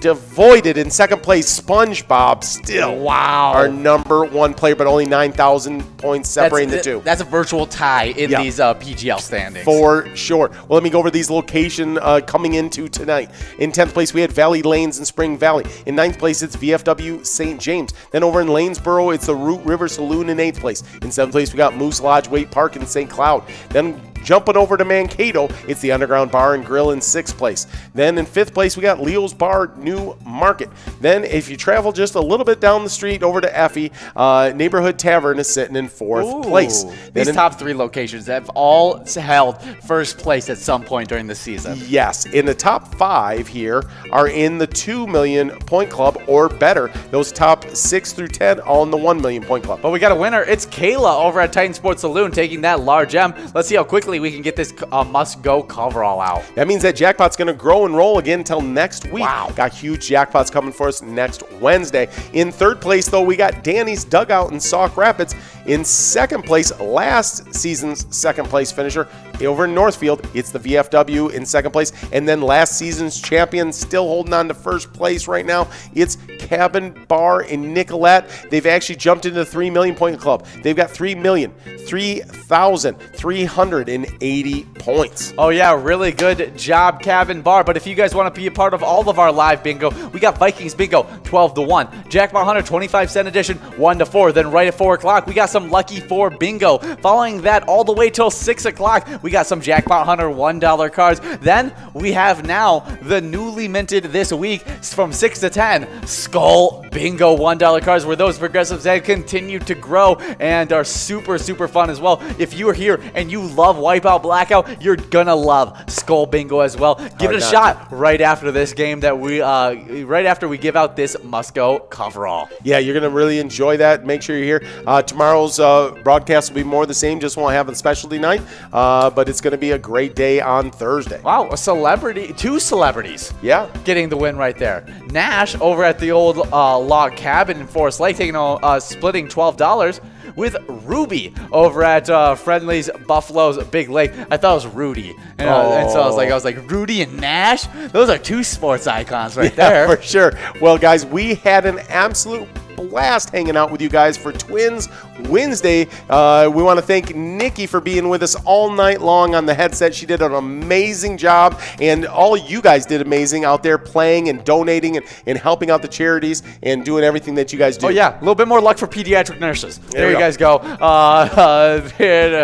Devoided in second place. SpongeBob still our number 1 player, but only 9,000 points separating the two. That's a virtual tie in these PGL standings. For sure. Well, let me go over these locations coming into tonight. In 10th place, we had Valley Lanes in Spring Valley. In 9th place, it's VFW St. James. Then over in Lanesboro, it's the Root River Saloon in 8th place. In 7th place, we got Moose Lodge Waite Park in St. Cloud. Then jumping over to Mankato, it's the Underground Bar and Grill in 6th place. Then in 5th place, we got Leo's Bar New Market. Then if you travel just a little bit down the street over to Effie, Neighborhood Tavern is sitting in 4th place. These top 3 locations have all held first place at some point during the season. Yes. In the top 5 here are in the 2 million point club or better. Those top 6 through 10 all in the 1 million point club. But we got a winner. It's Kayla over at Titan Sports Saloon taking that large M. Let's see how quickly we can get this must-go coverall out. That means that jackpot's going to grow and roll again until next week. Wow. Got huge jackpots coming for us next Wednesday. In 3rd place, though, we got Danny's Dugout in Sauk Rapids. In 2nd place, last season's 2nd place finisher over in Northfield, it's the VFW in 2nd place. And then last season's champion still holding on to 1st place right now. It's Cabin Bar in Nicollet. They've actually jumped into the 3 million point club. They've got 3,380 points. Oh yeah, really good job, Cabin Bar. But if you guys want to be a part of all of our live bingo, we got Vikings Bingo 12-1, Jackpot Hunter 25-cent edition 1-4. Then right at 4 o'clock, we got some Lucky 4 Bingo. Following that all the way till 6 o'clock, we got some Jackpot Hunter $1 cards. Then we have now the newly minted this week from 6 to 10 Skull Bingo $1 cards, where those progressives have continued to grow and are super fun as well. If you are here and you love Wipeout Blackout, you're gonna love Skull Bingo as well. Give it a shot right after this game that we right after we give out this must-go coverall. Yeah, you're gonna really enjoy that. Make sure you're here. Tomorrow's broadcast will be more the same. Just won't have a specialty night, but it's gonna be a great day on Thursday. Wow, two celebrities. Yeah, getting the win right there. Nash over at the old log cabin in Forest Lake taking splitting $12 with Ruby over at Friendly's Buffalo's Big Lake. I thought it was Rudy, and so I was like Rudy and Nash. Those are two sports icons right there for sure. Well, guys, we had an absolute blast hanging out with you guys for Twins Wednesday. We want to thank Nikki for being with us all night long on the headset. She did an amazing job, and all you guys did amazing out there playing and donating and helping out the charities and doing everything that you guys do. Oh yeah, a little bit more luck for pediatric nurses. There you guys go.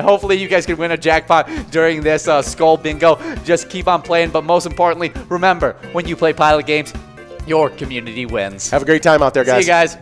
Hopefully you guys can win a jackpot during this Skull Bingo. Just keep on playing, but most importantly, remember, when you play Pilot games, your community wins. Have a great time out there, guys. See you guys.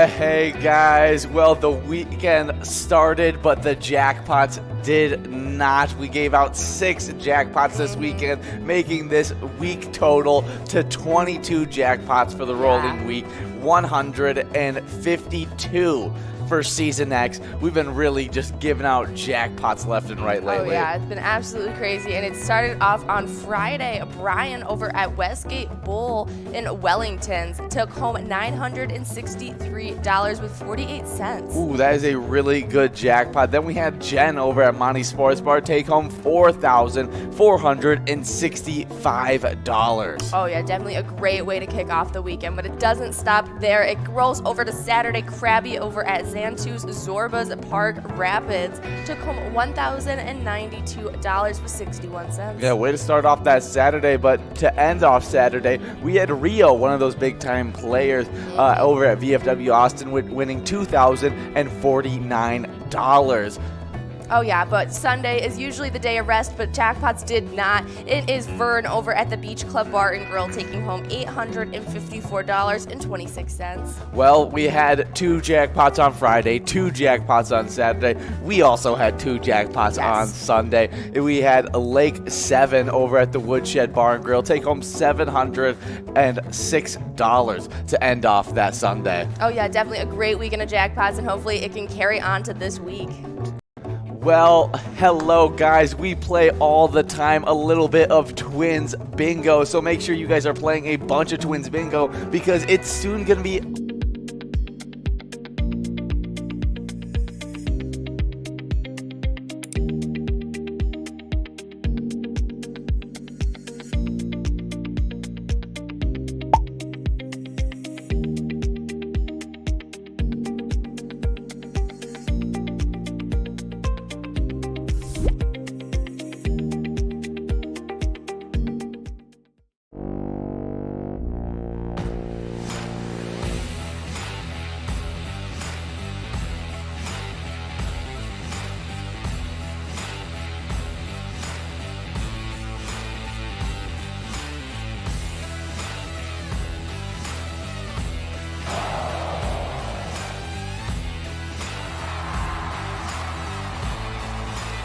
Hey guys, well, the weekend started, but the jackpots did not. We gave out 6 jackpots this weekend, making this week total to 22 jackpots for the rolling week, 152 for Season X. We've been really just giving out jackpots left and right lately. Oh yeah, it's been absolutely crazy. And it started off on Friday. Brian over at Westgate Bowl in Wellingtons took home $963.48. Ooh, that is a really good jackpot. Then we had Jen over at Monty Sports Bar take home $4,465. Oh yeah, definitely a great way to kick off the weekend. But it doesn't stop there. It rolls over to Saturday. Krabby over at Xantu's Zorba's Park Rapids took home $1,092.61. Yeah, way to start off that Saturday, but to end off Saturday, we had Rio, one of those big-time players, over at VFW Austin, winning $2,049. Oh yeah, but Sunday is usually the day of rest, but jackpots did not. It is Vern over at the Beach Club Bar and Grill taking home $854.26. Well, we had 2 jackpots on Friday, 2 jackpots on Saturday. We also had 2 jackpots on Sunday. We had Lake 7 over at the Woodshed Bar and Grill take home $706 to end off that Sunday. Oh yeah, definitely a great weekend of jackpots, and hopefully it can carry on to this week. Well, hello guys. We play all the time a little bit of Twins Bingo, so make sure you guys are playing a bunch of Twins Bingo because it's soon going to be